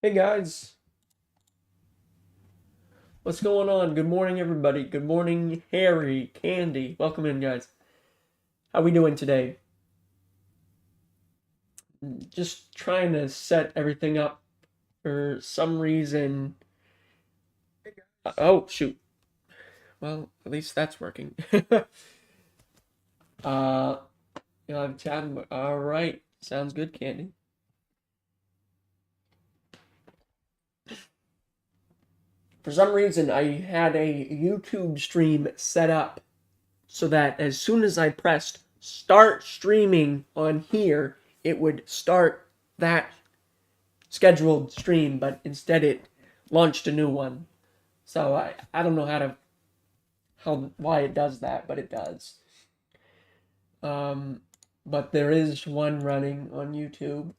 Hey guys, what's going on? Good morning, everybody. Good morning, Harry, Candy. Welcome in, guys. How we doing today? Just trying to set everything up for some reason. Oh, shoot. Well, at least that's working. uh, you'll have chat. All right, sounds good, Candy. For some reason, I had a YouTube stream set up so that as soon as I pressed start streaming on here, it would start that scheduled stream, but instead it launched a new one. So I don't know why it does that, but it does. Um, but there is one running on YouTube,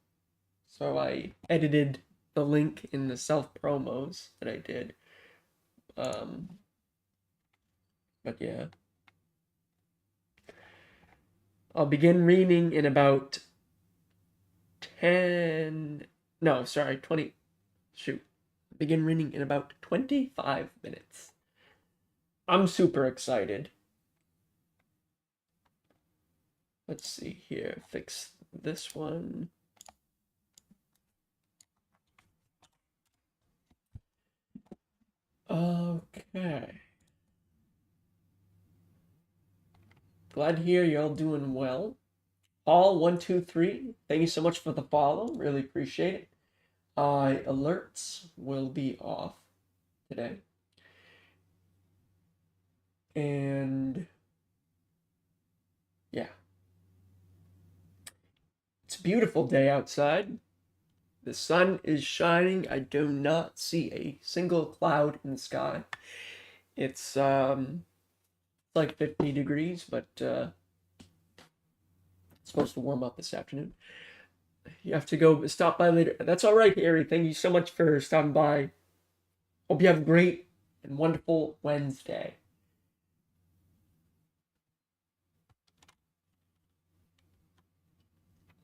so I edited the link in the self promos that I did. Um, but yeah, I'll begin reading in about 10. No, sorry, 20. Shoot, begin reading in about 25 minutes. I'm super excited. Let's see here. Fix this one. Okay. Glad to hear you're all doing well. All123, thank you so much for the follow. Really appreciate it. Alerts will be off today. And yeah. It's a beautiful day outside. The sun is shining. I do not see a single cloud in the sky. It's like 50 degrees, but it's supposed to warm up this afternoon. You have to go stop by later. That's all right, Harry. Thank you so much for stopping by. Hope you have a great and wonderful Wednesday.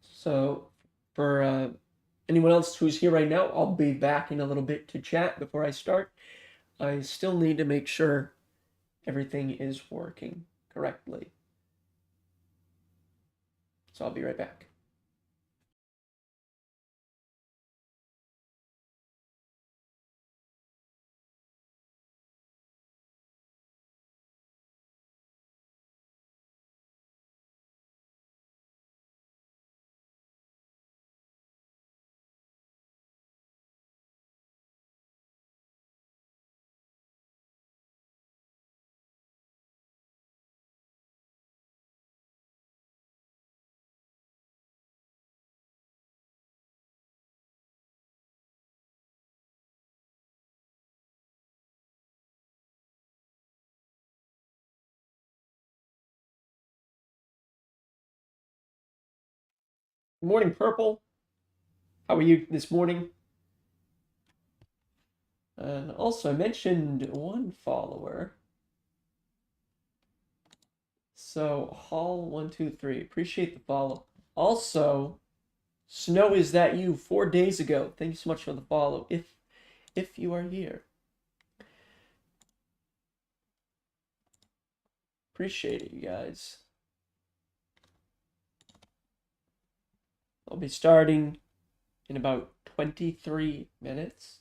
So, for anyone else who's here right now, I'll be back in a little bit to chat before I start. I still need to make sure everything is working correctly. So, I'll be right back. Good morning, Purple. How are you this morning? And also, I mentioned one follower. So, Hall123, appreciate the follow. Also, Snow, is that you 4 days ago? Thank you so much for the follow. If you are here, appreciate it, you guys. I'll be starting in about 23 minutes.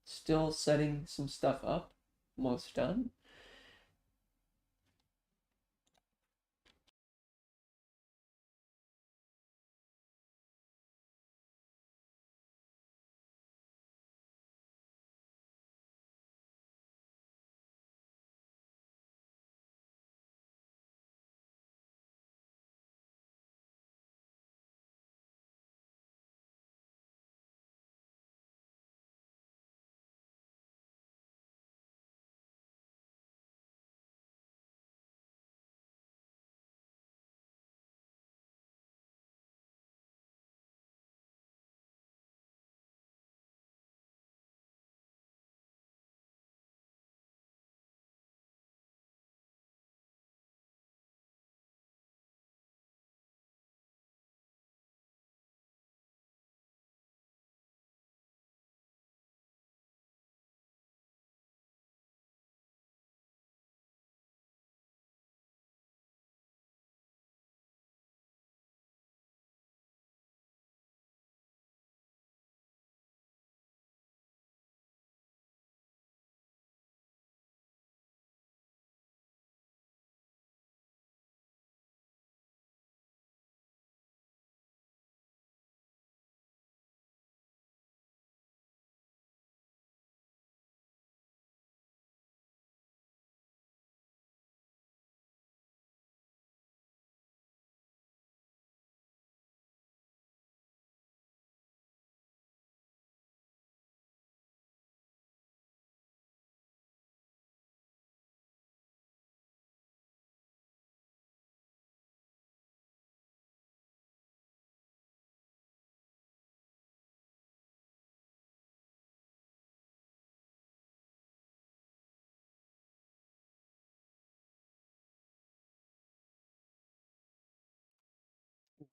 Still setting some stuff up. Almost done.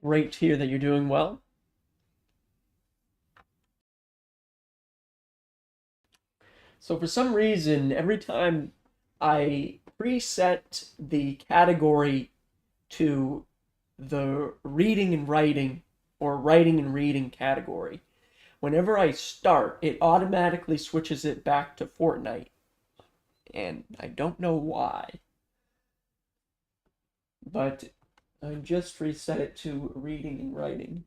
Great to hear that you're doing well. So for some reason, every time I preset the category to the reading and writing or writing and reading category, whenever I start, it automatically switches it back to Fortnite. And I don't know why. But I just reset it to reading and writing.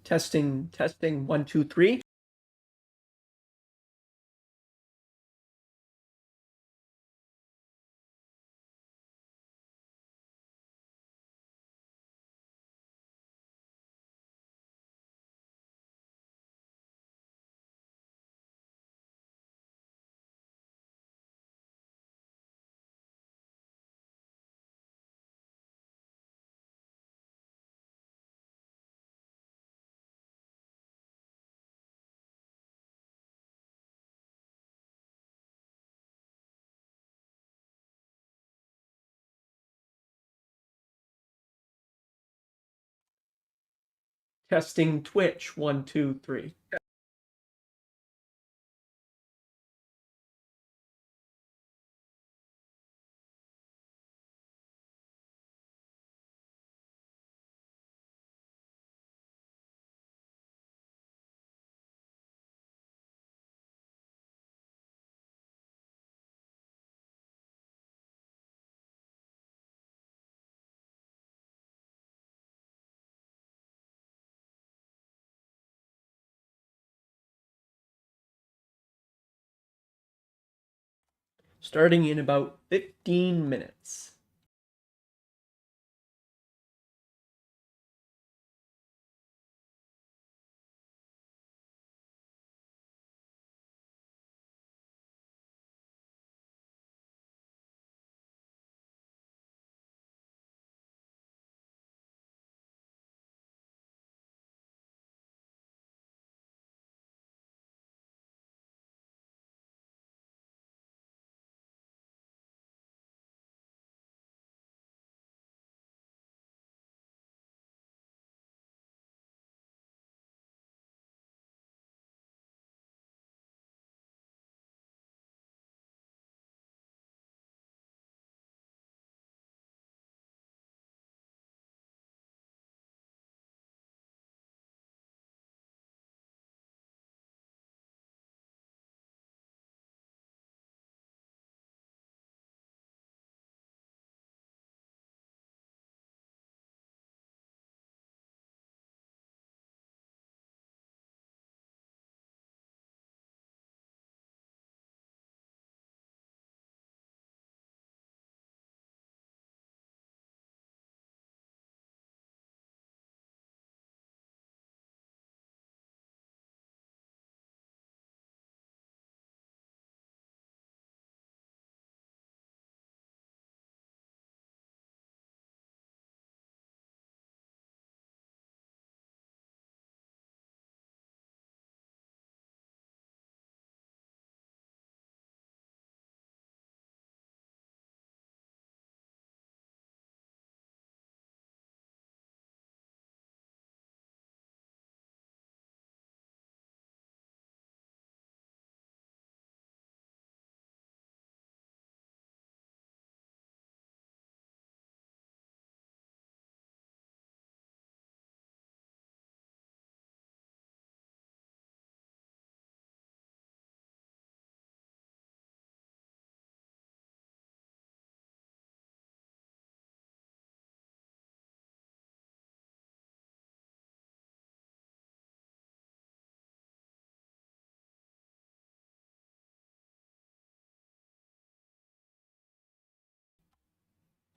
Testing, testing, 1, 2, 3. Testing Twitch, 1, 2, 3. Starting in about 15 minutes.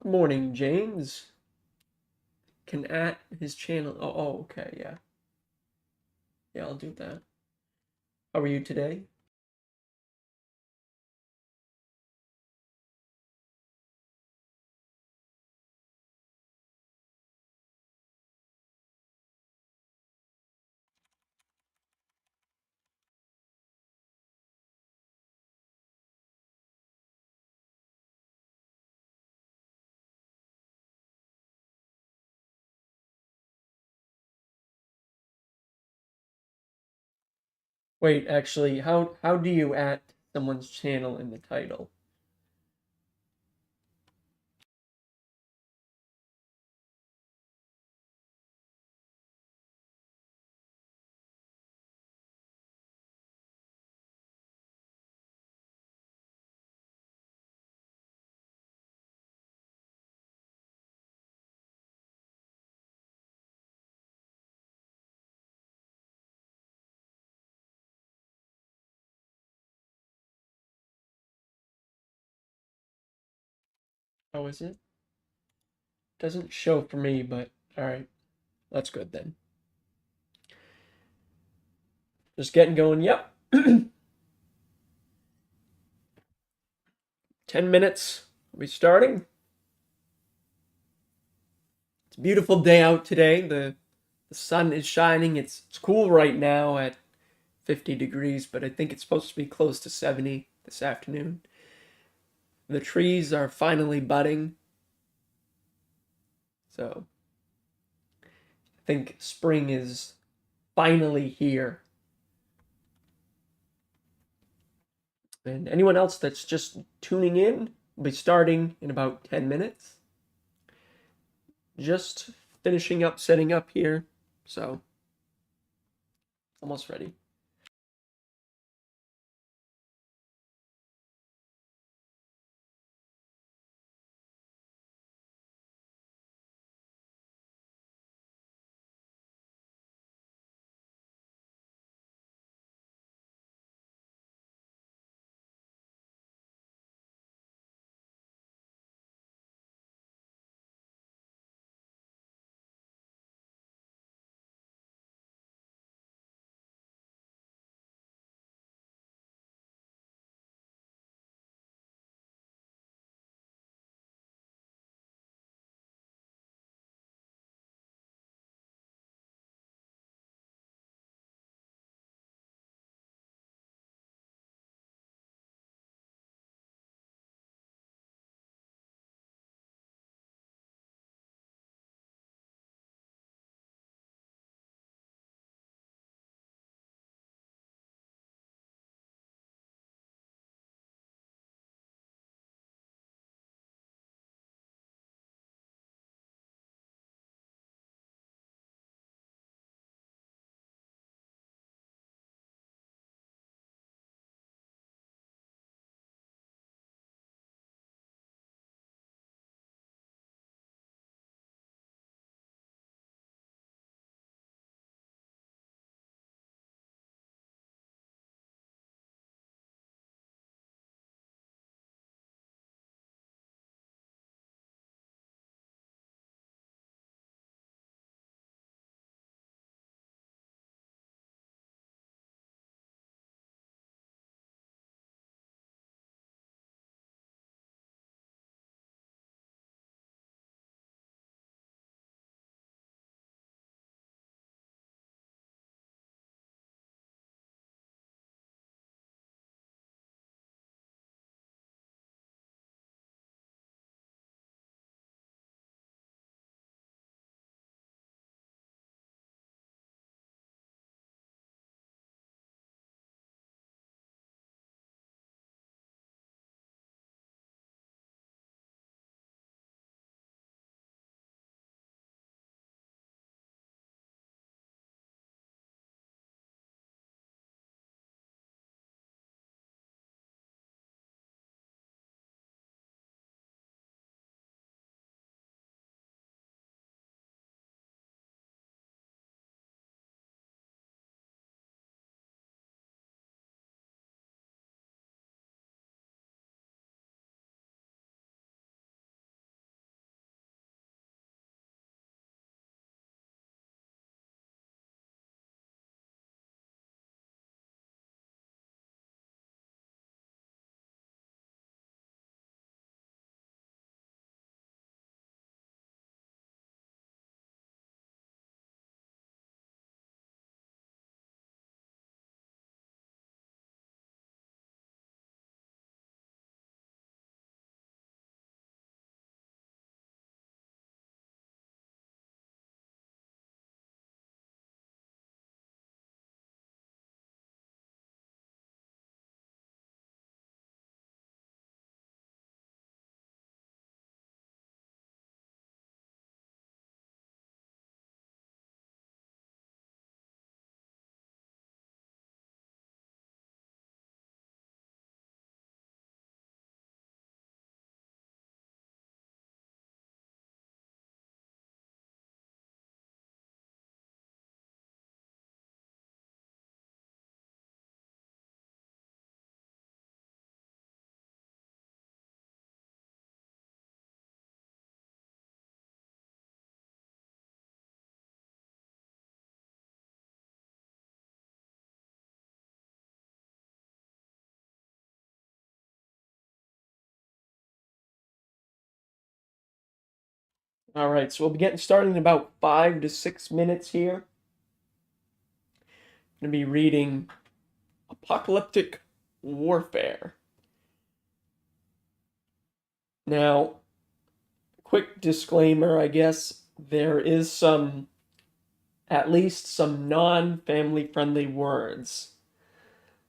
Good morning, James. Can at his channel. Oh, okay, yeah. Yeah, I'll do that. How are you today? Wait, actually, how do you at someone's channel in the title? Oh, is it? Doesn't show for me, but alright. That's good then. Just getting going. Yep. 10 minutes. Are we starting? It's a beautiful day out today. The sun is shining. It's cool right now at 50 degrees, but I think it's supposed to be close to 70 this afternoon. The trees are finally budding. So I think spring is finally here. And anyone else that's just tuning in, will be starting in about 10 minutes. Just finishing up setting up here. So almost ready. All right, so we'll be getting started in about 5 to 6 minutes here. I'm going to be reading Apocalyptic Warfare. Now, quick disclaimer, I guess, there is at least some non-family friendly words.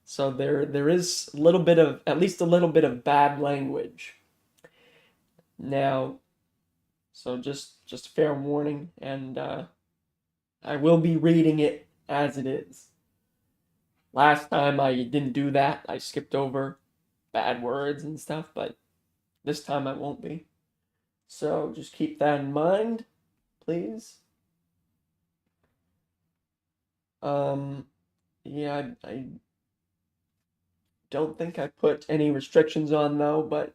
So there is a little bit of, at least a little bit of bad language. Now, so just fair warning, and I will be reading it as it is. Last time I didn't do that. I skipped over bad words and stuff, but this time I won't be. So just keep that in mind, please. Yeah, I don't think I put any restrictions on though, but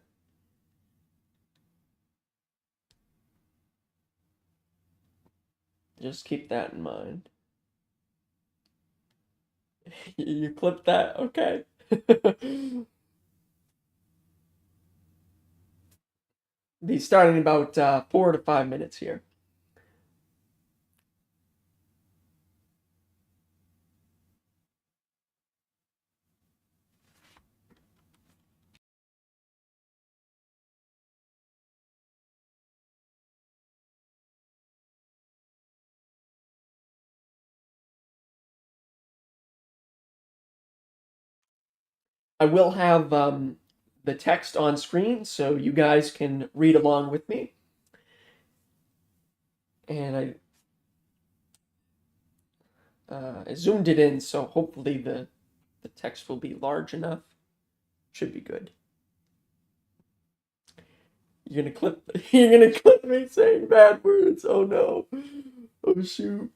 just keep that in mind. You clipped that? Okay. Be starting in about 4 to 5 minutes here. I will have the text on screen so you guys can read along with me. And I zoomed it in, so hopefully the text will be large enough. Should be good. You're gonna clip. You're gonna clip me saying bad words. Oh no. Oh shoot.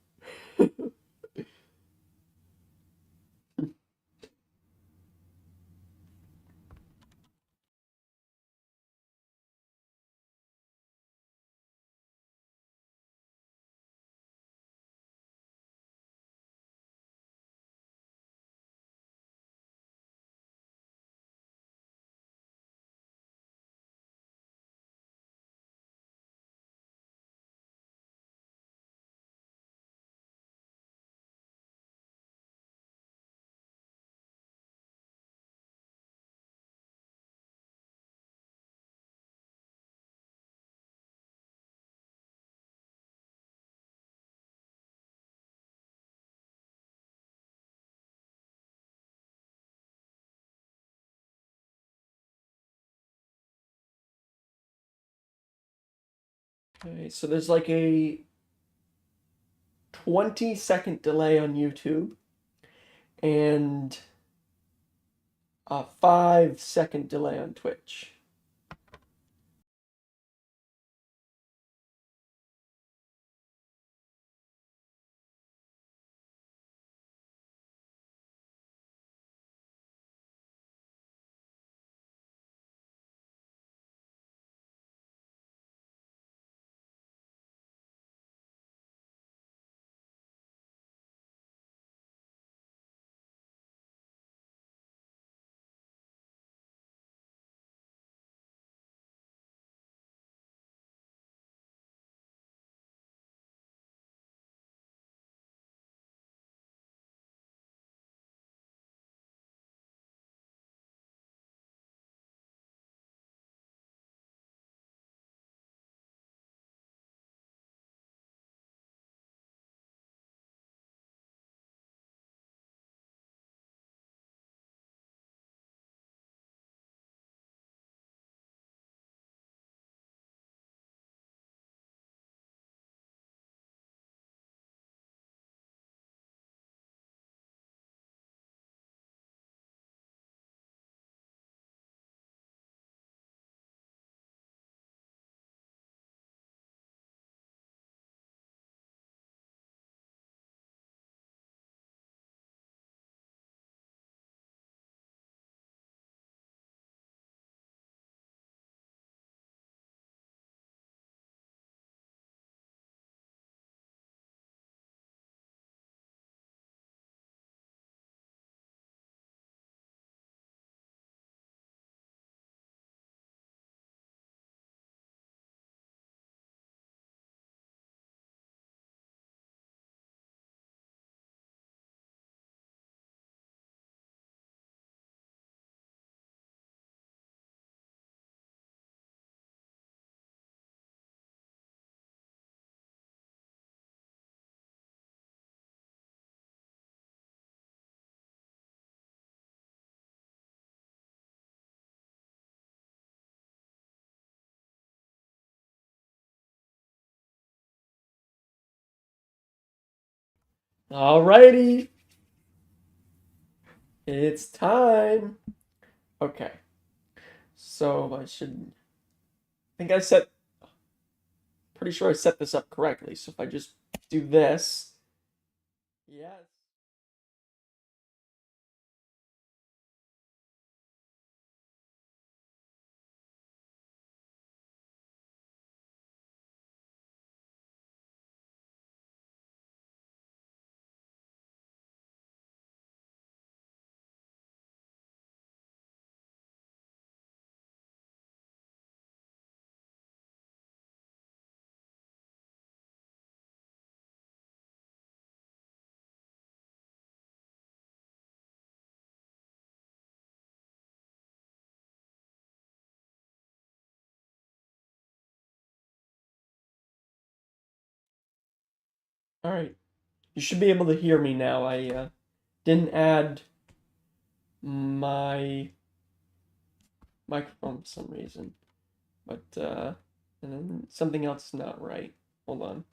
Okay, so there's like a 20-second delay on YouTube and a 5-second delay on Twitch. Alrighty. It's time. Okay. So I should. I think I set. Pretty sure I set this up correctly. So if I just do this. Yes. Alright. You should be able to hear me now. I didn't add my microphone for some reason. But, and then something else is not right. Hold on.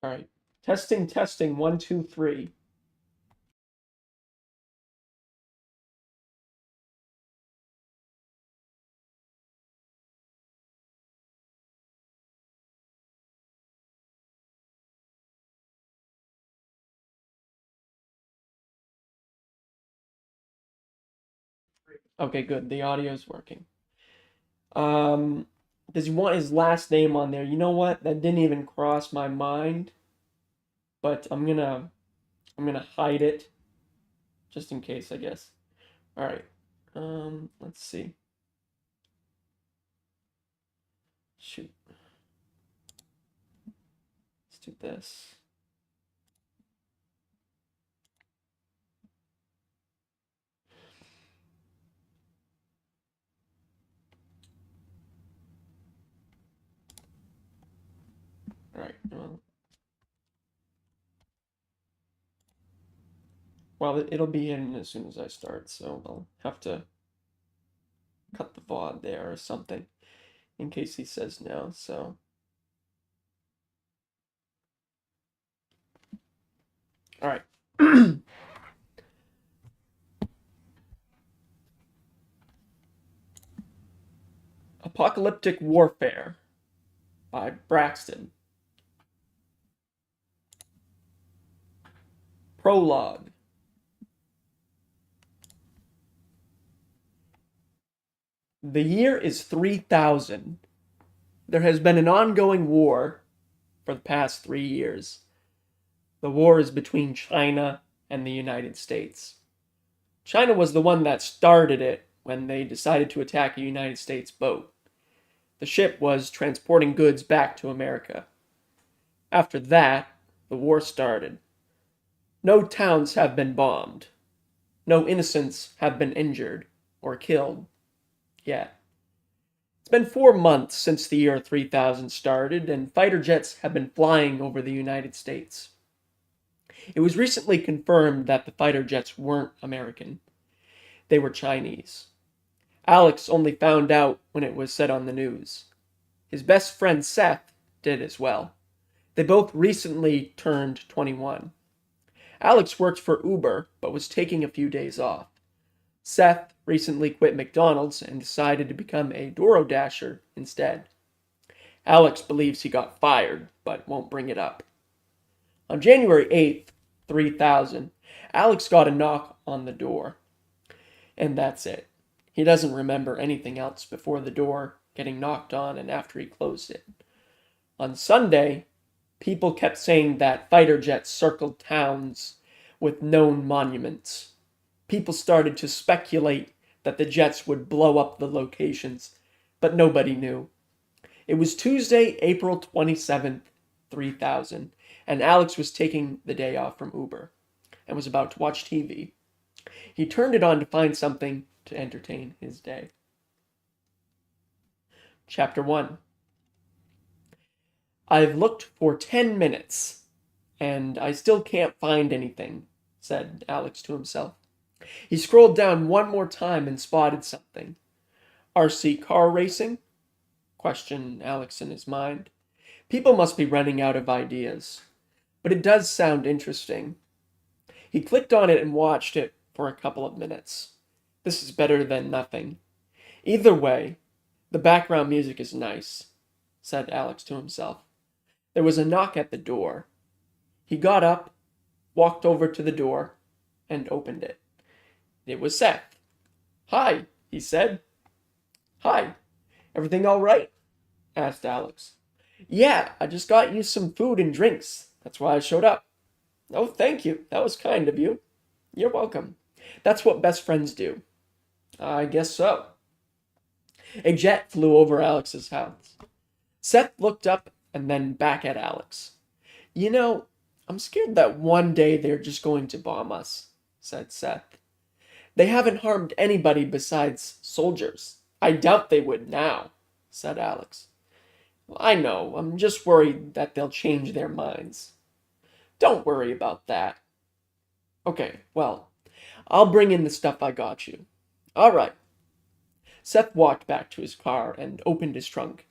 Alright. Testing, testing. 1, 2, 3. Okay, good. The audio's working. Does he want his last name on there? You know what? That didn't even cross my mind, but I'm gonna hide it just in case, I guess. All right. Let's see. Shoot. Let's do this. All right. Well, it'll be in as soon as I start, so I'll have to cut the VOD there or something in case he says no. So, all right. Apocalyptic Warfare by Braxton. Prologue. The year is 3000. There has been an ongoing war for the past 3 years. The war is between China and the United States. China was the one that started it when they decided to attack a United States boat. The ship was transporting goods back to America. After that, the war started. No towns have been bombed. No innocents have been injured or killed yet. It's been 4 months since the year 3000 started, and fighter jets have been flying over the United States. It was recently confirmed that the fighter jets weren't American. They were Chinese. Alex only found out when it was said on the news. His best friend Seth did as well. They both recently turned 21. Alex worked for Uber, but was taking a few days off. Seth recently quit McDonald's and decided to become a DoorDasher instead. Alex believes he got fired, but won't bring it up. On January 8th, 3000, Alex got a knock on the door. And that's it. He doesn't remember anything else before the door getting knocked on and after he closed it. On Sunday, people kept saying that fighter jets circled towns with known monuments. People started to speculate that the jets would blow up the locations, but nobody knew. It was Tuesday, April 27th, 3000, and Alex was taking the day off from Uber and was about to watch TV. He turned it on to find something to entertain his day. Chapter 1. I've looked for 10 minutes, and I still can't find anything, said Alex to himself. He scrolled down one more time and spotted something. RC car racing? Questioned Alex in his mind. People must be running out of ideas, but it does sound interesting. He clicked on it and watched it for a couple of minutes. This is better than nothing. Either way, the background music is nice, said Alex to himself. There was a knock at the door. He got up, walked over to the door, and opened it. It was Seth. Hi, he said. Hi, everything all right? Asked Alex. Yeah, I just got you some food and drinks. That's why I showed up. Oh, thank you. That was kind of you. You're welcome. That's what best friends do. I guess so. A jet flew over Alex's house. Seth looked up and then back at Alex. You know, I'm scared that one day they're just going to bomb us, said Seth. They haven't harmed anybody besides soldiers. I doubt they would now, said Alex. Well, I know. I'm just worried that they'll change their minds. Don't worry about that. Okay, well, I'll bring in the stuff I got you. All right. Seth walked back to his car and opened his trunk.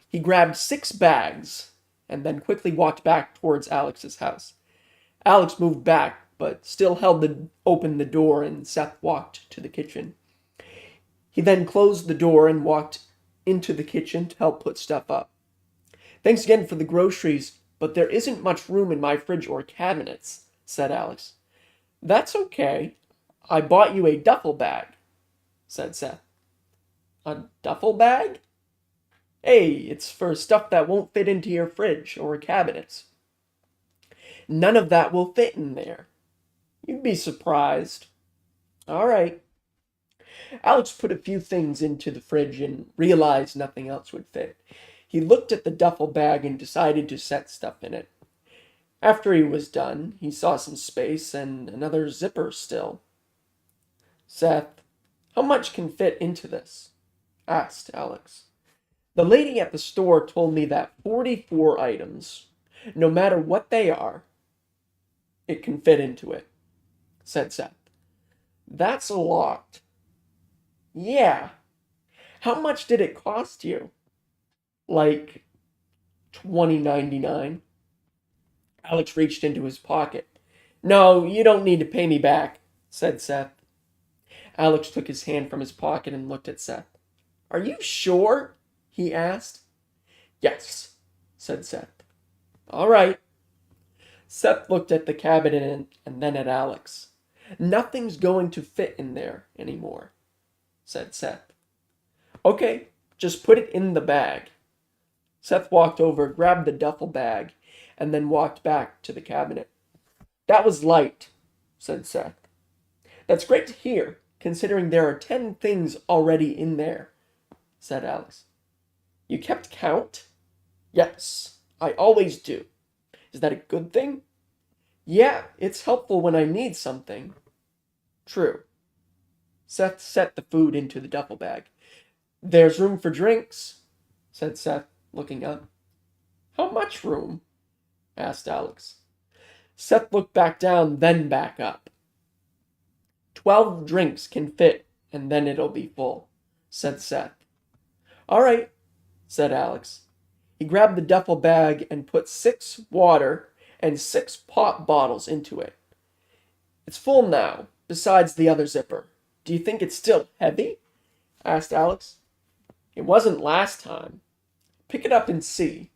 He grabbed 6 bags and then quickly walked back towards Alex's house. Alex moved back, but still held open the door, and Seth walked to the kitchen. He then closed the door and walked into the kitchen to help put stuff up. Thanks again for the groceries, but there isn't much room in my fridge or cabinets, said Alex. That's okay. I bought you a duffel bag, said Seth. A duffel bag? Hey, it's for stuff that won't fit into your fridge or cabinets. None of that will fit in there. You'd be surprised. All right. Alex put a few things into the fridge and realized nothing else would fit. He looked at the duffel bag and decided to set stuff in it. After he was done, he saw some space and another zipper still. Seth, how much can fit into this? Asked Alex. The lady at the store told me that 44 items, no matter what they are, it can fit into it, said Seth. That's a lot. Yeah. How much did it cost you? Like $20.99. Alex reached into his pocket. No, you don't need to pay me back, said Seth. Alex took his hand from his pocket and looked at Seth. Are you sure? He asked. Yes, said Seth. All right. Seth looked at the cabinet and then at Alex. Nothing's going to fit in there anymore, said Seth. Okay, just put it in the bag. Seth walked over, grabbed the duffel bag, and then walked back to the cabinet. That was light, said Seth. That's great to hear, considering there are 10 things already in there, said Alex. You kept count? Yes, I always do. Is that a good thing? Yeah, it's helpful when I need something. True. Seth set the food into the duffel bag. There's room for drinks, said Seth, looking up. How much room? Asked Alex. Seth looked back down, then back up. 12 drinks can fit, and then it'll be full, said Seth. All right, said Alex. He grabbed the duffel bag and put 6 water and 6 pop bottles into it. It's full now, besides the other zipper. Do you think it's still heavy? Asked Alex. It wasn't last time. Pick it up and see.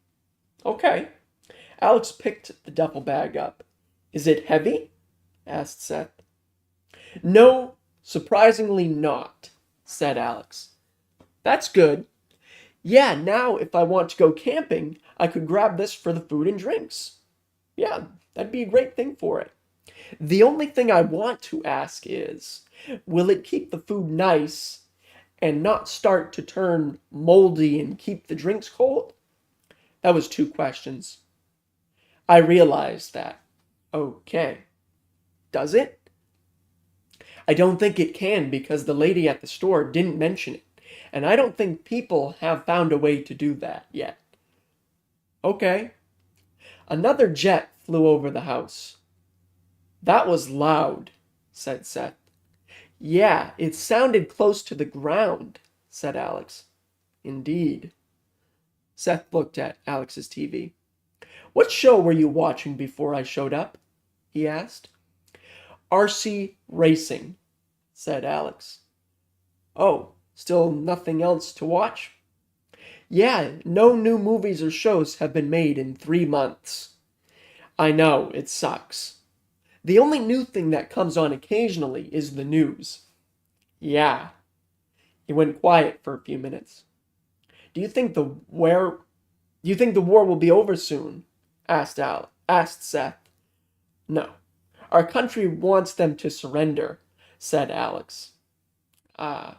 Okay. Alex picked the duffel bag up. Is it heavy? Asked Seth. No, Surprisingly not, said Alex. That's good. Yeah, now if I want to go camping, I could grab this for the food and drinks. Yeah, that'd be a great thing for it. The only thing I want to ask is, will it keep the food nice and not start to turn moldy and keep the drinks cold? That was 2 questions. I realized that. Okay. Does it? I don't think it can because the lady at the store didn't mention it, and I don't think people have found a way to do that yet. Okay. Another jet flew over the house. That was loud, said Seth. Yeah, it sounded close to the ground, said Alex. Indeed. Seth looked at Alex's TV. What show were you watching before I showed up? He asked. RC Racing, said Alex. Oh, still nothing else to watch? Yeah, no new movies or shows have been made in 3 months. I know, it sucks. The only new thing that comes on occasionally is the news. Yeah. He went quiet for a few minutes. Do you think the war will be over soon? Asked Seth. No. Our country wants them to surrender, said Alex. Ah,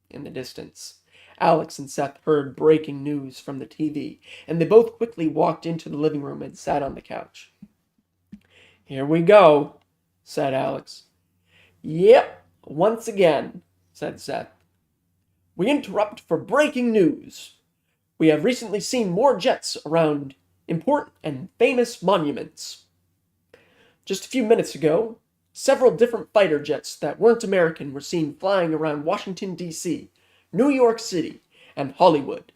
in the distance. Alex and Seth heard breaking news from the TV, and they both quickly walked into the living room and sat on the couch. Here we go, said Alex. Yep, once again, said Seth. We interrupt for breaking news. We have recently seen more jets around important and famous monuments. Just a few minutes ago, several different fighter jets that weren't American were seen flying around Washington, D.C., New York City, and Hollywood.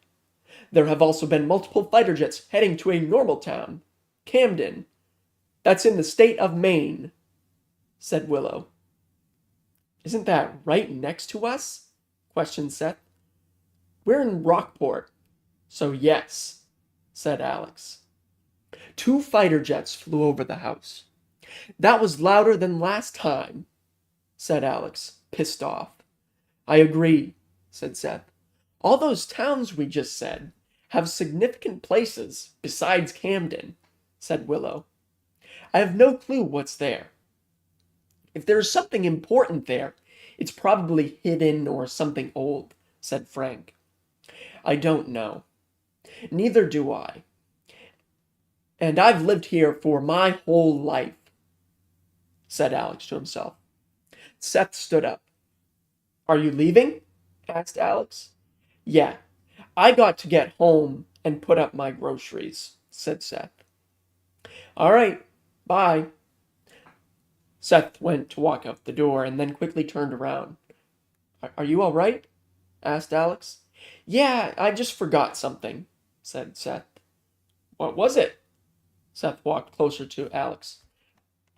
There have also been multiple fighter jets heading to a normal town, Camden. That's in the state of Maine, said Willow. Isn't that right next to us? Questioned Seth. We're in Rockport, so yes, said Alex. 2 fighter jets flew over the house. That was louder than last time, said Alex, pissed off. I agree, said Seth. All those towns we just said have significant places besides Camden, said Willow. I have no clue what's there. If there is something important there, it's probably hidden or something old, said Frank. I don't know. Neither do I. And I've lived here for my whole life, said Alex to himself. Seth stood up. Are you leaving? Asked Alex. Yeah, I got to get home and put up my groceries, said Seth. All right, bye. Seth went to walk out the door and then quickly turned around. Are you all right? Asked Alex. Yeah, I just forgot something, said Seth. What was it? Seth walked closer to Alex.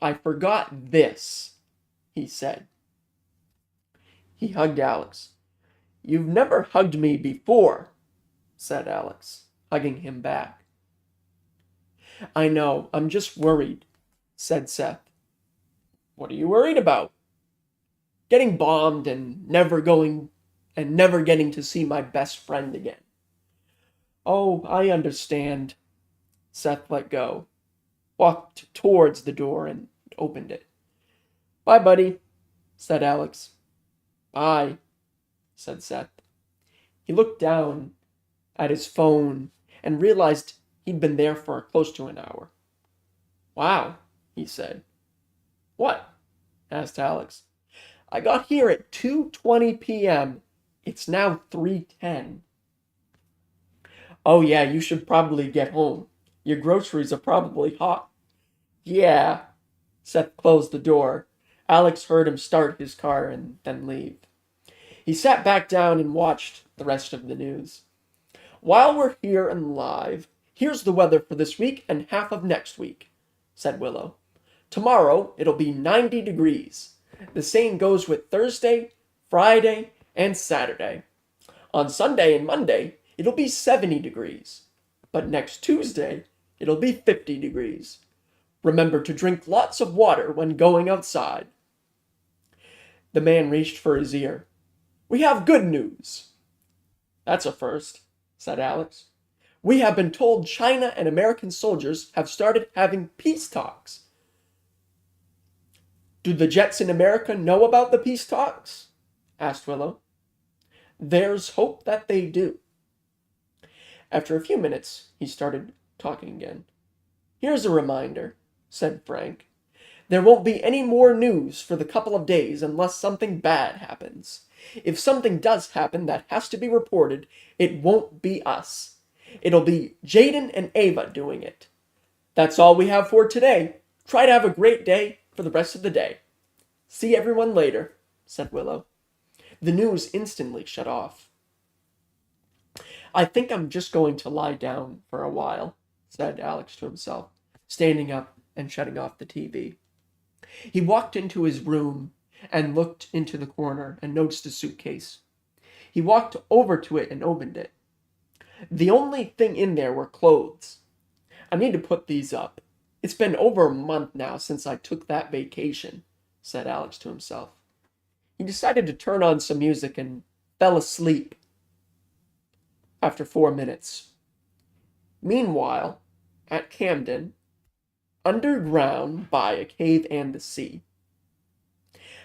I forgot this, he said. He hugged Alex. You've never hugged me before, said Alex, hugging him back. I know, I'm just worried, said Seth. What are you worried about? Getting bombed and never getting to see my best friend again. Oh, I understand. Seth let go, walked towards the door and opened it. Bye, buddy, said Alex. Bye, said Seth. He looked down at his phone and realized he'd been there for close to an hour. Wow, he said. What? Asked Alex. I got here at 2:20 p.m. It's now 3:10. Oh yeah, you should probably get home. Your groceries are probably hot. Yeah. Seth closed the door. Alex heard him start his car and then leave. He sat back down and watched the rest of the news. While we're here and live, here's the weather for this week and half of next week, said Willow. Tomorrow, it'll be 90 degrees. The same goes with Thursday, Friday, and Saturday. On Sunday and Monday, it'll be 70 degrees. But next Tuesday, it'll be 50 degrees. Remember to drink lots of water when going outside. The man reached for his ear. "We have good news." "That's a first," said Alex. "We have been told China and American soldiers have started having peace talks." "Do the Jets in America know about the peace talks?" asked Willow. "There's hope that they do." After a few minutes, he started talking again. "Here's a reminder," said Frank. "There won't be any more news for the couple of days unless something bad happens. If something does happen that has to be reported, it won't be us. It'll be Jaden and Ava doing it. That's all we have for today. Try to have a great day for the rest of the day." "See everyone later," said Willow. The news instantly shut off. "I think I'm just going to lie down for a while," said Alex to himself, standing up and shutting off the TV. He walked into his room and looked into the corner and noticed a suitcase. He walked over to it and opened it. The only thing in there were clothes. "I need to put these up. It's been over a month now since I took that vacation," said Alex to himself. He decided to turn on some music and fell asleep after 4 minutes. Meanwhile, at Camden, underground by a cave and the sea.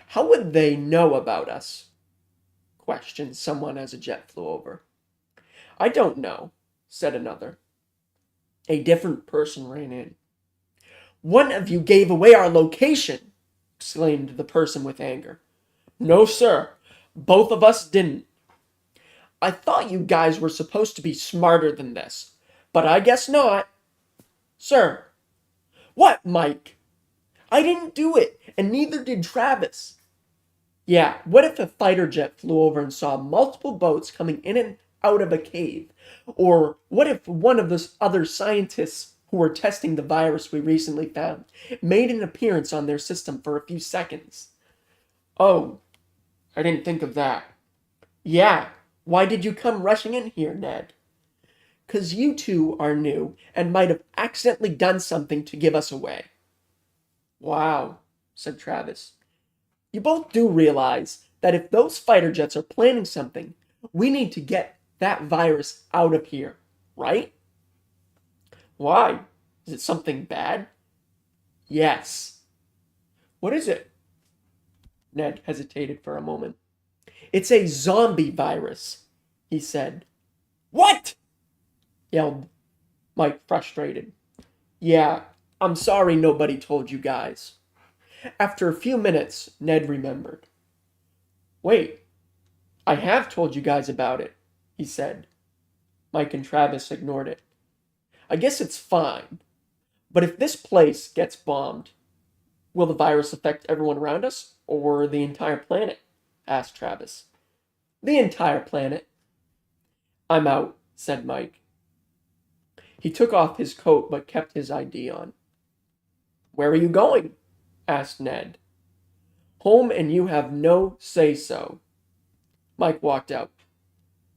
"How would they know about us?" questioned someone as a jet flew over. "I don't know," said another. A different person ran in. "One of you gave away our location!" exclaimed the person with anger. "No, sir. Both of us didn't." "I thought you guys were supposed to be smarter than this, but I guess not." "Sir." "What, Mike?" "I didn't do it, and neither did Travis." "Yeah, what if a fighter jet flew over and saw multiple boats coming in and out of a cave? Or what if one of those other scientists who were testing the virus we recently found made an appearance on their system for a few seconds?" "Oh, I didn't think of that." "Yeah, why did you come rushing in here, Ned?" "'Cause you two are new and might have accidentally done something to give us away." "Wow," said Travis. "You both do realize that if those fighter jets are planning something, we need to get that virus out of here, right?" "Why? Is it something bad?" "Yes." "What is it?" Ned hesitated for a moment. "It's a zombie virus," he said. "What?" yelled Mike, frustrated. "Yeah, I'm sorry nobody told you guys." After a few minutes, Ned remembered. "Wait, I have told you guys about it," he said. Mike and Travis ignored it. "I guess it's fine. But if this place gets bombed, will the virus affect everyone around us or the entire planet?" asked Travis. "The entire planet." "I'm out," said Mike. He took off his coat but kept his ID on. "Where are you going?" asked Ned. "Home, and you have no say-so." Mike walked out.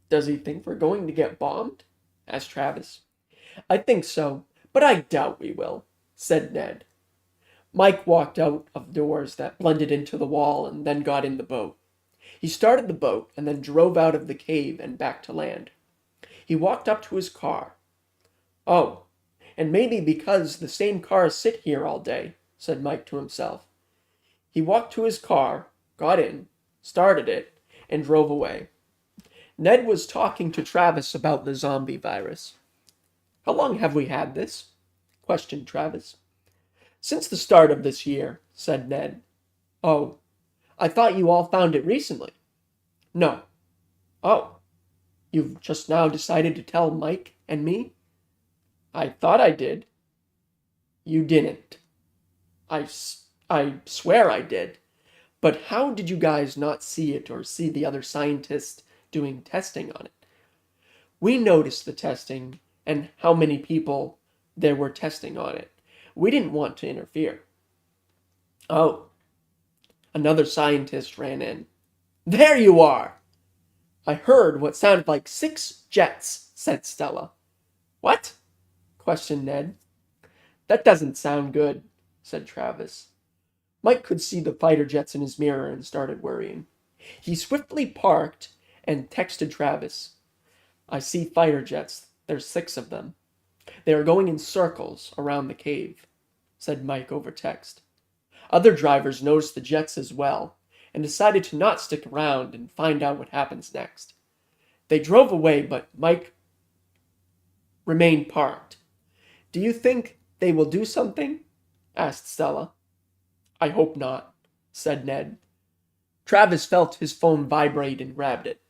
"Does he think we're going to get bombed?" asked Travis. "I think so, but I doubt we will," said Ned. Mike walked out of doors that blended into the wall and then got in the boat. He started the boat and then drove out of the cave and back to land. He walked up to his car. "Oh, and maybe because the same cars sit here all day," said Mike to himself. He walked to his car, got in, started it, and drove away. Ned was talking to Travis about the zombie virus. "How long have we had this?" questioned Travis. "Since the start of this year," said Ned. "Oh, I thought you all found it recently." "No." "Oh, you've just now decided to tell Mike and me?" "I thought I did." "You didn't." I swear I did. But how did you guys not see it or see the other scientists doing testing on it?" "We noticed the testing and how many people there were testing on it. We didn't want to interfere." "Oh." Another scientist ran in. "There you are!" "I heard what sounded like 6 jets," said Stella. "What?" questioned Ned. "That doesn't sound good," said Travis. Mike could see the fighter jets in his mirror and started worrying. He swiftly parked and texted Travis. I see fighter jets. There's 6 of them. They are going in circles around the cave, said Mike over text. Other drivers noticed the jets as well and decided to not stick around and find out what happens next. They drove away, but Mike remained parked. Do you think they will do something? Asked Stella. I hope not, said Ned. Travis felt his phone vibrate and grabbed it.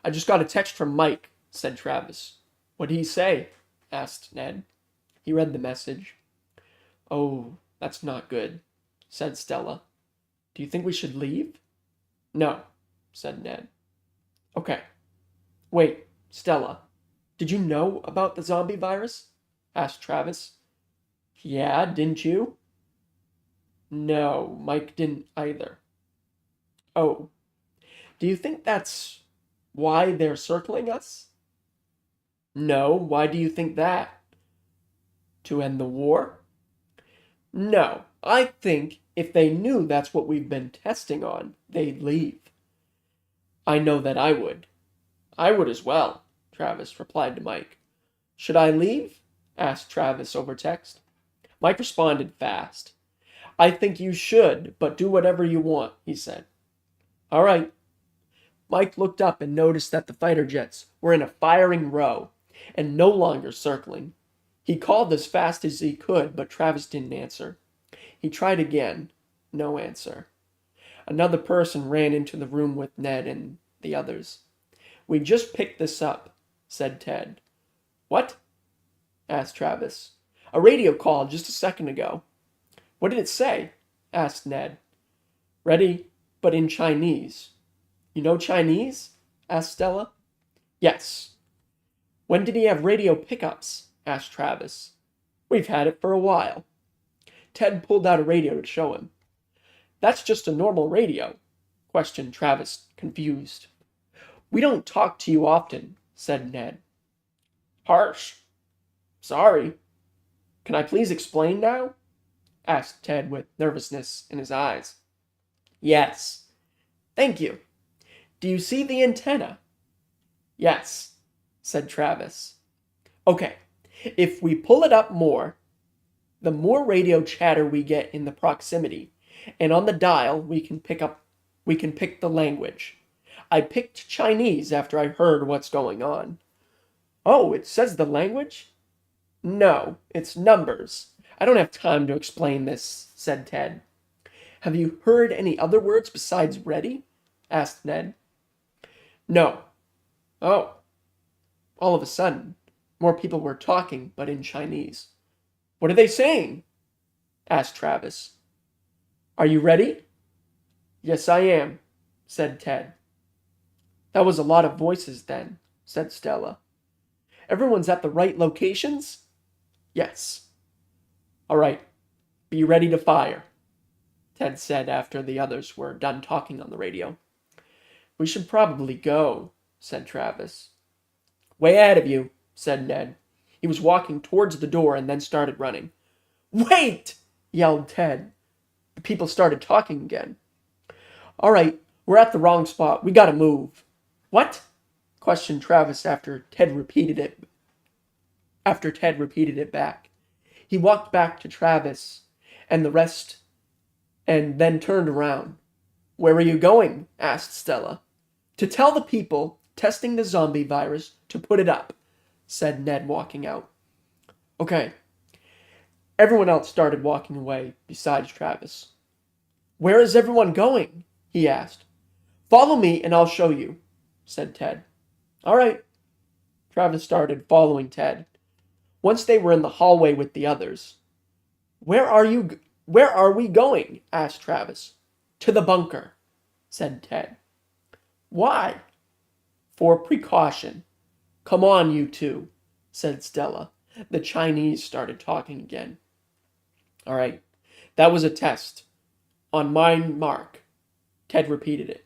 I just got a text from Mike, said Travis. What'd he say? Asked Ned. He read the message. Oh, that's not good, said Stella. Do you think we should leave? No, said Ned. Okay. Wait, Stella, did you know about the zombie virus? Asked Travis. Yeah, didn't you? No, Mike didn't either. Oh, do you think that's why they're circling us? No, why do you think that? To end the war? No, I think if they knew that's what we've been testing on, they'd leave. I know that I would. I would as well, Travis replied to Mike. Should I leave? Asked Travis over text. Mike responded fast. I think you should, but do whatever you want, he said. All right. Mike looked up and noticed that the fighter jets were in a firing row and no longer circling. He called as fast as he could, but Travis didn't answer. He tried again. No answer. Another person ran into the room with Ned and the others. We just picked this up, said Ted. What? Asked Travis. A radio call just a second ago. What did it say? Asked Ned. Ready, but in Chinese. You know Chinese? Asked Stella. Yes. When did he have radio pickups? Asked Travis. We've had it for a while. Ted pulled out a radio to show him. That's just a normal radio, questioned Travis, confused. We don't talk to you often, said Ned. Harsh. Sorry. Can I please explain now? Asked Ted with nervousness in his eyes. Yes. Thank you. Do you see the antenna? Yes, said Travis. Okay, if we pull it up more, the more radio chatter we get in the proximity, and on the dial we can pick the language. I picked Chinese after I heard what's going on. Oh, it says the language? No, it's numbers. I don't have time to explain this, said Ted. Have you heard any other words besides ready? Asked Ned. No. Oh. All of a sudden, more people were talking, but in Chinese. What are they saying? Asked Travis. Are you ready? Yes, I am, said Ted. That was a lot of voices then, said Stella. Everyone's at the right locations? Yes. All right, be ready to fire, Ted said after the others were done talking on the radio. We should probably go, said Travis. Way ahead of you, said Ned. He was walking towards the door and then started running. Wait! Yelled Ted. The people started talking again. All right, we're at the wrong spot. We gotta move. What? Questioned Travis after Ted repeated it back. He walked back to Travis and the rest and then turned around. Where are you going? Asked Stella. To tell the people testing the zombie virus to put it up, said Ned, walking out. Okay. Everyone else started walking away, besides Travis. Where is everyone going? He asked. Follow me and I'll show you, said Ted. All right. Travis started following Ted. Once they were in the hallway with the others. Where are we going? Asked Travis. To the bunker, said Ted. Why? For precaution. Come on, you two, said Stella. The Chinese started talking again. All right, that was a test. On my mark. Ted repeated it.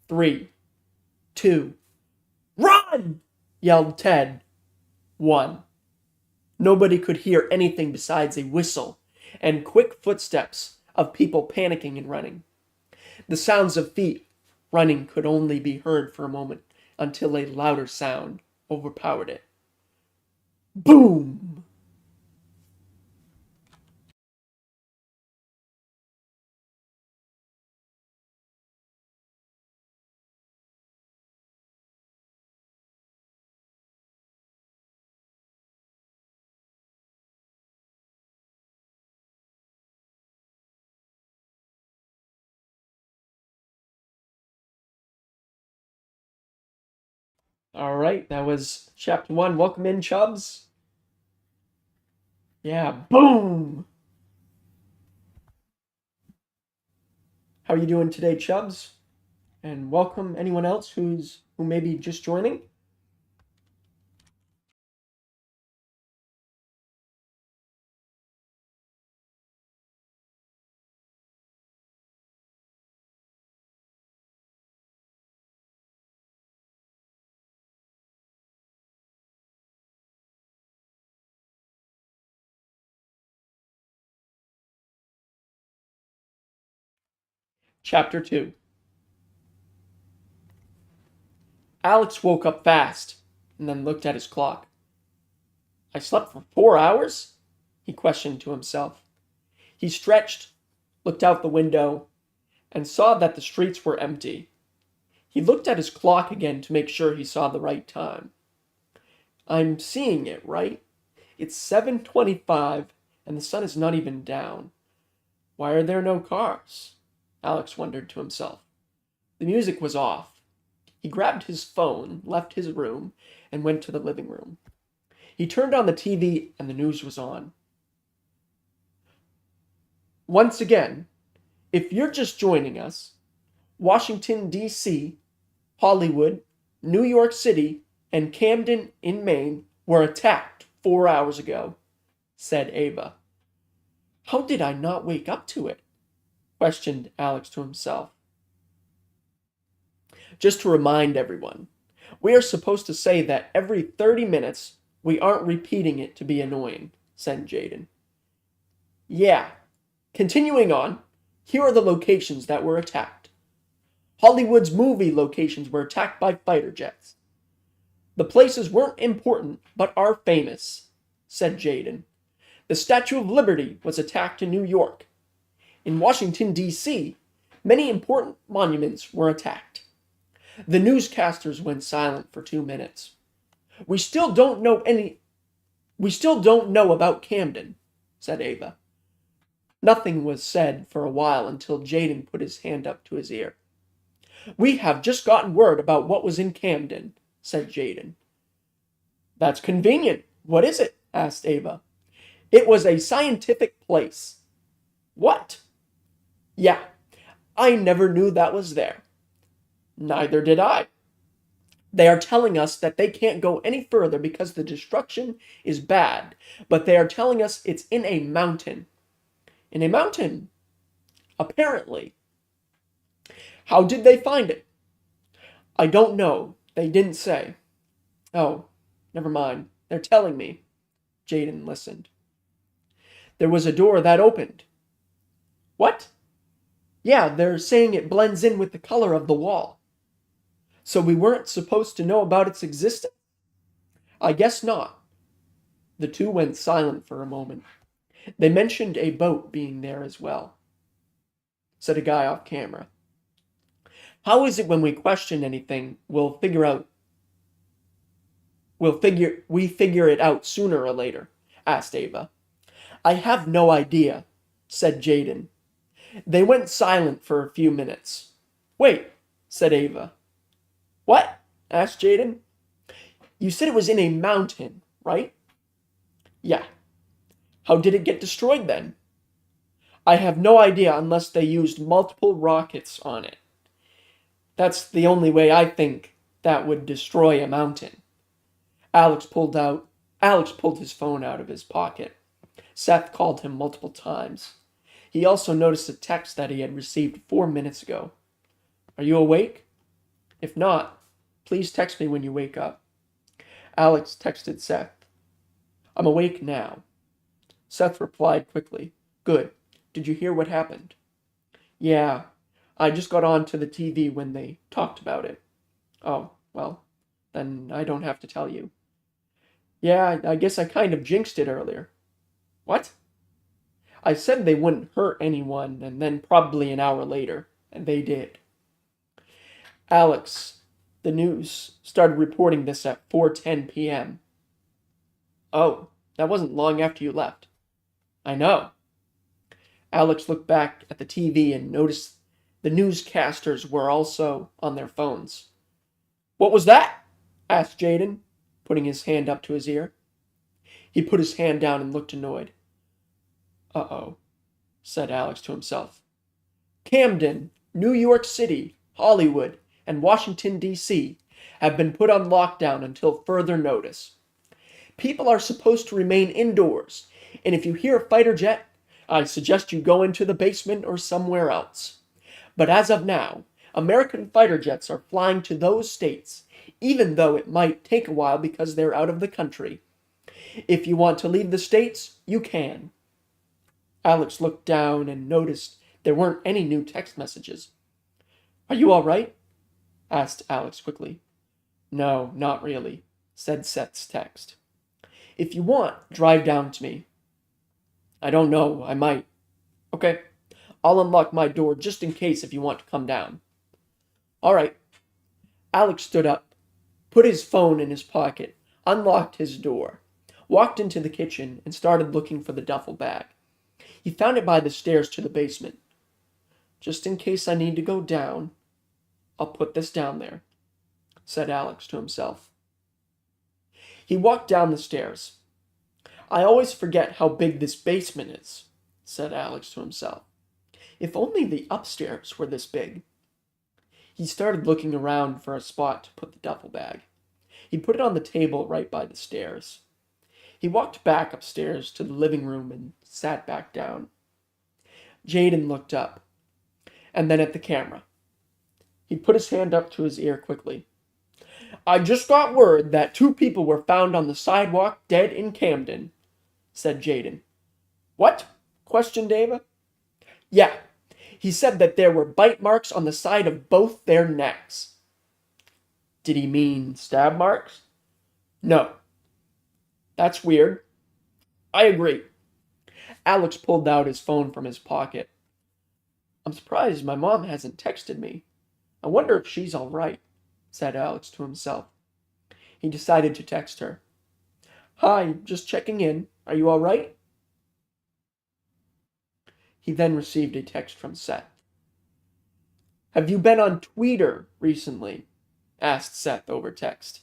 3, 2, run! Yelled Ted. 1. Nobody could hear anything besides a whistle and quick footsteps of people panicking and running. The sounds of feet running could only be heard for a moment until a louder sound overpowered it. Boom! All right, that was chapter 1. Welcome in, Chubbs. Yeah, boom! How are you doing today, Chubbs? And welcome anyone else who may be just joining. Chapter 2. Alex woke up fast and then looked at his clock. I slept for 4 hours? He questioned to himself. He stretched, looked out the window, and saw that the streets were empty. He looked at his clock again to make sure he saw the right time. I'm seeing it, right? It's 7:25 and the sun is not even down. Why are there no cars? Alex wondered to himself. The music was off. He grabbed his phone, left his room, and went to the living room. He turned on the TV and the news was on. Once again, if you're just joining us, Washington, D.C., Hollywood, New York City, and Camden in Maine were attacked 4 hours ago, said Ava. How did I not wake up to it? Questioned Alex to himself. Just to remind everyone, we are supposed to say that every 30 minutes. We aren't repeating it to be annoying, said Jaden. Yeah. Continuing on, here are the locations that were attacked. Hollywood's movie locations were attacked by fighter jets. The places weren't important, but are famous, said Jaden. The Statue of Liberty was attacked in New York. In Washington, D.C., many important monuments were attacked. The newscasters went silent for 2 minutes. We still don't know about Camden, said Ava. Nothing was said for a while until Jaden put his hand up to his ear. We have just gotten word about what was in Camden, said Jaden. That's convenient. What is it? Asked Ava. It was a scientific place. What? Yeah, I never knew that was there. Neither did I. They are telling us that they can't go any further because the destruction is bad, but they are telling us it's in a mountain. In a mountain? Apparently. How did they find it? I don't know. They didn't say. Oh, never mind. They're telling me. Jaden listened. There was a door that opened. What? Yeah, they're saying it blends in with the color of the wall. So we weren't supposed to know about its existence? I guess not. The two went silent for a moment. They mentioned a boat being there as well, said a guy off camera. How is it when we question anything, we figure it out sooner or later? Asked Ava. I have no idea, said Jaden. They went silent for a few minutes. Wait, said Ava. What? Asked Jaden. You said it was in a mountain, right? Yeah. How did it get destroyed then? I have no idea unless they used multiple rockets on it. That's the only way I think that would destroy a mountain. Alex pulled his phone out of his pocket. Seth called him multiple times. He also noticed a text that he had received 4 minutes ago. Are you awake? If not, please text me when you wake up. Alex texted Seth. I'm awake now. Seth replied quickly. Good. Did you hear what happened?" "Yeah, I just got on to the TV when they talked about it." "Oh, well, then I don't have to tell you." "Yeah, I guess I kind of jinxed it earlier." "What?" "I said they wouldn't hurt anyone, and then probably an hour later, and they did." "Alex, the news started reporting this at 4:10 p.m." "Oh, that wasn't long after you left." "I know." Alex looked back at the TV and noticed the newscasters were also on their phones. "What was that?" asked Jaden, putting his hand up to his ear. He put his hand down and looked annoyed. "Uh-oh," said Alex to himself. "Camden, New York City, Hollywood, and Washington, D.C. have been put on lockdown until further notice. People are supposed to remain indoors, and if you hear a fighter jet, I suggest you go into the basement or somewhere else. But as of now, American fighter jets are flying to those states, even though it might take a while because they're out of the country. If you want to leave the states, you can." Alex looked down and noticed there weren't any new text messages. "Are you all right?" asked Alex quickly. "No, not really," said Seth's text. "If you want, drive down to me." "I don't know, I might." "Okay, I'll unlock my door just in case if you want to come down." "All right." Alex stood up, put his phone in his pocket, unlocked his door, walked into the kitchen, and started looking for the duffel bag. He found it by the stairs to the basement. "Just in case I need to go down, I'll put this down there," said Alex to himself. He walked down the stairs. "I always forget how big this basement is," said Alex to himself. "If only the upstairs were this big." He started looking around for a spot to put the duffel bag. He put it on the table right by the stairs. He walked back upstairs to the living room and sat back down. Jaden looked up, and then at the camera. He put his hand up to his ear quickly. "I just got word that 2 people were found on the sidewalk dead in Camden," said Jaden. "What?" questioned Ava. "Yeah, he said that there were bite marks on the side of both their necks." "Did he mean stab marks?" "No." "That's weird." "I agree." Alex pulled out his phone from his pocket. "I'm surprised my mom hasn't texted me. I wonder if she's all right," said Alex to himself. He decided to text her. "Hi, just checking in. Are you all right?" He then received a text from Seth. "Have you been on Twitter recently?" asked Seth over text.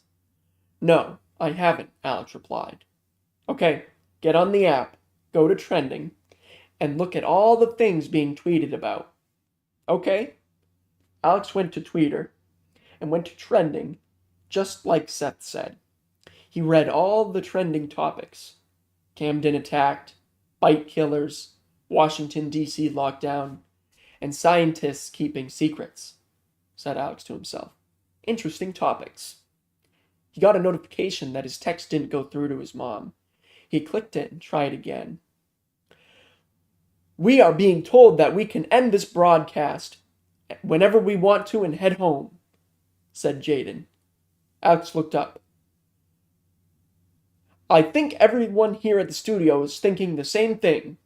"No, I haven't," Alex replied. "Okay, get on the app, go to trending, and look at all the things being tweeted about." "Okay." Alex went to Twitter and went to trending, just like Seth said. He read all the trending topics. Camden attacked, bite killers, Washington, D.C. lockdown, and scientists keeping secrets, said Alex to himself. Interesting topics. He got a notification that his text didn't go through to his mom. He clicked it and tried again. "We are being told that we can end this broadcast whenever we want to and head home," said Jaden. Alex looked up. "I think everyone here at the studio is thinking the same thing.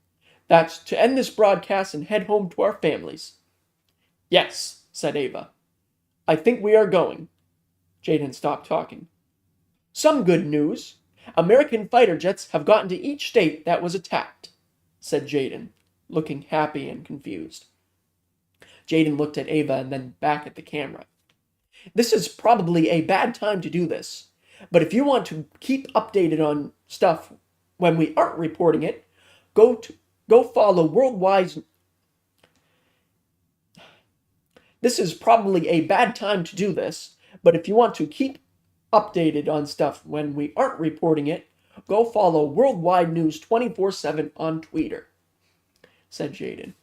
That's to end this broadcast and head home to our families." "Yes," said Ava. "I think we are going." Jaden stopped talking. "Some good news. American fighter jets have gotten to each state that was attacked," said Jaden, looking happy and confused. Jaden looked at Ava and then back at the camera. "This is probably a bad time to do this, but if you want to keep updated on stuff when we aren't reporting it, go follow Worldwide. This is probably a bad time to do this, but if you want to keep updated on stuff when we aren't reporting it, go follow Worldwide News 24/7 on Twitter," said Jaden.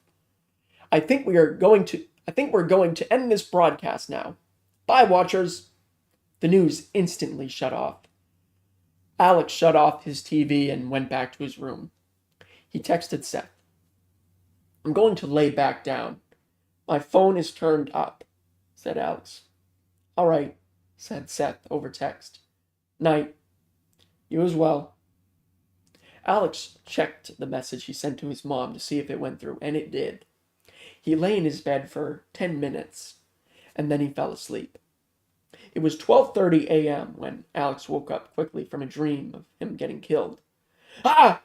I think we're going to end this broadcast now. Bye, watchers." The news instantly shut off. Alex shut off his TV and went back to his room. He texted Seth. I'm going to lay back down. My phone is turned up, said Alex. All right, said Seth over text. Night. You as well. Alex checked the message he sent to his mom to see if it went through, and it did. He lay in his bed for 10 minutes, and then he fell asleep. It was 12:30 a.m. when Alex woke up quickly from a dream of him getting killed. Ah!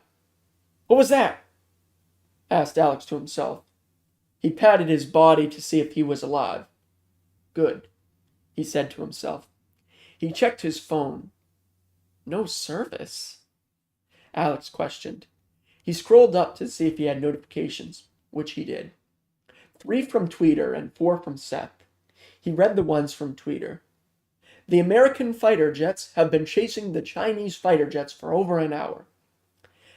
What was that? Asked Alex to himself. He patted his body to see if he was alive. Good, he said to himself. He checked his phone. No service? Alex questioned. He scrolled up to see if he had notifications, which he did. 3 from Tweeter and 4 from Seth. He read the ones from Tweeter. The American fighter jets have been chasing the Chinese fighter jets for over an hour.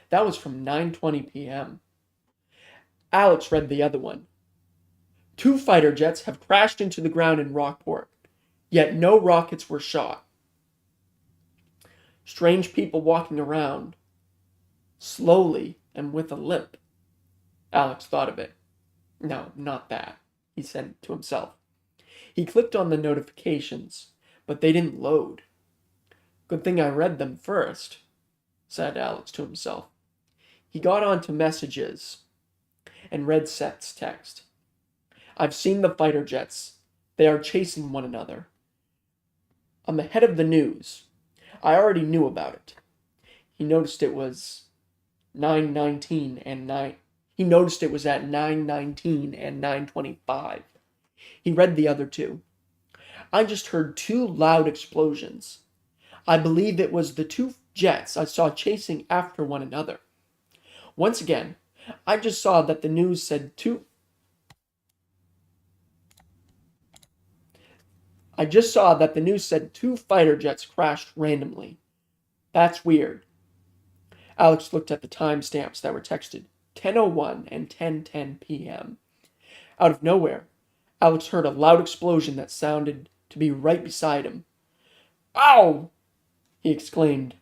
That was from 9:20 p.m. Alex read the other one. 2 fighter jets have crashed into the ground in Rockport, yet no rockets were shot. Strange people walking around, slowly and with a limp. Alex thought of it. No, not that, he said to himself. He clicked on the notifications, but they didn't load. Good thing I read them first, said Alex to himself. He got onto messages and read Seth's text. I've seen the fighter jets. They are chasing one another. I'm ahead of the news. I already knew about it. He noticed it was 9:19 and 9. He noticed it was at 9:19 and 9:25. He read the other 2. I just heard 2 loud explosions. I believe it was the 2 jets I saw chasing after one another. Once again, I just saw that the news said 2 fighter jets crashed randomly. That's weird. Alex looked at the timestamps that were texted, 10:01 and 10:10 p.m. Out of nowhere, Alex heard a loud explosion that sounded to be right beside him. Ow! He exclaimed,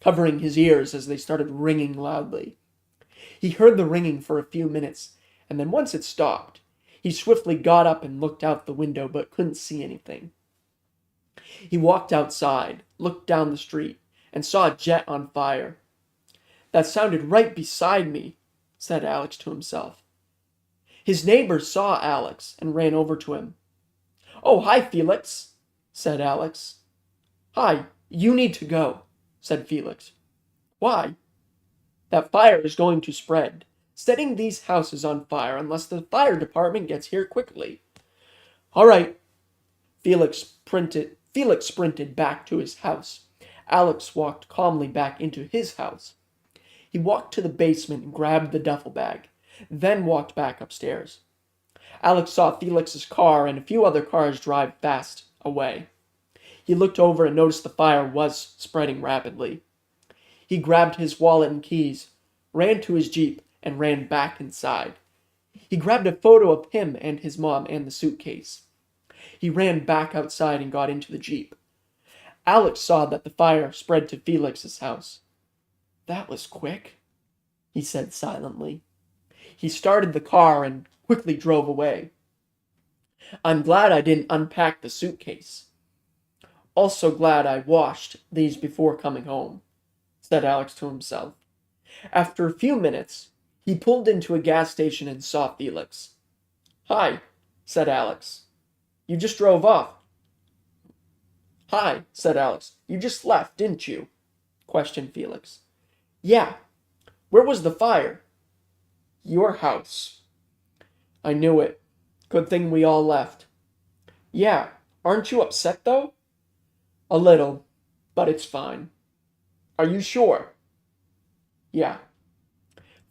covering his ears as they started ringing loudly. He heard the ringing for a few minutes, and then once it stopped, he swiftly got up and looked out the window but couldn't see anything. He walked outside, looked down the street, and saw a jet on fire. That sounded right beside me, said Alex to himself. His neighbor saw Alex and ran over to him. Oh, hi, Felix, said Alex. Hi, you need to go, said Felix. Why? That fire is going to spread, setting these houses on fire unless the fire department gets here quickly. All right. Felix sprinted back to his house. Alex walked calmly back into his house. He walked to the basement and grabbed the duffel bag, then walked back upstairs. Alex saw Felix's car and a few other cars drive fast away. He looked over and noticed the fire was spreading rapidly. He grabbed his wallet and keys, ran to his Jeep, and ran back inside. He grabbed a photo of him and his mom and the suitcase. He ran back outside and got into the Jeep. Alex saw that the fire spread to Felix's house. That was quick, he said silently. He started the car and quickly drove away. I'm glad I didn't unpack the suitcase. Also glad I washed these before coming home, said Alex to himself. After a few minutes, he pulled into a gas station and saw Felix. Hi, said Alex. You just drove off. Hi, said Alex. You just left, didn't you? Questioned Felix. Yeah. Where was the fire? Your house. I knew it. Good thing we all left. Yeah. Aren't you upset, though? A little, but it's fine. Are you sure? Yeah.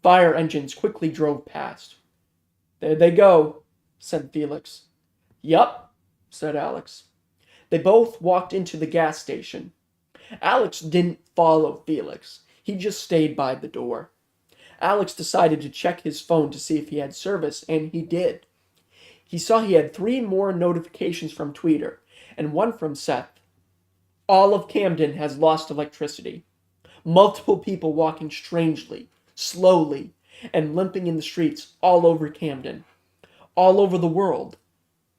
Fire engines quickly drove past. There they go, said Felix. Yup, said Alex. They both walked into the gas station. Alex didn't follow Felix. He just stayed by the door. Alex decided to check his phone to see if he had service, and he did. He saw he had 3 more notifications from Tweeter, and 1 from Seth. All of Camden has lost electricity. Multiple people walking strangely, slowly, and limping in the streets all over Camden, all over the world.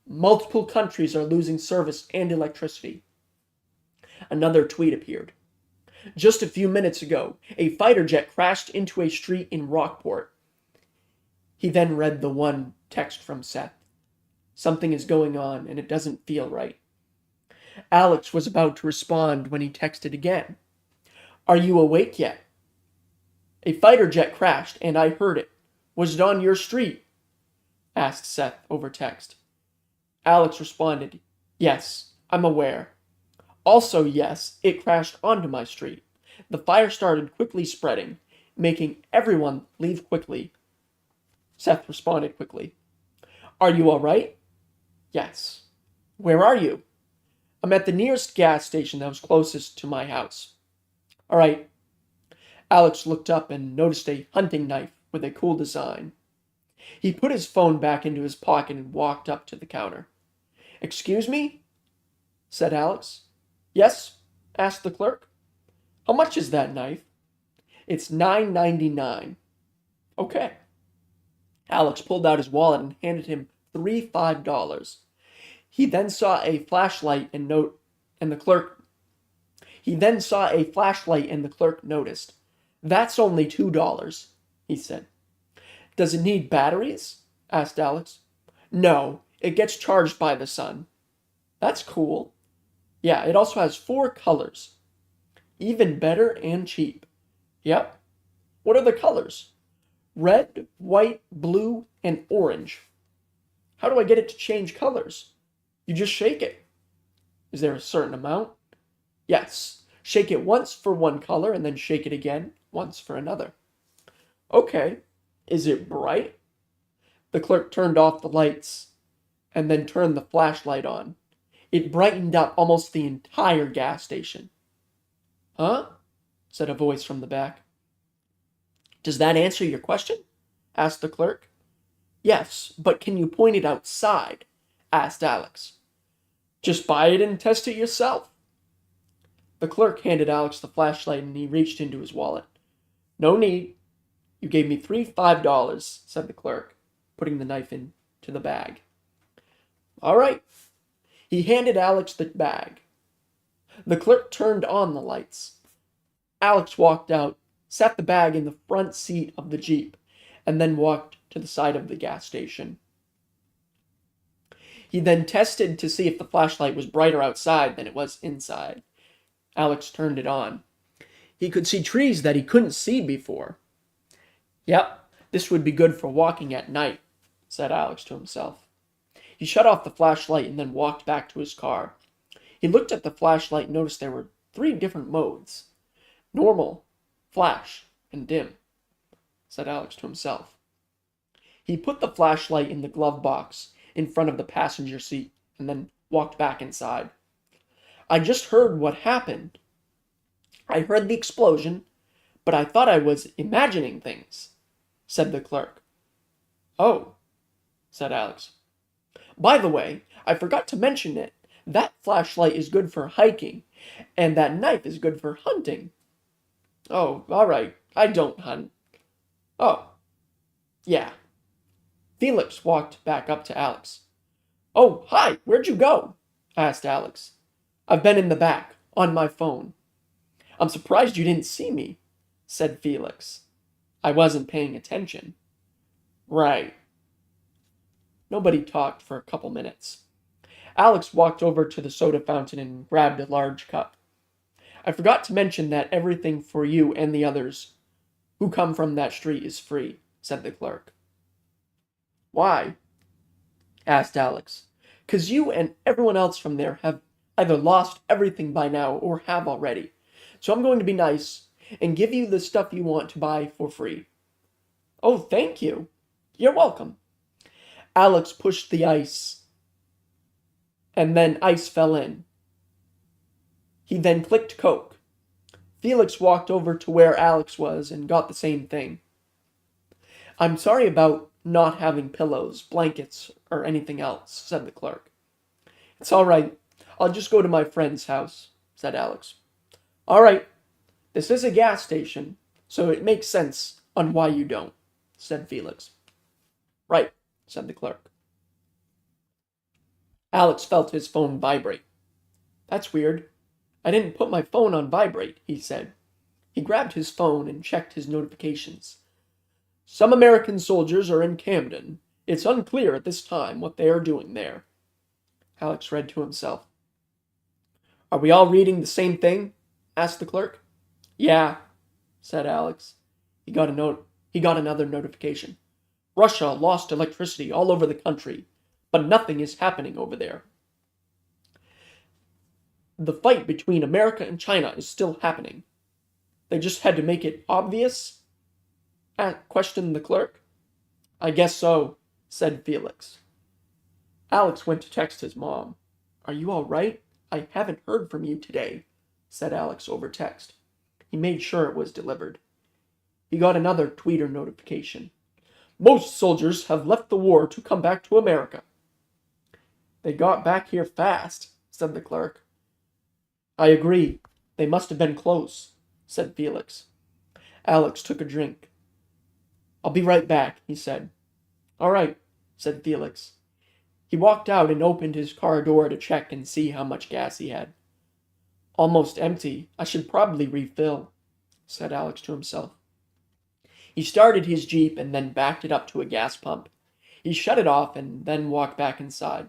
Multiple countries are losing service and electricity. Another tweet appeared. Just a few minutes ago, a fighter jet crashed into a street in Rockport. He then read the one text from Seth. Something is going on and it doesn't feel right. Alex was about to respond when he texted again. Are you awake yet? A fighter jet crashed and I heard it. Was it on your street? Asked Seth over text. Alex responded, Yes, I'm aware. Also, yes, it crashed onto my street. The fire started quickly spreading, making everyone leave quickly. Seth responded quickly. Are you all right? Yes. Where are you? I'm at the nearest gas station that was closest to my house. All right. Alex looked up and noticed a hunting knife with a cool design. He put his phone back into his pocket and walked up to the counter. Excuse me? Said Alex. Yes? Asked the clerk. How much is that knife? It's $9.99. Okay. Alex pulled out his wallet and handed him three $5. He then saw a flashlight and the clerk noticed. That's only $2, he said. Does it need batteries? Asked Alex. No, it gets charged by the sun. That's cool. Yeah, it also has 4 colors. Even better and cheap. Yep. What are the colors? Red, white, blue, and orange. How do I get it to change colors? You just shake it. Is there a certain amount? Yes. Shake it once for one color and then shake it again once for another. Okay. Is it bright? The clerk turned off the lights and then turned the flashlight on. It brightened up almost the entire gas station. Huh? Said a voice from the back. Does that answer your question? Asked the clerk. Yes, but can you point it outside? Asked Alex. Just buy it and test it yourself. The clerk handed Alex the flashlight and he reached into his wallet. No need. You gave me $5, said the clerk, putting the knife into the bag. All right. He handed Alex the bag. The clerk turned on the lights. Alex walked out, sat the bag in the front seat of the Jeep, and then walked to the side of the gas station. He then tested to see if the flashlight was brighter outside than it was inside. Alex turned it on. He could see trees that he couldn't see before. Yep, this would be good for walking at night, said Alex to himself. He shut off the flashlight and then walked back to his car. He looked at the flashlight and noticed there were 3 different modes. Normal, flash, and dim, said Alex to himself. He put the flashlight in the glove box in front of the passenger seat and then walked back inside. I just heard what happened. I heard the explosion, but I thought I was imagining things, said the clerk. Oh, said Alex. By the way, I forgot to mention it. That flashlight is good for hiking, and that knife is good for hunting. Oh, all right. I don't hunt. Oh, yeah. Felix walked back up to Alex. Oh, hi, where'd you go? Asked Alex. I've been in the back, on my phone. I'm surprised you didn't see me, said Felix. I wasn't paying attention. Right. Nobody talked for a couple minutes. Alex walked over to the soda fountain and grabbed a large cup. I forgot to mention that everything for you and the others who come from that street is free, said the clerk. Why? Asked Alex. 'Cause you and everyone else from there have either lost everything by now or have already. So I'm going to be nice and give you the stuff you want to buy for free. Oh, thank you. You're welcome. Alex pushed the ice, and then ice fell in. He then clicked Coke. Felix walked over to where Alex was and got the same thing. I'm sorry about not having pillows, blankets, or anything else, said the clerk. It's all right. I'll just go to my friend's house, said Alex. All right. This is a gas station, so it makes sense on why you don't, said Felix. Right, said the clerk. Alex felt his phone vibrate. That's weird. I didn't put my phone on vibrate, he said. He grabbed his phone and checked his notifications. Some American soldiers are in Camden. It's unclear at this time what they are doing there. Alex read to himself. Are we all reading the same thing? Asked the clerk. Yeah, said Alex. He got another notification. Russia lost electricity all over the country, but nothing is happening over there. The fight between America and China is still happening. They just had to make it obvious? Questioned the clerk. I guess so, said Felix. Alex went to text his mom. Are you all right? I haven't heard from you today, said Alex over text. He made sure it was delivered. He got another tweeter notification. Most soldiers have left the war to come back to America. They got back here fast, said the clerk. I agree. They must have been close, said Felix. Alex took a drink. I'll be right back, he said. All right, said Felix. He walked out and opened his car door to check and see how much gas he had. Almost empty. I should probably refill, said Alex to himself. He started his Jeep and then backed it up to a gas pump. He shut it off and then walked back inside.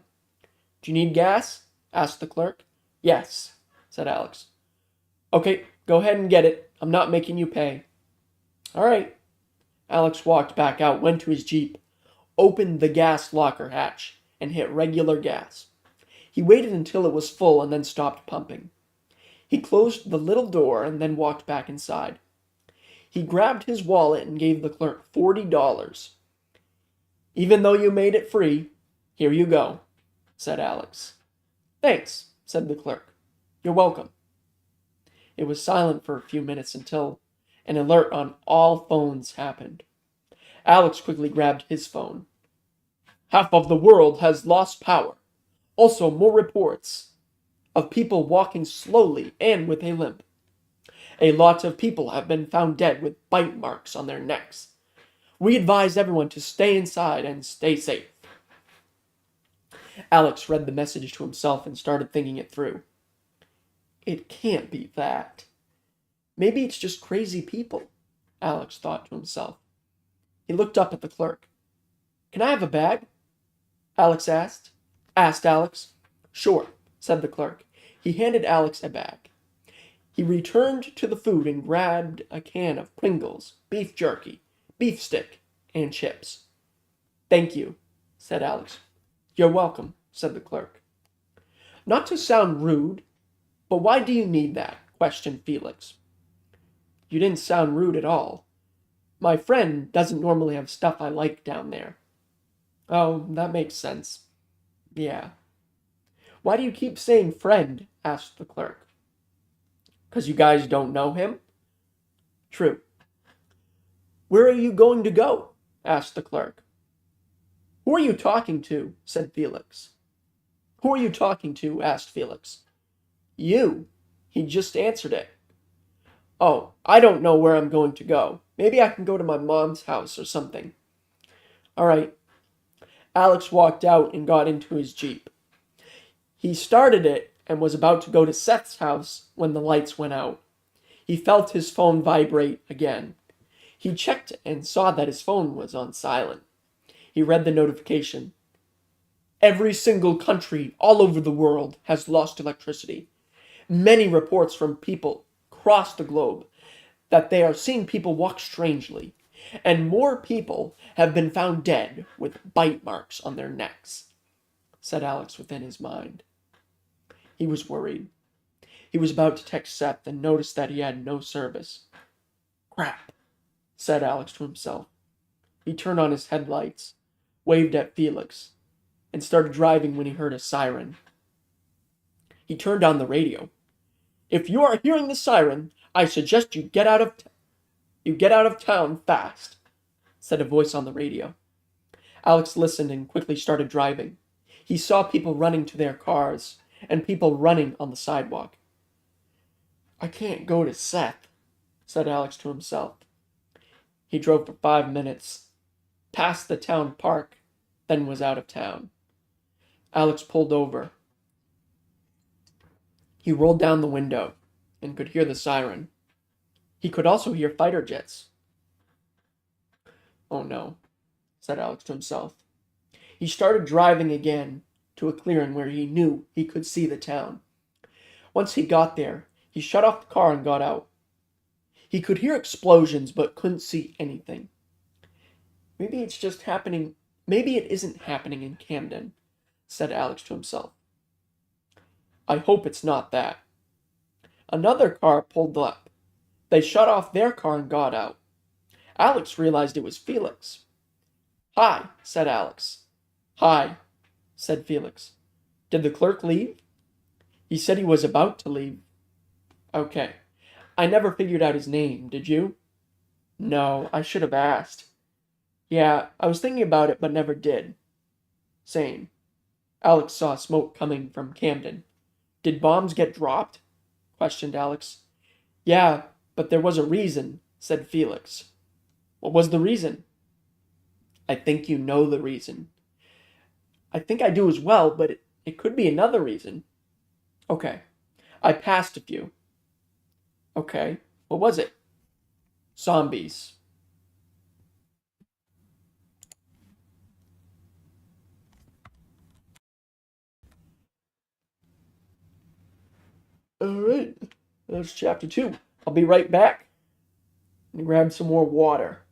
Do you need gas? Asked the clerk. Yes, said Alex. Okay, go ahead and get it. I'm not making you pay. All right. Alex walked back out, went to his Jeep, opened the gas locker hatch, and hit regular gas. He waited until it was full and then stopped pumping. He closed the little door and then walked back inside. He grabbed his wallet and gave the clerk $40. Even though you made it free, here you go, said Alex. Thanks, said the clerk. You're welcome. It was silent for a few minutes until an alert on all phones happened. Alex quickly grabbed his phone. Half of the world has lost power. Also, more reports of people walking slowly and with a limp. A lot of people have been found dead with bite marks on their necks. We advise everyone to stay inside and stay safe. Alex read the message to himself and started thinking it through. It can't be that. Maybe it's just crazy people, Alex thought to himself. He looked up at the clerk. Can I have a bag? Alex asked. Alex. Sure, said the clerk. He handed Alex a bag. He returned to the food and grabbed a can of Pringles, beef jerky, beef stick, and chips. Thank you, said Alex. You're welcome, said the clerk. Not to sound rude, but why do you need that? Questioned Felix. You didn't sound rude at all. My friend doesn't normally have stuff I like down there. Oh, that makes sense. Yeah. Why do you keep saying friend? Asked the clerk. 'Cause you guys don't know him? True. Where are you going to go? Asked the clerk. Who are you talking to? Said Felix. Who are you talking to? Asked Felix. You. He just answered it. Oh, I don't know where I'm going to go. Maybe I can go to my mom's house or something. All right. Alex walked out and got into his Jeep. He started it and was about to go to Seth's house when the lights went out. He felt his phone vibrate again. He checked and saw that his phone was on silent. He read the notification. Every single country all over the world has lost electricity. Many reports from people across the globe that they are seeing people walk strangely, and more people have been found dead with bite marks on their necks, said Alex within his mind. He was worried. He was about to text Seth and noticed that he had no service. Crap, said Alex to himself. He turned on his headlights, waved at Felix, and started driving when he heard a siren. He turned on the radio. If you are hearing the siren, I suggest you get out of town fast, said a voice on the radio. Alex listened and quickly started driving. He saw people running to their cars and people running on the sidewalk. I can't go to Seth, said Alex to himself. He drove for 5 minutes, past the town park, then was out of town. Alex pulled over. He rolled down the window and could hear the siren. He could also hear fighter jets. Oh no, said Alex to himself. He started driving again to a clearing where he knew he could see the town. Once he got there, he shut off the car and got out. He could hear explosions but couldn't see anything. Maybe it's just happening. Maybe it isn't happening in Camden, said Alex to himself. I hope it's not that. Another car pulled up. They shut off their car and got out. Alex realized it was Felix. Hi, said Alex. Hi, said Felix. Did the clerk leave? He said he was about to leave. Okay. I never figured out his name, did you? No, I should have asked. Yeah, I was thinking about it but never did. Same. Alex saw smoke coming from Camden. Did bombs get dropped? Questioned Alex. Yeah, but there was a reason, said Felix. What was the reason? I think you know the reason. I think I do as well, but it could be another reason. Okay. I passed a few. Okay. What was it? Zombies. Alright. That's chapter 2. I'll be right back and grab some more water.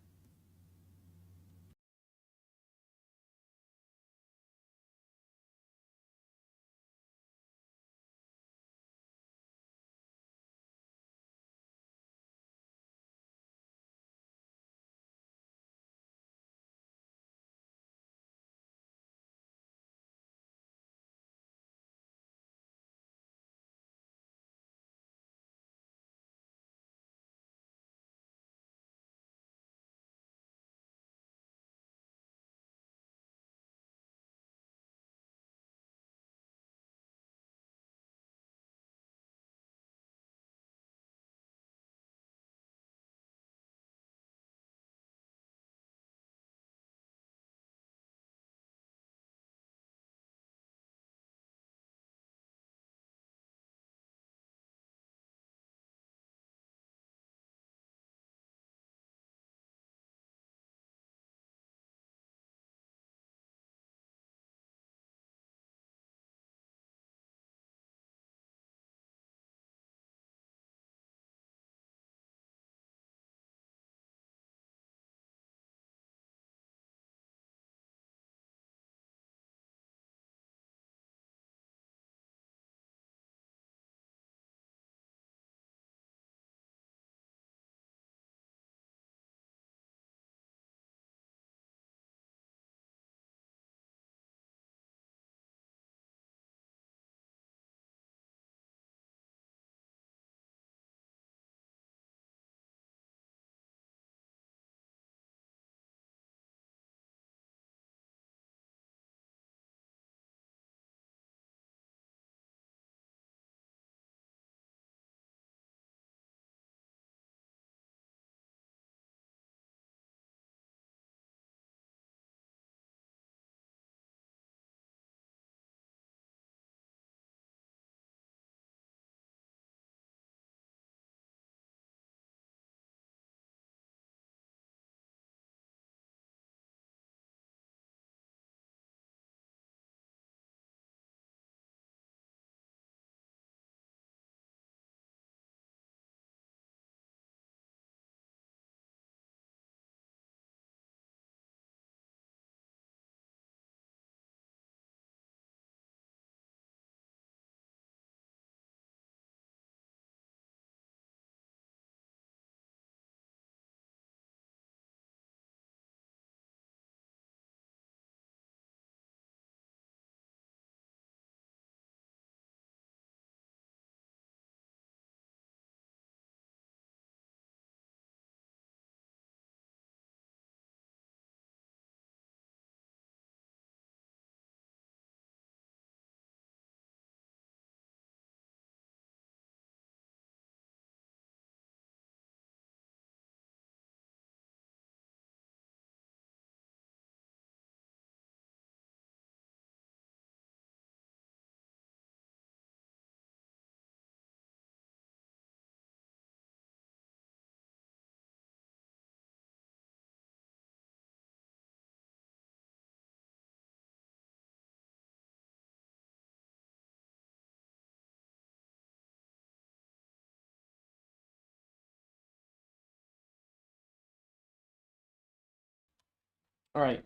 Alright,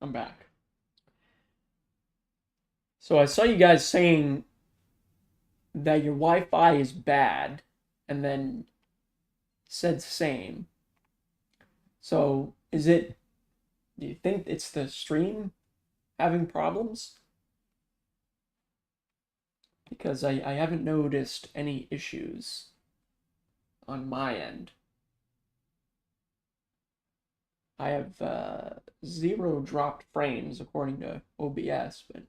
I'm back. So I saw you guys saying that your Wi-Fi is bad, and then said same. So, do you think it's the stream having problems? Because I haven't noticed any issues on my end. I have 0 dropped frames according to OBS, but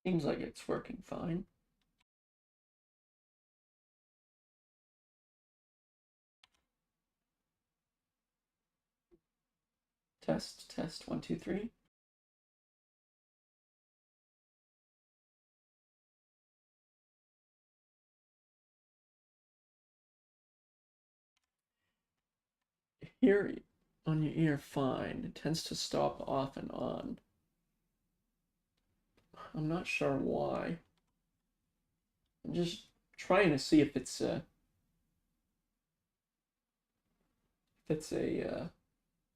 seems like it's working fine. Test, test, 1, 2, 3. Here on your ear, fine. It tends to stop off and on. I'm not sure why. I'm just trying to see if it's a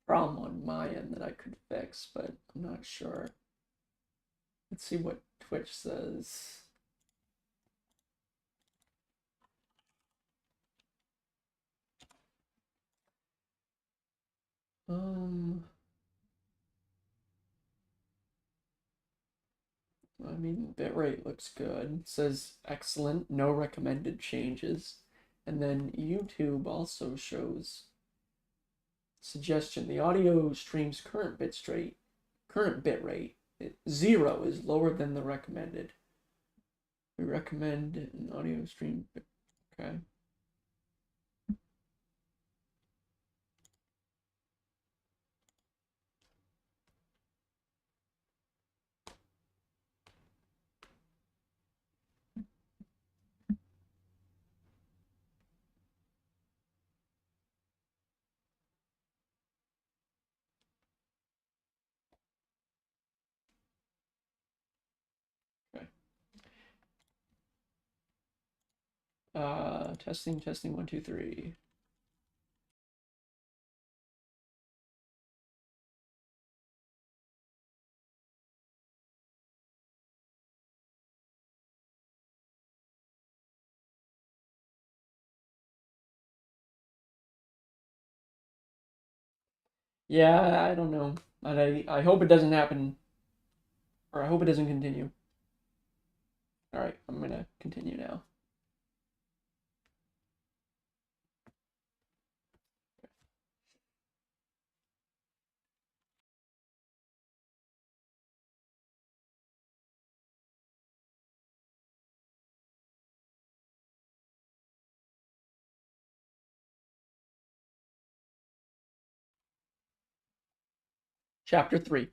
problem on my end that I could fix, but I'm not sure. Let's see what Twitch says. I mean, bitrate looks good. It says excellent, no recommended changes. And then YouTube also shows suggestion. The audio stream's current bitrate, 0 is lower than the recommended. We recommend an audio stream. Okay. Testing, testing, 1, 2, 3. Yeah, I don't know. I hope it doesn't happen, or I hope it doesn't continue. Alright, I'm gonna continue now. Chapter 3.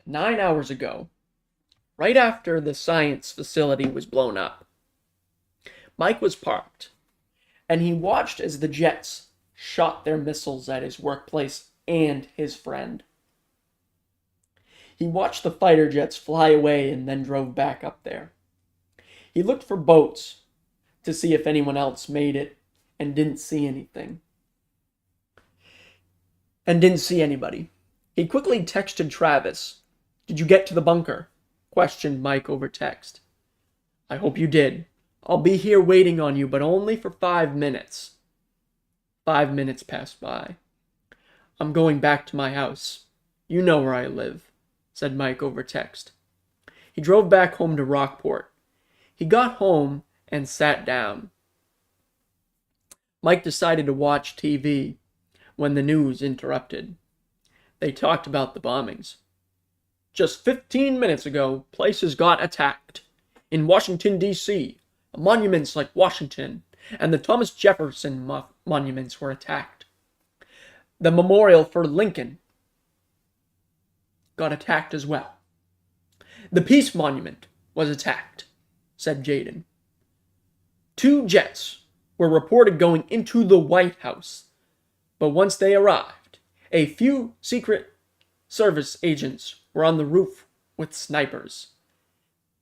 9 hours ago, right after the science facility was blown up, Mike was parked, and he watched as the jets shot their missiles at his workplace and his friend. He watched the fighter jets fly away and then drove back up there. He looked for boats to see if anyone else made it and didn't see anything. And didn't see anybody. He quickly texted Travis. "Did you get to the bunker?" questioned Mike over text. "I hope you did. I'll be here waiting on you, but only for 5 minutes." 5 minutes passed by. "I'm going back to my house. You know where I live," said Mike over text. He drove back home to Rockport. He got home and sat down. Mike decided to watch TV when the news interrupted. They talked about the bombings. "Just 15 minutes ago, places got attacked. In Washington, D.C., monuments like Washington and the Thomas Jefferson monuments were attacked. The memorial for Lincoln got attacked as well. The Peace Monument was attacked, said Jaden. 2 jets were reported going into the White House, but once they arrived, a few Secret Service agents were on the roof with snipers.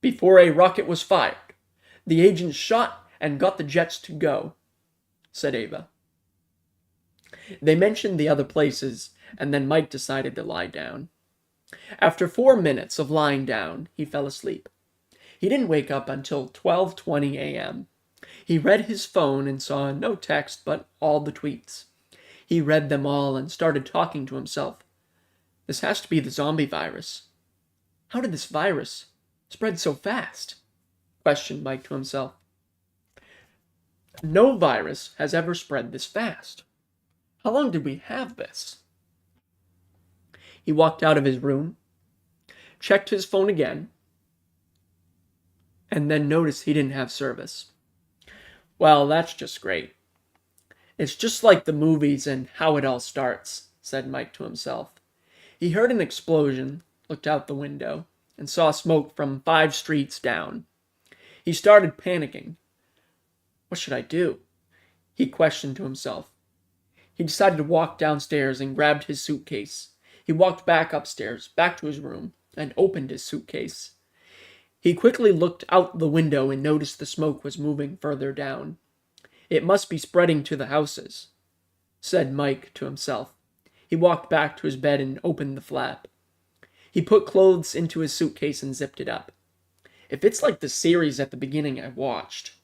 Before a rocket was fired, the agents shot and got the jets to go, said Ava. They mentioned the other places, and then Mike decided to lie down. After 4 minutes of lying down, he fell asleep. He didn't wake up until 12:20 a.m. He read his phone and saw no text but all the tweets. He read them all and started talking to himself. This has to be the zombie virus. How did this virus spread so fast? Questioned Mike to himself. No virus has ever spread this fast. How long did we have this? He walked out of his room, checked his phone again, and then noticed he didn't have service. Well, that's just great. It's just like the movies and how it all starts, said Mike to himself. He heard an explosion, looked out the window, and saw smoke from 5 streets down. He started panicking. What should I do? He questioned to himself. He decided to walk downstairs and grabbed his suitcase. He walked back upstairs, back to his room, and opened his suitcase. He quickly looked out the window and noticed the smoke was moving further down. It must be spreading to the houses, said Mike to himself. He walked back to his bed and opened the flap. He put clothes into his suitcase and zipped it up. If it's like the series at the beginning I watched,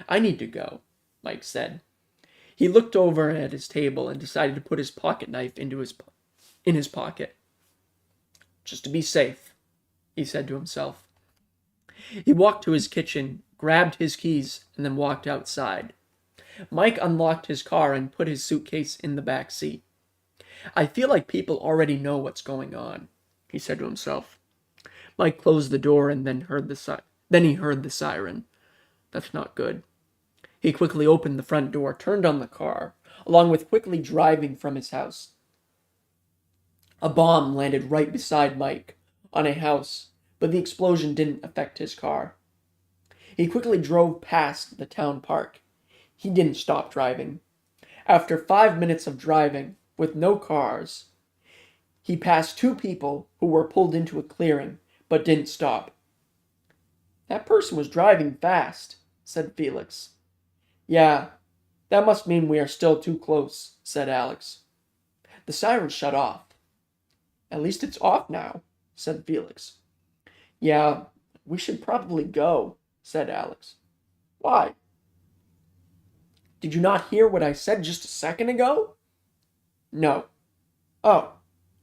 I need to go, Mike said. He looked over at his table and decided to put his pocket knife in his pocket. Just to be safe, he said to himself. He walked to his kitchen, grabbed his keys, and then walked outside. Mike unlocked his car and put his suitcase in the back seat. I feel like people already know what's going on, he said to himself. Mike closed the door and then he heard the siren. That's not good. He quickly opened the front door, turned on the car, along with quickly driving from his house. A bomb landed right beside Mike, on a house, but the explosion didn't affect his car. He quickly drove past the town park. He didn't stop driving. After 5 minutes of driving, with no cars, he passed 2 people who were pulled into a clearing, but didn't stop. That person was driving fast, said Felix. Yeah, that must mean we are still too close, said Alex. The siren shut off. At least it's off now, said Felix. Yeah, we should probably go, said Alex. Why? Did you not hear what I said just a second ago? No. Oh,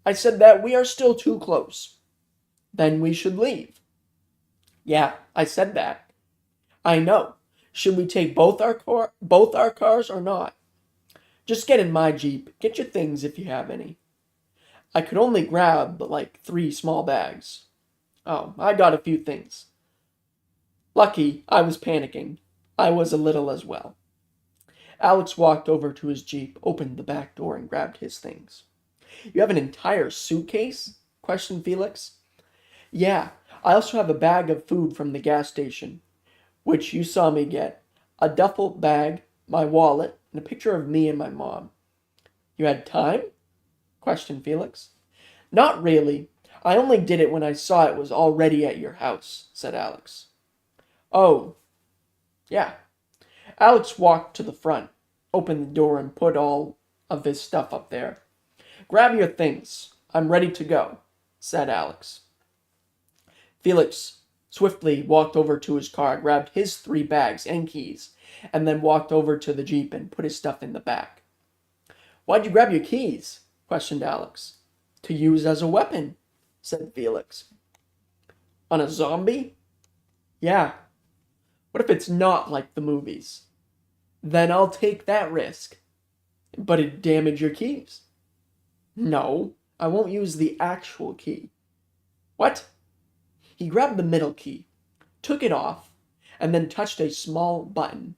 I said that we are still too close. Then we should leave. Yeah, I said that. I know. Should we take both our cars or not? Just get in my Jeep. Get your things if you have any. I could only grab, 3 small bags. Oh, I got a few things. Lucky, I was panicking. I was a little as well. Alex walked over to his Jeep, opened the back door, and grabbed his things. You have an entire suitcase? Questioned Felix. Yeah, I also have a bag of food from the gas station, which you saw me get, a duffel bag, my wallet, and a picture of me and my mom. You had time? Questioned Felix. Not really. I only did it when I saw it was already at your house, said Alex. Oh, yeah. Alex walked to the front, opened the door, and put all of his stuff up there. Grab your things. I'm ready to go, said Alex. Felix swiftly walked over to his car, grabbed his 3 bags and keys, and then walked over to the Jeep and put his stuff in the back. Why'd you grab your keys? Questioned Alex. To use as a weapon, said Felix. On a zombie? Yeah. What if it's not like the movies? Then I'll take that risk. But it'd damage your keys. No, I won't use the actual key. What? He grabbed the middle key, took it off, and then touched a small button.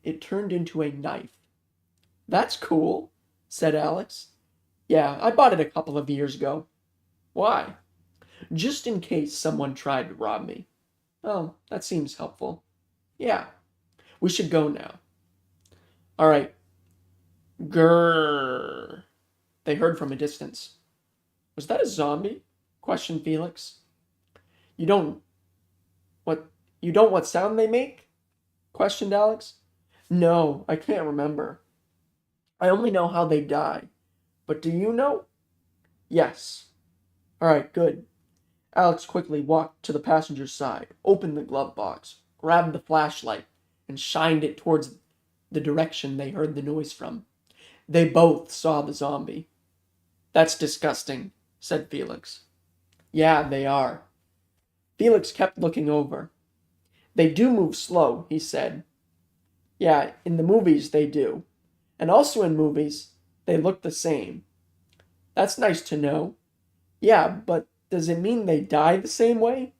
It turned into a knife. That's cool, said Alex. Yeah, I bought it a couple of years ago. Why? Just in case someone tried to rob me. Oh, that seems helpful. Yeah, we should go now. All right. Grrr. They heard from a distance. Was that a zombie? Questioned Felix. You don't what what sound they make? Questioned Alex. No, I can't remember. I only know how they die. But do you know? Yes. All right, good. Alex quickly walked to the passenger's side, opened the glove box, grabbed the flashlight, and shined it towards the direction they heard the noise from. They both saw the zombie. That's disgusting, said Felix. Yeah, they are. Felix kept looking over. They do move slow, he said. Yeah, in the movies they do. And also in movies, they look the same. That's nice to know. Yeah, but does it mean they die the same way?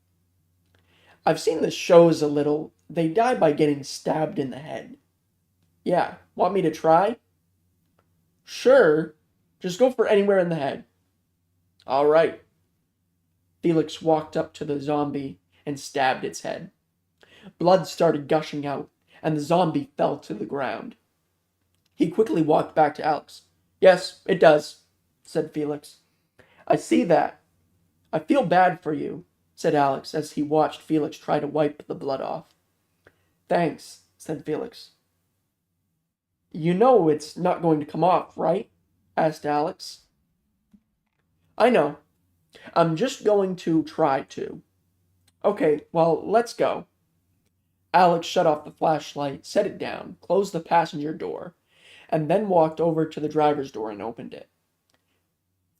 I've seen the shows a little. They die by getting stabbed in the head. Yeah, want me to try? Sure. Just go for anywhere in the head. All right. Felix walked up to the zombie and stabbed its head. Blood started gushing out, and the zombie fell to the ground. He quickly walked back to Alex. Yes, it does, said Felix. I see that. I feel bad for you, said Alex as he watched Felix try to wipe the blood off. Thanks, said Felix. You know it's not going to come off, right? Asked Alex. I know. I'm just going to try to. Okay, well, let's go. Alex shut off the flashlight, set it down, closed the passenger door, and then walked over to the driver's door and opened it.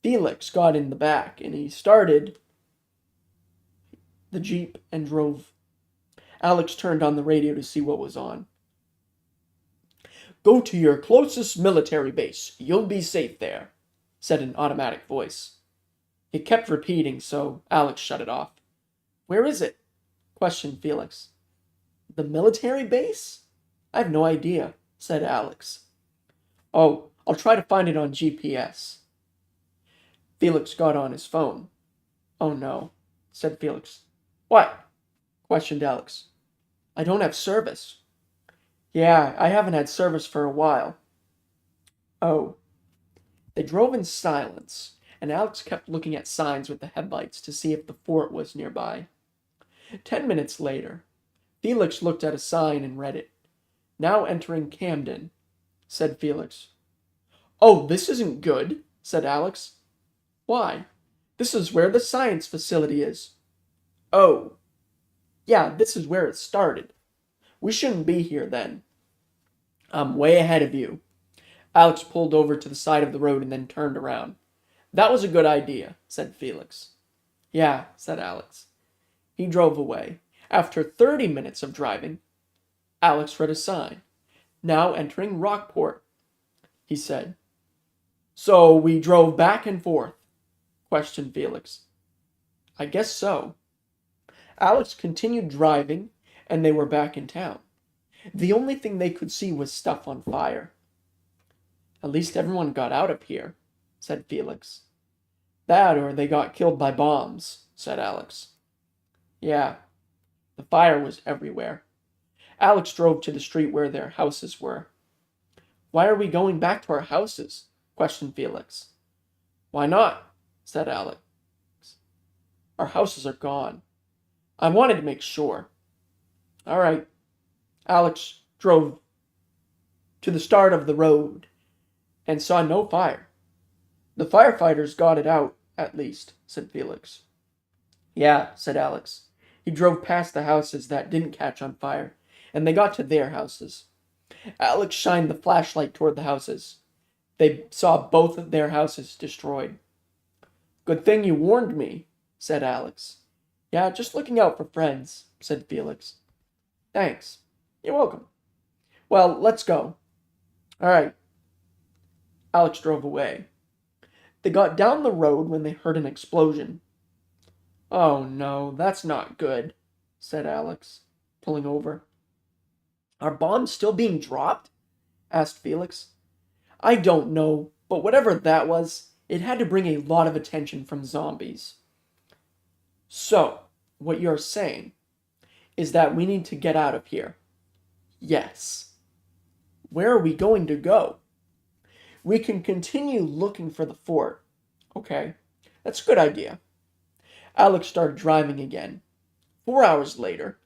Felix got in the back, and he started the Jeep and drove. Alex turned on the radio to see what was on. Go to your closest military base. You'll be safe there, said an automatic voice. It kept repeating, so Alex shut it off. Where is it? Questioned Felix. The military base? I have no idea, said Alex. Oh, I'll try to find it on GPS. Felix got on his phone. Oh no, said Felix. What? Questioned Alex. I don't have service. Yeah, I haven't had service for a while. Oh. They drove in silence, and Alex kept looking at signs with the headlights to see if the fort was nearby. 10 minutes later, Felix looked at a sign and read it. Now entering Camden, said Felix. Oh, this isn't good, said Alex. Why? This is where the science facility is. Oh. Yeah, this is where it started. We shouldn't be here then. I'm way ahead of you. Alex pulled over to the side of the road and then turned around. That was a good idea, said Felix. Yeah, said Alex. He drove away. After 30 minutes of driving, Alex read a sign. Now entering Rockport, he said. So we drove back and forth, questioned Felix. I guess so. Alex continued driving, and they were back in town. The only thing they could see was stuff on fire. At least everyone got out of here, said Felix. That or they got killed by bombs, said Alex. Yeah, the fire was everywhere. Alex drove to the street where their houses were. Why are we going back to our houses? Questioned Felix. Why not? Said Alex. Our houses are gone. I wanted to make sure. All right. Alex drove to the start of the road and saw no fire. The firefighters got it out, at least, said Felix. Yeah, said Alex. He drove past the houses that didn't catch on fire, and they got to their houses. Alex shined the flashlight toward the houses. They saw both of their houses destroyed. Good thing you warned me, said Alex. Yeah, just looking out for friends, said Felix. Thanks. You're welcome. Well, let's go. All right. Alex drove away. They got down the road when they heard an explosion. Oh no, that's not good, said Alex, pulling over. Are bombs still being dropped? Asked Felix. I don't know, but whatever that was, it had to bring a lot of attention from zombies. So, what you're saying is that we need to get out of here. Yes. Where are we going to go? We can continue looking for the fort. Okay, that's a good idea. Alex started driving again. 4 hours later,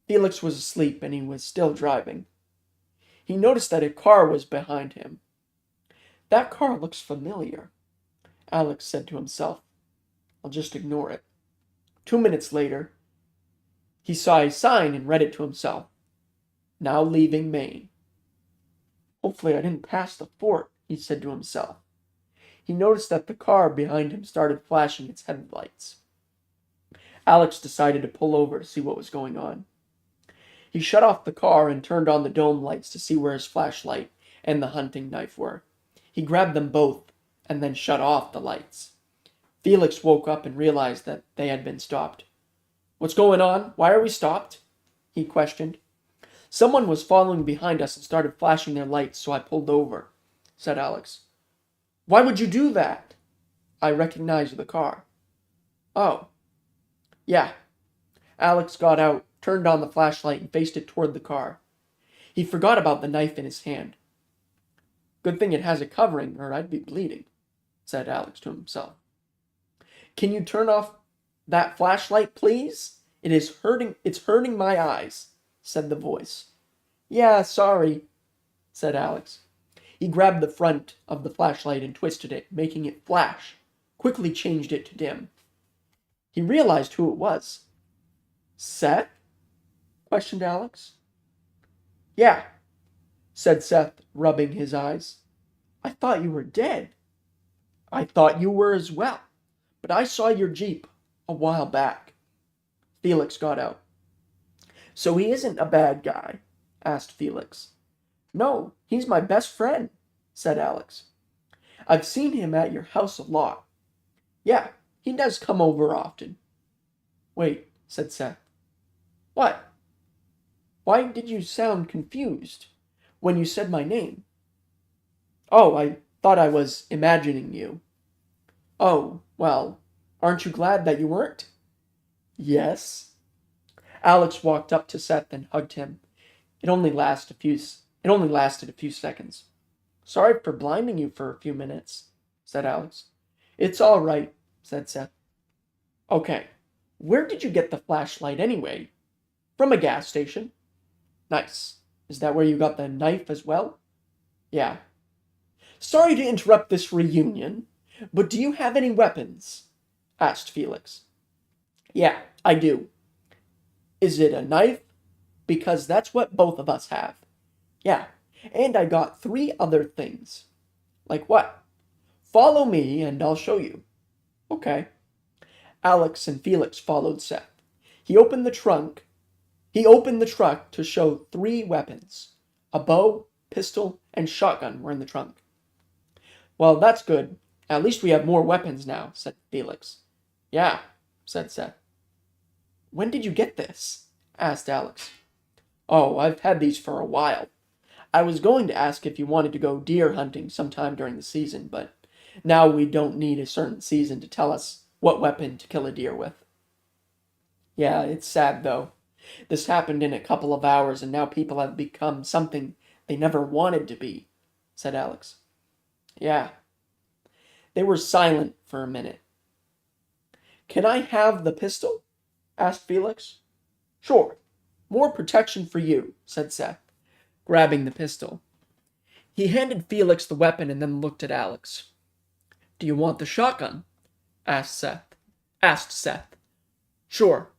Felix was asleep and he was still driving. He noticed that a car was behind him. That car looks familiar, Alex said to himself. I'll just ignore it. 2 minutes later, he saw a sign and read it to himself. Now leaving Maine. Hopefully I didn't pass the fort, he said to himself. He noticed that the car behind him started flashing its headlights. Alex decided to pull over to see what was going on. He shut off the car and turned on the dome lights to see where his flashlight and the hunting knife were. He grabbed them both and then shut off the lights. Felix woke up and realized that they had been stopped. What's going on? Why are we stopped? He questioned. Someone was following behind us and started flashing their lights, so I pulled over, said Alex. Why would you do that? I recognized the car. Oh. Yeah. Alex got out, turned on the flashlight, and faced it toward the car. He forgot about the knife in his hand. Good thing it has a covering, or I'd be bleeding, said Alex to himself. Can you turn off that flashlight, please? It's hurting my eyes, said the voice. Yeah, sorry, said Alex. He grabbed the front of the flashlight and twisted it, making it flash, quickly changed it to dim. He realized who it was. Seth? Questioned Alex. Yeah, said Seth, rubbing his eyes. I thought you were dead. I thought you were as well, but I saw your Jeep a while back. Felix got out. So he isn't a bad guy? Asked Felix. No, he's my best friend, said Alex. I've seen him at your house a lot. Yeah, he does come over often. Wait, said Seth. What? Why did you sound confused when you said my name? Oh, I thought I was imagining you. Oh, well, aren't you glad that you weren't? Yes. Alex walked up to Seth and hugged him. It only lasted a few seconds. Sorry for blinding you for a few minutes, said Alex. It's all right, said Seth. Okay, where did you get the flashlight anyway? From a gas station. Nice. Is that where you got the knife as well? Yeah. Sorry to interrupt this reunion, but do you have any weapons? Asked Felix. Yeah, I do. Is it a knife? Because that's what both of us have. Yeah, and I got 3 other things. Like what? Follow me and I'll show you. Okay. Alex and Felix followed Seth. He opened the truck to show 3 weapons. A bow, pistol, and shotgun were in the trunk. Well, that's good. At least we have more weapons now, said Felix. Yeah, said Seth. When did you get this? Asked Alex. Oh, I've had these for a while. I was going to ask if you wanted to go deer hunting sometime during the season, but now we don't need a certain season to tell us what weapon to kill a deer with. Yeah, it's sad though. This happened in a couple of hours and now people have become something they never wanted to be, said Alex. Yeah. They were silent for a minute. Can I have the pistol? Asked Felix. Sure. More protection for you, said Seth, grabbing the pistol. He handed Felix the weapon and then looked at Alex. Do you want the shotgun? Asked Seth. Sure.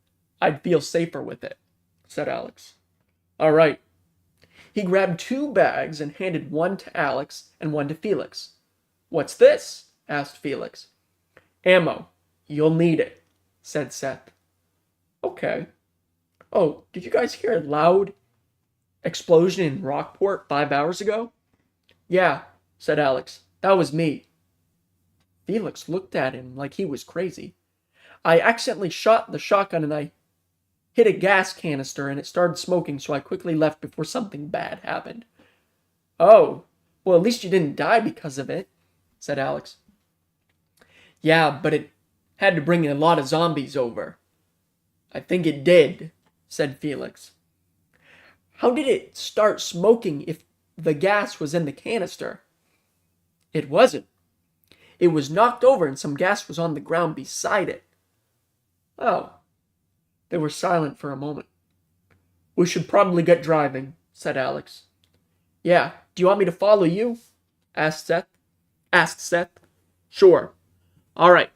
I'd feel safer with it, said Alex. All right. He grabbed 2 bags and handed one to Alex and one to Felix. What's this? Asked Felix. Ammo. You'll need it, said Seth. Okay. Oh, did you guys hear a loud explosion in Rockport 5 hours ago? Yeah, said Alex. That was me. Felix looked at him like he was crazy. I accidentally shot the shotgun and hit a gas canister and it started smoking, so I quickly left before something bad happened." "Oh, well, at least you didn't die because of it," said Alex. "Yeah, but it had to bring a lot of zombies over." "I think it did," said Felix. "How did it start smoking if the gas was in the canister?" "It wasn't. It was knocked over and some gas was on the ground beside it." "Oh." They were silent for a moment. "We should probably get driving," said Alex. "Yeah, do you want me to follow you?" asked Seth. "Sure. All right."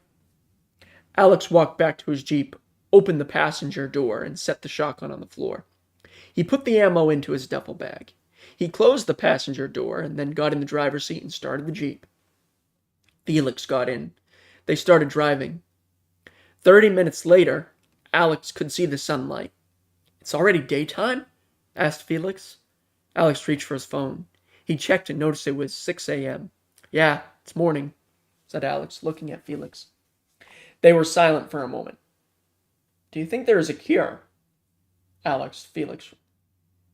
Alex walked back to his Jeep, opened the passenger door, and set the shotgun on the floor. He put the ammo into his duffel bag. He closed the passenger door and then got in the driver's seat and started the Jeep. Felix got in. They started driving. 30 minutes later, Alex could see the sunlight. "It's already daytime?" asked Felix. Alex reached for his phone. He checked and noticed it was 6 a.m. "Yeah, it's morning," said Alex, looking at Felix. They were silent for a moment. "Do you think there is a cure?" Felix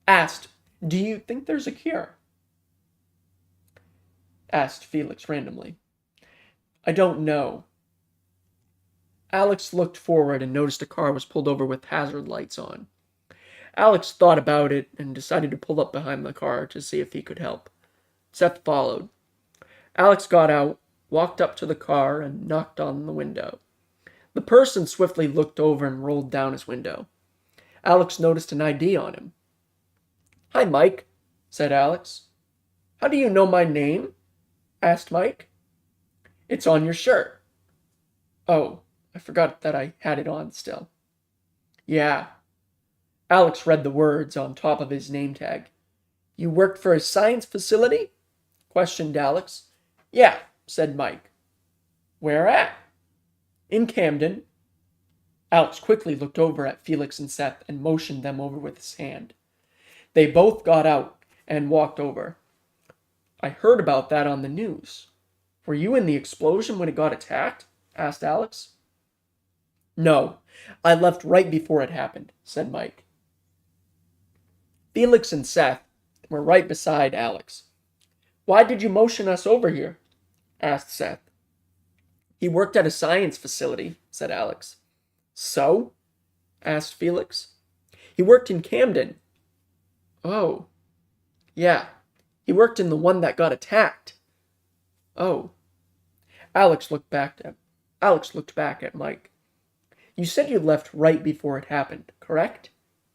asked. "Do you think there's a cure?" asked Felix randomly. "I don't know." Alex looked forward and noticed a car was pulled over with hazard lights on. Alex thought about it and decided to pull up behind the car to see if he could help. Seth followed. Alex got out, walked up to the car, and knocked on the window. The person swiftly looked over and rolled down his window. Alex noticed an ID on him. "Hi, Mike," said Alex. "How do you know my name?" asked Mike. "It's on your shirt." "Oh, I forgot that I had it on still." "Yeah." Alex read the words on top of his name tag. "You work for a science facility?" questioned Alex. "Yeah," said Mike. "Where at?" "In Camden." Alex quickly looked over at Felix and Seth and motioned them over with his hand. They both got out and walked over. "I heard about that on the news. Were you in the explosion when it got attacked?" asked Alex. "No, I left right before it happened," said Mike. Felix and Seth were right beside Alex. "Why did you motion us over here?" asked Seth. "He worked at a science facility," said Alex. "So?" asked Felix. "He worked in Camden." "Oh. Yeah, he worked in the one that got attacked." "Oh." Alex looked back at Mike. "You said you left right before it happened, correct?"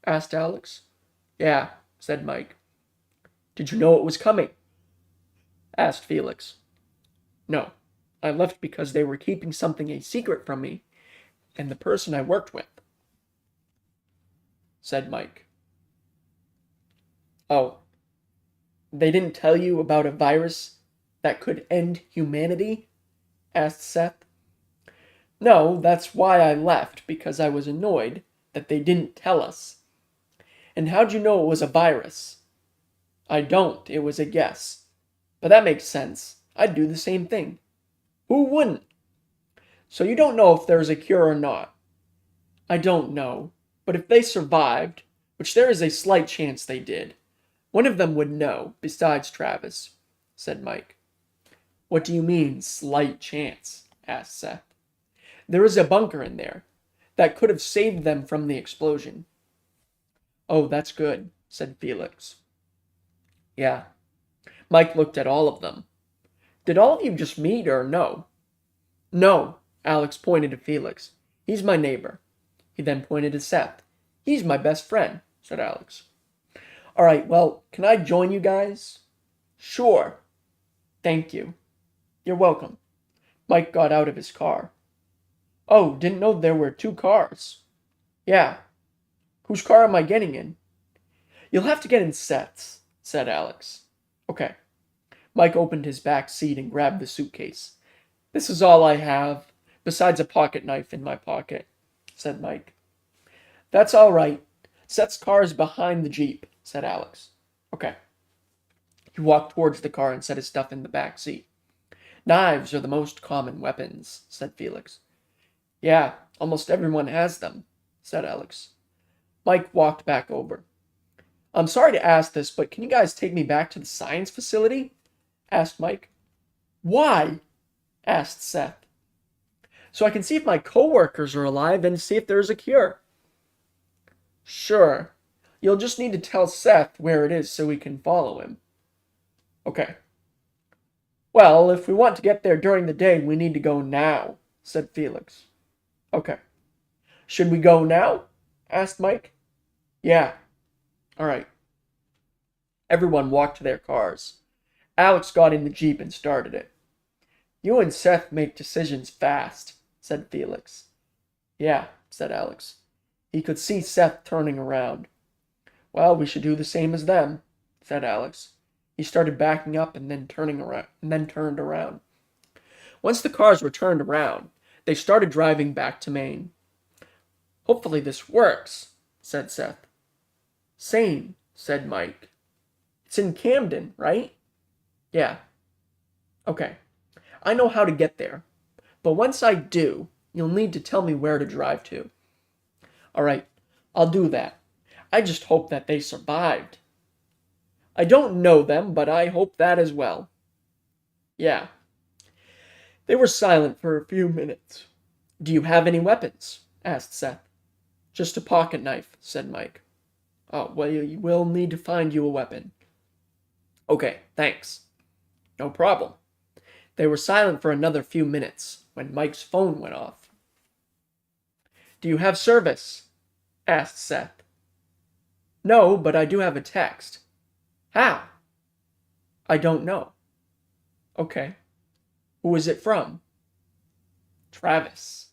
asked Alex. "Yeah," said Mike. "Did you know it was coming?" asked Felix. "No, I left because they were keeping something a secret from me and the person I worked with," said Mike. "Oh, they didn't tell you about a virus that could end humanity?" asked Seth. "No, that's why I left, because I was annoyed that they didn't tell us." "And how'd you know it was a virus?" "I don't, it was a guess. But that makes sense. I'd do the same thing. Who wouldn't?" "So you don't know if there's a cure or not?" "I don't know, but if they survived, which there is a slight chance they did, one of them would know, besides Travis," said Mike. "What do you mean, slight chance?" asked Seth. "There is a bunker in there that could have saved them from the explosion." "Oh, that's good," said Felix. "Yeah." Mike looked at all of them. "Did all of you just meet, or no?" "No," Alex pointed to Felix. "He's my neighbor." He then pointed to Seth. "He's my best friend," said Alex. "All right, well, can I join you guys?" "Sure." "Thank you." "You're welcome." Mike got out of his car. "Oh, didn't know there were two cars." "Yeah." "Whose car am I getting in?" "You'll have to get in Seth's," said Alex. "Okay." Mike opened his back seat and grabbed the suitcase. "This is all I have, besides a pocket knife in my pocket," said Mike. "That's all right. Seth's car is behind the Jeep," said Alex. "Okay." He walked towards the car and set his stuff in the back seat. "Knives are the most common weapons," said Felix. "Yeah, almost everyone has them," said Alex. Mike walked back over. I'm sorry to ask this, but can you guys take me back to the science facility? Asked Mike. Why? Asked Seth. So I can see if my coworkers are alive and see if there's a cure. Sure. You'll just need to tell Seth where it is so we can follow him. Okay. Well, if we want to get there during the day, we need to go now, said Felix. Okay. Should we go now? Asked Mike. Yeah. All right. Everyone walked to their cars. Alex got in the Jeep and started it. You and Seth make decisions fast, said Felix. Yeah, said Alex. He could see Seth turning around. Well, we should do the same as them, said Alex. He started backing up and then turned around. Once the cars were turned around, they started driving back to Maine. Hopefully this works, said Seth. Same, said Mike. It's in Camden, right? Yeah. Okay. I know how to get there. But once I do, you'll need to tell me where to drive to. All right, I'll do that. I just hope that they survived. I don't know them, but I hope that as well. Yeah. They were silent for a few minutes. Do you have any weapons? Asked Seth. Just a pocket knife, said Mike. Oh, well, you will need to find you a weapon. Okay, thanks. No problem. They were silent for another few minutes when Mike's phone went off. Do you have service? Asked Seth. No, but I do have a text. How? I don't know. Okay. Who is it from? Travis.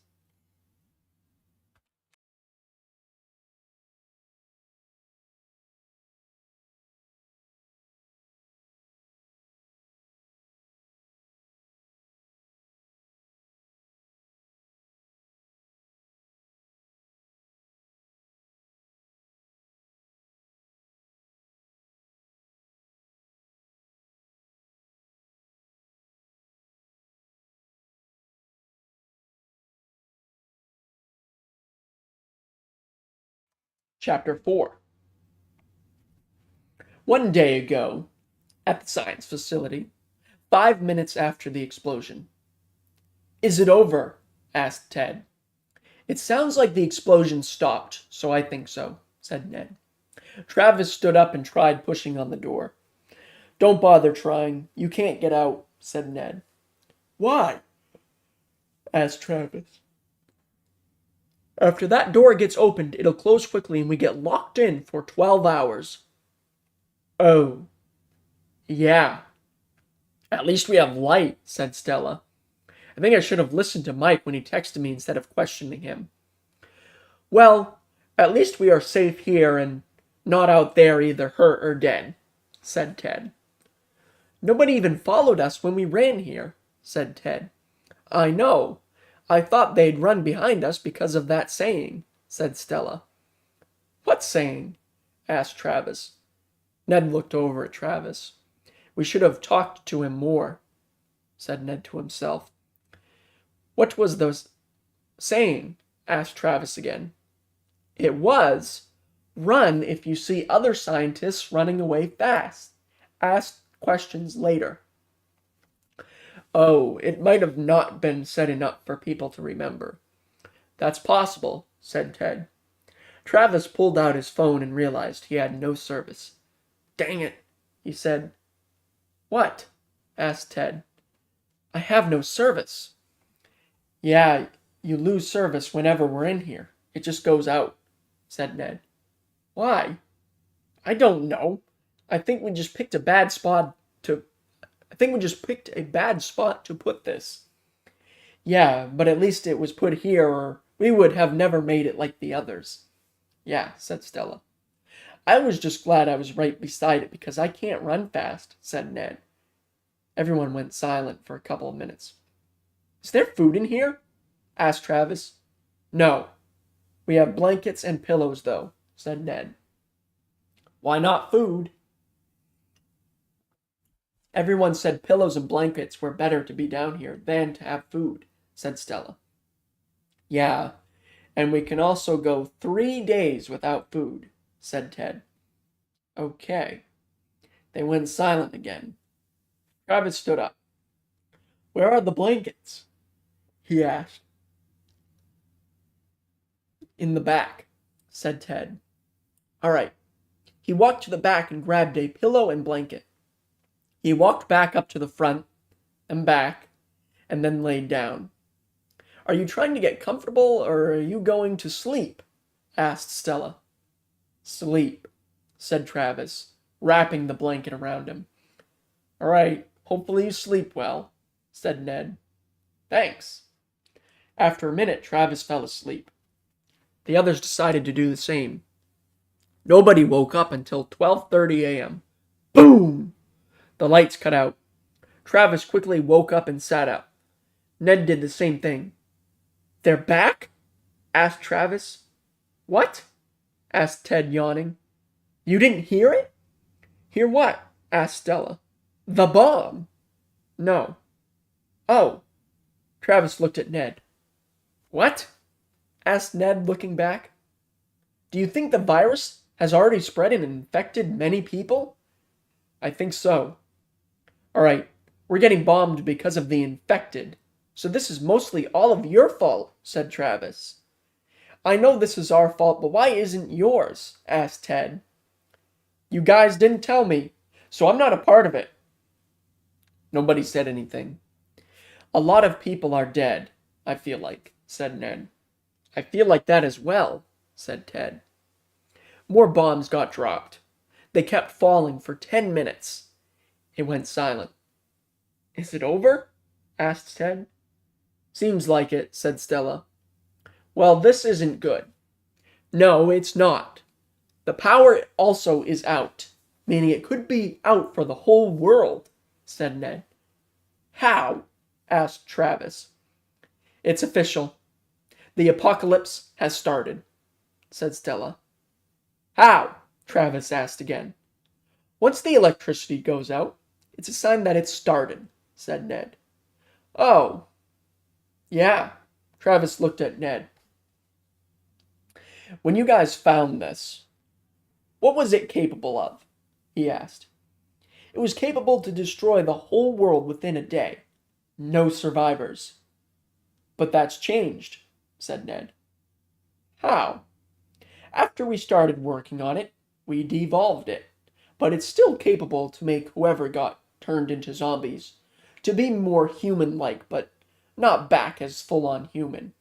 Chapter 4. One day ago, at the science facility, 5 minutes after the explosion. Is it over? Asked Ted. It sounds like the explosion stopped, so I think so, said Ned. Travis stood up and tried pushing on the door. Don't bother trying. You can't get out, said Ned. Why? Asked Travis. After that door gets opened, it'll close quickly and we get locked in for 12 hours. Oh. Yeah. At least we have light, said Stella. I think I should have listened to Mike when he texted me instead of questioning him. Well, at least we are safe here and not out there either hurt or dead, said Ted. Nobody even followed us when we ran here, said Ted. I know. I thought they'd run behind us because of that saying, said Stella. What saying? Asked Travis. Ned looked over at Travis. We should have talked to him more, said Ned to himself. What was the saying? Asked Travis again. It was, run if you see other scientists running away fast. Ask questions later. Oh, it might have not been said enough for people to remember. That's possible, said Ted. Travis pulled out his phone and realized he had no service. Dang it, he said. What? Asked Ted. I have no service. Yeah, you lose service whenever we're in here. It just goes out, said Ned. Why? I don't know. I think we just picked a bad spot to put this. Yeah, but at least it was put here or we would have never made it like the others. Yeah, said Stella. I was just glad I was right beside it because I can't run fast, said Ned. Everyone went silent for a couple of minutes. Is there food in here? Asked Travis. No. We have blankets and pillows, though, said Ned. Why not food? Everyone said pillows and blankets were better to be down here than to have food, said Stella. Yeah, And we can also go 3 days without food, said Ted. Okay. They went silent again. Travis stood up. Where are the blankets? He asked. In the back, said Ted. All right. He walked to the back and grabbed a pillow and blanket. He walked back up to the front and back and then laid down. Are you trying to get comfortable or are you going to sleep? Asked Stella. Sleep, said Travis, wrapping the blanket around him. All right, hopefully you sleep well, said Ned. Thanks. After a minute, Travis fell asleep. The others decided to do the same. Nobody woke up until 12:30 a.m. Boom! The lights cut out. Travis quickly woke up and sat up. Ned did the same thing. They're back? Asked Travis. What? Asked Ted, yawning. You didn't hear it? Hear what? Asked Stella. The bomb. No. Oh. Travis looked at Ned. What? Asked Ned, looking back. Do you think the virus has already spread and infected many people? I think so. All right, we're getting bombed because of the infected. So this is mostly all of your fault, said Travis. I know this is our fault, but why isn't yours? Asked Ted. You guys didn't tell me, so I'm not a part of it. Nobody said anything. A lot of people are dead, I feel like, said Ned. I feel like that as well, said Ted. More bombs got dropped. They kept falling for 10 minutes. It went silent. Is it over? Asked Ted. Seems like it, said Stella. Well, this isn't good. No, it's not. The power also is out, meaning it could be out for the whole world, said Ned. How? Asked Travis. It's official. The apocalypse has started, said Stella. How? Travis asked again. Once the electricity goes out, it's a sign that it's started, said Ned. Oh. Yeah. Travis looked at Ned. When you guys found this, what was it capable of? He asked. It was capable to destroy the whole world within a day. No survivors. But that's changed, said Ned. How? After we started working on it, we devolved it. But it's still capable to make whoever got turned into zombies to be more human-like, but not back as full-on human.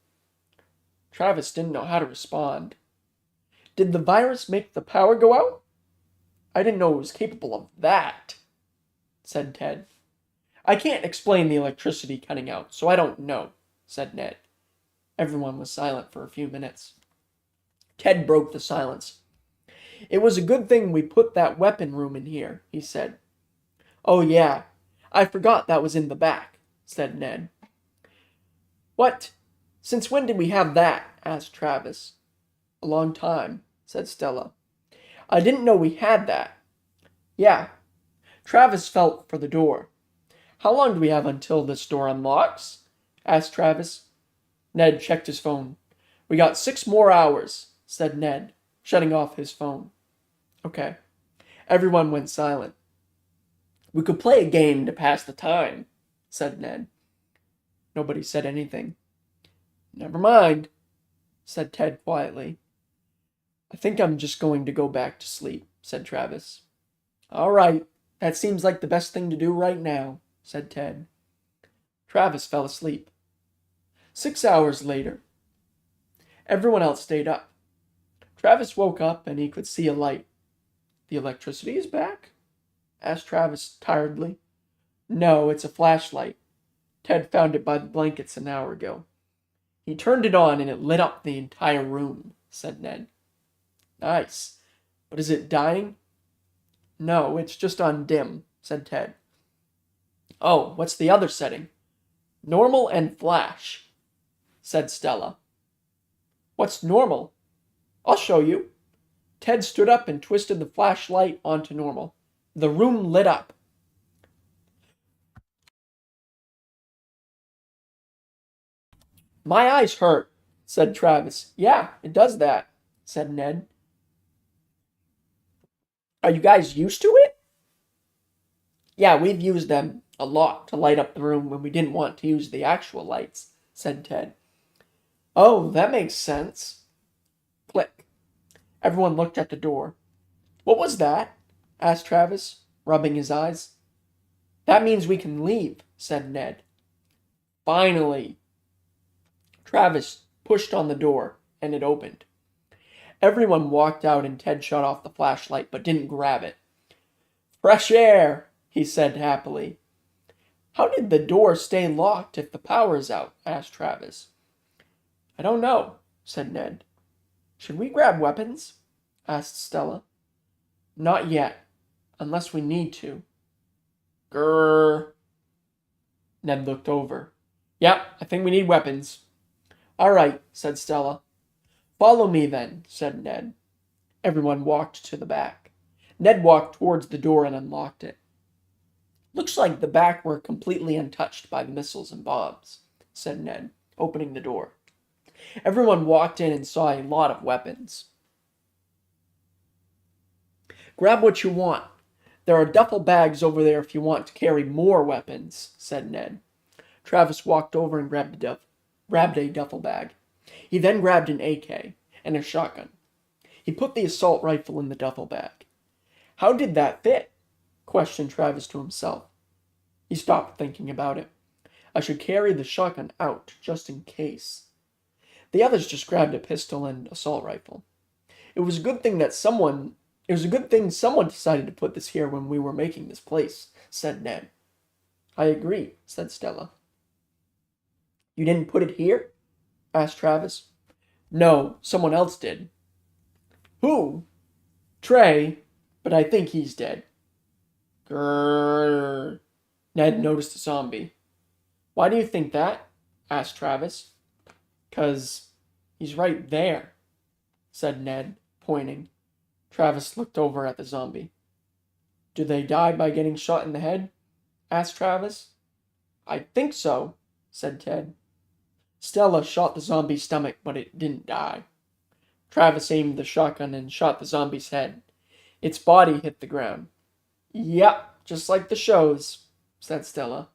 Travis didn't know how to respond. Did the virus make the power go out? I didn't know it was capable of that, said Ted. I can't explain the electricity cutting out, so I don't know, said Ned. Everyone was silent for a few minutes. Ted broke the silence. It was a good thing we put that weapon room in here, he said. Oh, yeah. I forgot that was in the back, said Ned. What? Since when did we have that? Asked Travis. A long time, said Stella. I didn't know we had that. Yeah. Travis felt for the door. How long do we have until this door unlocks? Asked Travis. Ned checked his phone. We got 6 more hours, said Ned, shutting off his phone. Okay. Everyone went silent. We could play a game to pass the time, said Ned. Nobody said anything. Never mind, said Ted quietly. I think I'm just going to go back to sleep, said Travis. All right, that seems like the best thing to do right now, said Ted. Travis fell asleep. 6 hours later. Everyone else stayed up. Travis woke up and he could see a light. The electricity is back? Asked Travis tiredly. No, it's a flashlight. Ted found it by the blankets an hour ago. He turned it on and it lit up the entire room, said Ned. Nice. But is it dying? No, it's just on dim, said Ted. Oh, what's the other setting? Normal and flash, said Stella. What's normal? I'll show you. Ted stood up and twisted the flashlight onto normal. The room lit up. My eyes hurt, said Travis. Yeah, it does that, said Ned. Are you guys used to it? Yeah, we've used them a lot to light up the room when we didn't want to use the actual lights, said Ted. Oh, that makes sense. Click. Everyone looked at the door. What was that? Asked Travis, rubbing his eyes. That means we can leave, said Ned. Finally. Travis pushed on the door, and it opened. Everyone walked out and Ted shut off the flashlight but didn't grab it. Fresh air, he said happily. How did the door stay locked if the power's out? Asked Travis. I don't know, said Ned. Should we grab weapons? Asked Stella. Not yet, unless we need to. Grrr. Ned looked over. Yep, I think we need weapons. All right, said Stella. Follow me then, said Ned. Everyone walked to the back. Ned walked towards the door and unlocked it. Looks like the back were completely untouched by the missiles and bombs, said Ned, opening the door. Everyone walked in and saw a lot of weapons. Grab what you want. There are duffel bags over there if you want to carry more weapons, said Ned. Travis walked over and grabbed a duffel bag. He then grabbed an AK and a shotgun. He put the assault rifle in the duffel bag. How did that fit? Questioned Travis to himself. He stopped thinking about it. I should carry the shotgun out, just in case. The others just grabbed a pistol and assault rifle. It was a good thing someone decided to put this here when we were making this place, said Ned. I agree, said Stella. You didn't put it here? Asked Travis. No, someone else did. Who? Trey, but I think he's dead. Grrr. Ned noticed a zombie. Why do you think that? Asked Travis. 'Cause he's right there, said Ned, pointing. Travis looked over at the zombie. Do they die by getting shot in the head? Asked Travis. I think so, said Ted. Stella shot the zombie's stomach, but it didn't die. Travis aimed the shotgun and shot the zombie's head. Its body hit the ground. Yep, just like the shows, said Stella.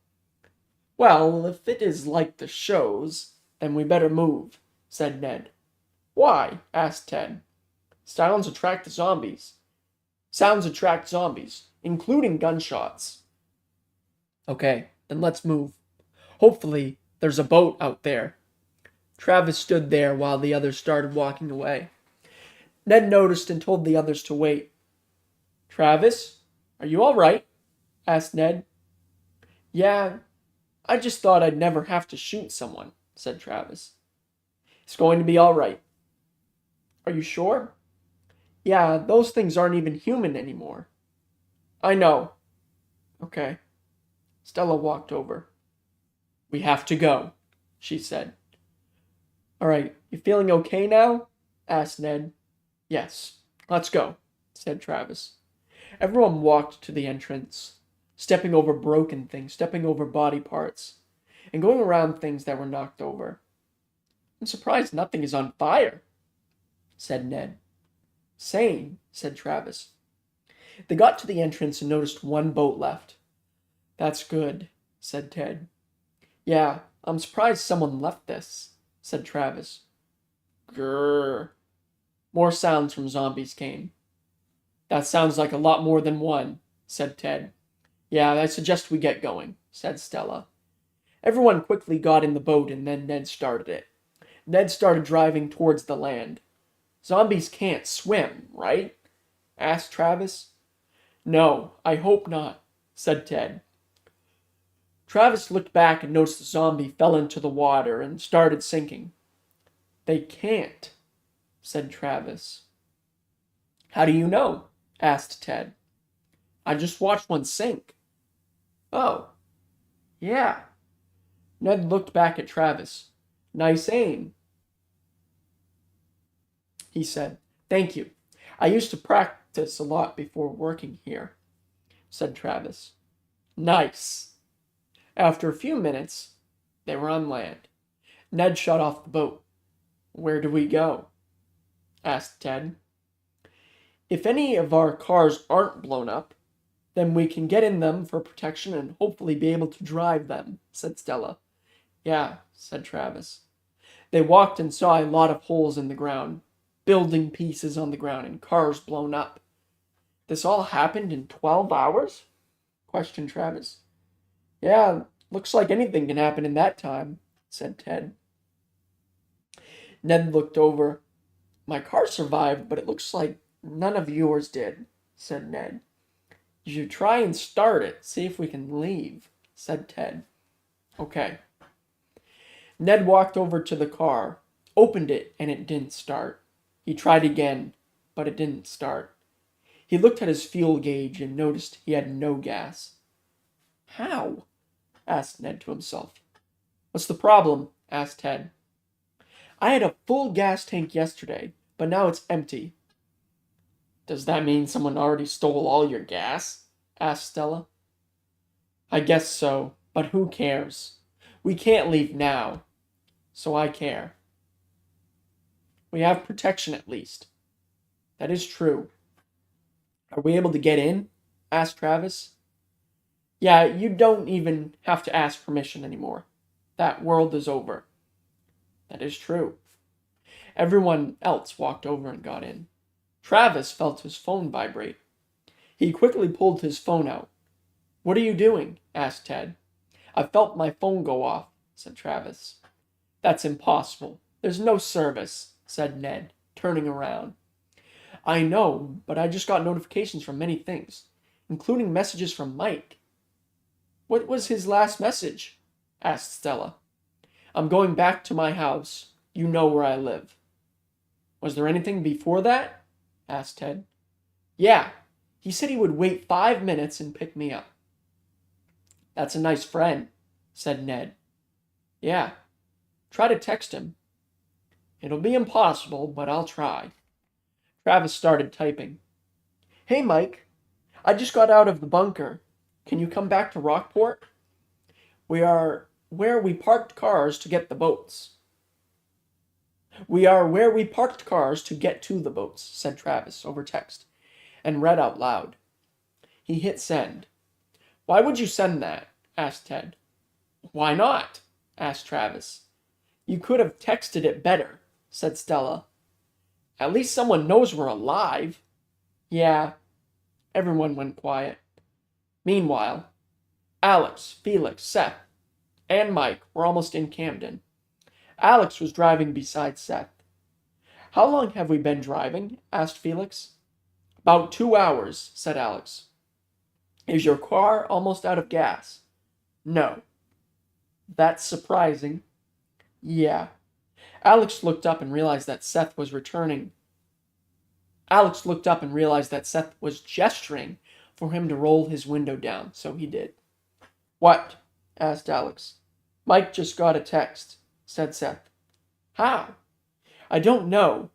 Well, if it is like the shows, then we better move, said Ned. Why? Asked Ted. Sounds attract zombies, including gunshots. Okay, then let's move. Hopefully, there's a boat out there. Travis stood there while the others started walking away. Ned noticed and told the others to wait. Travis, are you all right? Asked Ned. Yeah, I just thought I'd never have to shoot someone, said Travis. It's going to be all right. Are you sure? Yeah, those things aren't even human anymore. I know. Okay. Stella walked over. We have to go, she said. All right, you feeling okay now? Asked Ned. Yes, let's go, said Travis. Everyone walked to the entrance, stepping over broken things, stepping over body parts, and going around things that were knocked over. I'm surprised nothing is on fire, said Ned. Same, said Travis. They got to the entrance and noticed one boat left. That's good, said Ted. Yeah, I'm surprised someone left this, said Travis. Grrr. More sounds from zombies came. That sounds like a lot more than one, said Ted. Yeah, I suggest we get going, said Stella. Everyone quickly got in the boat and then Ned started it. Ned started driving towards the land. Zombies can't swim, right? Asked Travis. No, I hope not, said Ted. Travis looked back and noticed the zombie fell into the water and started sinking. They can't, said Travis. How do you know? Asked Ted. I just watched one sink. Oh, yeah. Ned looked back at Travis. Nice aim, he said. Thank you. I used to practice a lot before working here, said Travis. Nice. After a few minutes, they were on land. Ned shut off the boat. Where do we go? Asked Ted. If any of our cars aren't blown up, then we can get in them for protection and hopefully be able to drive them, said Stella. Yeah, said Travis. They walked and saw a lot of holes in the ground, building pieces on the ground, and cars blown up. This all happened in 12 hours? Questioned Travis. Yeah, looks like anything can happen in that time, said Ted. Ned looked over. My car survived, but it looks like none of yours did, said Ned. You should try and start it, see if we can leave, said Ted. Okay. Ned walked over to the car, opened it, and it didn't start. He tried again, but it didn't start. He looked at his fuel gauge and noticed he had no gas. How? Asked Ned to himself. What's the problem? Asked Ted. I had a full gas tank yesterday, but now it's empty. Does that mean someone already stole all your gas? Asked Stella. I guess so, but who cares? We can't leave now, so I care. We have protection at least. That is true. Are we able to get in? Asked Travis. Yeah, you don't even have to ask permission anymore. That world is over. That is true. Everyone else walked over and got in. Travis felt his phone vibrate. He quickly pulled his phone out. What are you doing? Asked Ted. I felt my phone go off, said Travis. That's impossible. There's no service, said Ned, turning around. I know, but I just got notifications from many things, including messages from Mike. What was his last message? Asked Stella. I'm going back to my house. You know where I live. Was there anything before that? Asked Ted. Yeah, he said he would wait 5 minutes and pick me up. That's a nice friend, said Ned. Yeah, try to text him. It'll be impossible, but I'll try. Travis started typing. Hey, Mike, I just got out of the bunker. Can you come back to Rockport? We are where we parked cars to get the boats. We are where we parked cars to get to the boats, said Travis over text, and read out loud. He hit send. Why would you send that? Asked Ted. Why not? Asked Travis. You could have texted it better, said Stella. At least someone knows we're alive. Yeah. Everyone went quiet. Meanwhile, Alex, Felix, Seth, and Mike were almost in Camden. Alex was driving beside Seth. How long have we been driving? Asked Felix. About 2 hours, said Alex. Is your car almost out of gas? No. That's surprising. Yeah. Alex looked up and realized that Seth was returning. Alex looked up and realized that Seth was gesturing for him to roll his window down, so he did. What? Asked Alex. Mike just got a text, said Seth. How? I don't know.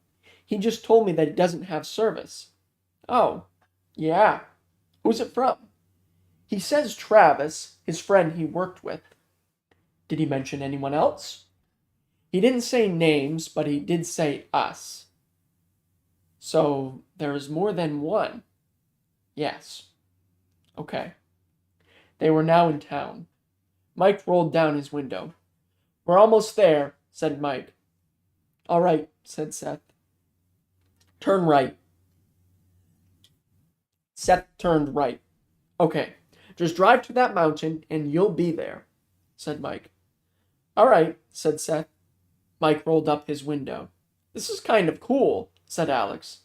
He just told me that it doesn't have service. Oh, yeah. Who's it from? He says Travis, his friend he worked with. Did he mention anyone else? He didn't say names, but he did say us. So there is more than one. Yes. Okay. They were now in town. Mike rolled down his window. We're almost there, said Mike. All right, said Seth. Turn right. Seth turned right. Okay, just drive to that mountain and you'll be there, said Mike. All right, said Seth. Mike rolled up his window. This is kind of cool, said Alex.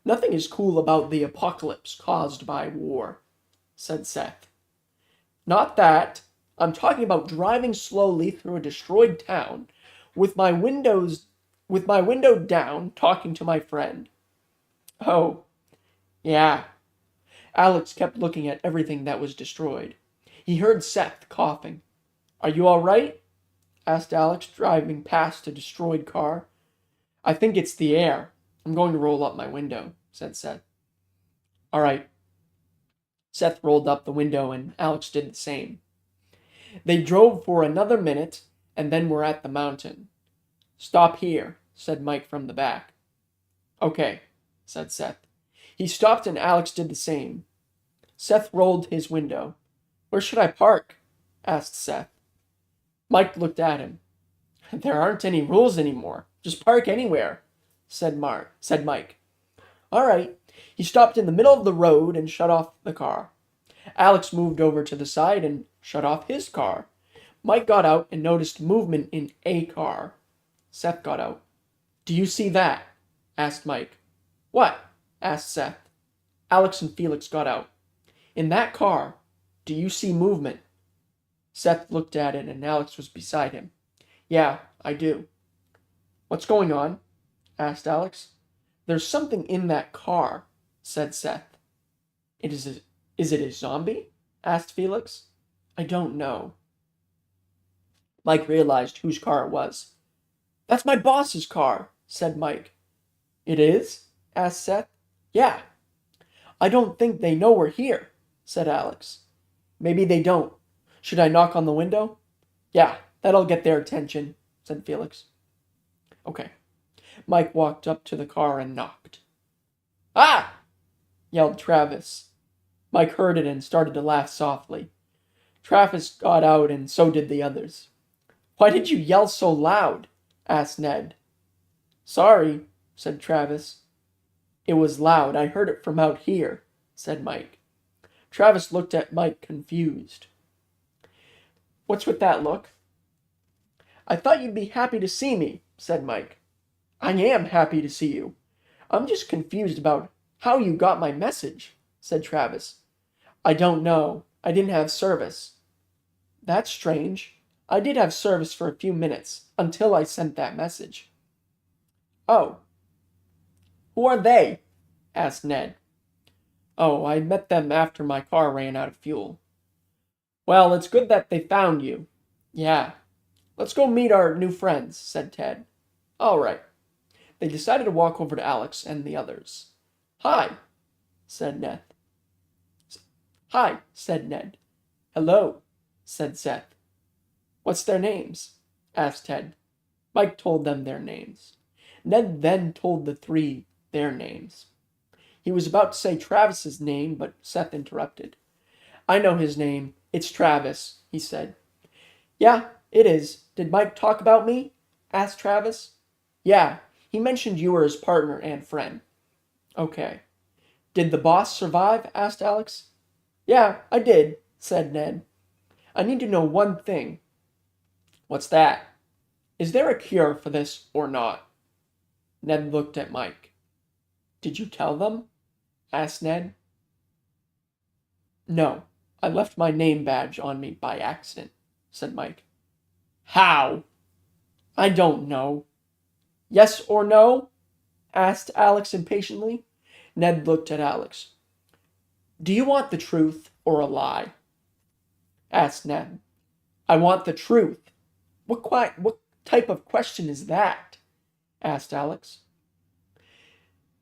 Nothing is cool about the apocalypse caused by war, said Seth. Not that. I'm talking about driving slowly through a destroyed town with my window down, talking to my friend. Oh, yeah. Alex kept looking at everything that was destroyed. He heard Seth coughing. Are you all right? Asked Alex, driving past a destroyed car. I think it's the air. I'm going to roll up my window, said Seth. All right. Seth rolled up the window and Alex did the same. They drove for another minute and then were at the mountain. Stop here, said Mike from the back. Okay, said Seth. He stopped and Alex did the same. Seth rolled his window. Where should I park? Asked Seth. Mike looked at him. There aren't any rules anymore. Just park anywhere, said Mike. All right. He stopped in the middle of the road and shut off the car. Alex moved over to the side and shut off his car. Mike got out and noticed movement in a car. Seth got out. Do you see that? Asked Mike. What? Asked Seth. Alex and Felix got out. In that car, do you see movement? Seth looked at it and Alex was beside him. Yeah, I do. What's going on? Asked Alex. There's something in that car, said Seth. Is it a zombie? Asked Felix. I don't know. Mike realized whose car it was. That's my boss's car, said Mike. It is? Asked Seth. Yeah. I don't think they know we're here, said Alex. Maybe they don't. Should I knock on the window? Yeah, that'll get their attention, said Felix. Okay. Mike walked up to the car and knocked. Ah! Yelled Travis. Mike heard it and started to laugh softly. Travis got out and so did the others. Why did you yell so loud? Asked Ned. Sorry, said Travis. It was loud. I heard it from out here, said Mike. Travis looked at Mike confused. What's with that look? I thought you'd be happy to see me, said Mike. I am happy to see you. I'm just confused about how you got my message, said Travis. I don't know. I didn't have service. That's strange. I did have service for a few minutes, until I sent that message. Oh. Who are they? Asked Ned. Oh, I met them after my car ran out of fuel. Well, it's good that they found you. Yeah. Let's go meet our new friends, said Ted. All right. They decided to walk over to Alex and the others. Hi, said Ned. Hi, said Ned. Hello, said Seth. What's their names? Asked Ted. Mike told them their names. Ned then told the three their names. He was about to say Travis's name, but Seth interrupted. I know his name. It's Travis, he said. Yeah, it is. Did Mike talk about me? Asked Travis. Yeah, he mentioned you were his partner and friend. Okay. Did the boss survive? Asked Alex. Yeah, I did, said Ned. I need to know one thing. What's that? Is there a cure for this or not? Ned looked at Mike. Did you tell them? Asked Ned. No, I left my name badge on me by accident, said Mike. How? I don't know. Yes or no? Asked Alex impatiently. Ned looked at Alex. Do you want the truth or a lie? Asked Ned. I want the truth. What type of question is that? Asked Alex.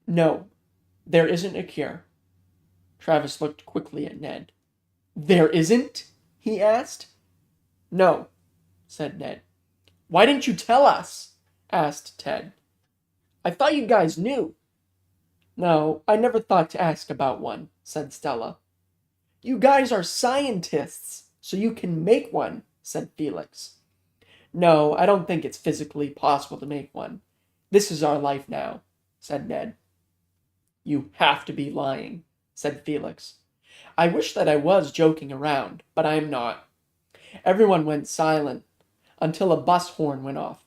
No, there isn't a cure. Travis looked quickly at Ned. There isn't? He asked. No, said Ned. Why didn't you tell us? Asked Ted. I thought you guys knew. No, I never thought to ask about one, said Stella. You guys are scientists, so you can make one, said Felix. No, I don't think it's physically possible to make one. This is our life now, said Ned. You have to be lying, said Felix. I wish that I was joking around, but I am not. Everyone went silent until a bus horn went off.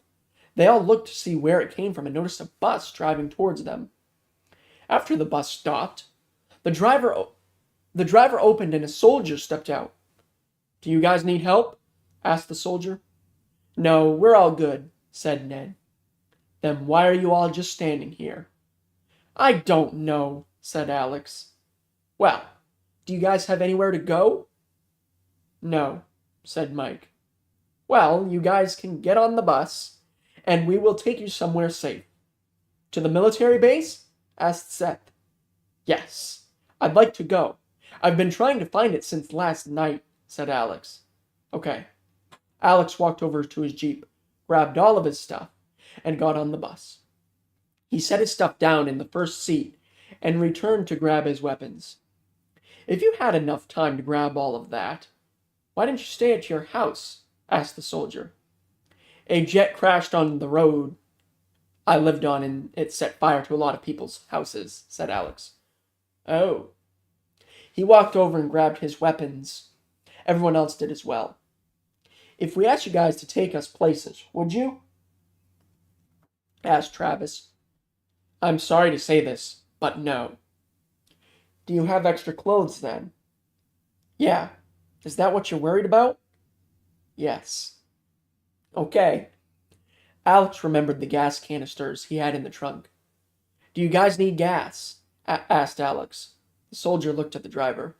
They all looked to see where it came from and noticed a bus driving towards them. After the bus stopped, the driver opened and a soldier stepped out. Do you guys need help? Asked the soldier. No, we're all good, said Ned. Then why are you all just standing here? I don't know, said Alex. Well, do you guys have anywhere to go? No, said Mike. Well, you guys can get on the bus, and we will take you somewhere safe. To the military base? Asked Seth. Yes, I'd like to go. I've been trying to find it since last night, said Alex. Okay. Alex walked over to his Jeep, grabbed all of his stuff, and got on the bus. He set his stuff down in the first seat and returned to grab his weapons. "If you had enough time to grab all of that, why didn't you stay at your house?" asked the soldier. "A jet crashed on the road I lived on and it set fire to a lot of people's houses," said Alex. "Oh." He walked over and grabbed his weapons. Everyone else did as well. "If we asked you guys to take us places, would you?" asked Travis. "I'm sorry to say this, but no." "Do you have extra clothes then?" "Yeah. Is that what you're worried about?" "Yes." "Okay." Alex remembered the gas canisters he had in the trunk. "Do you guys need gas?" asked Alex. The soldier looked at the driver.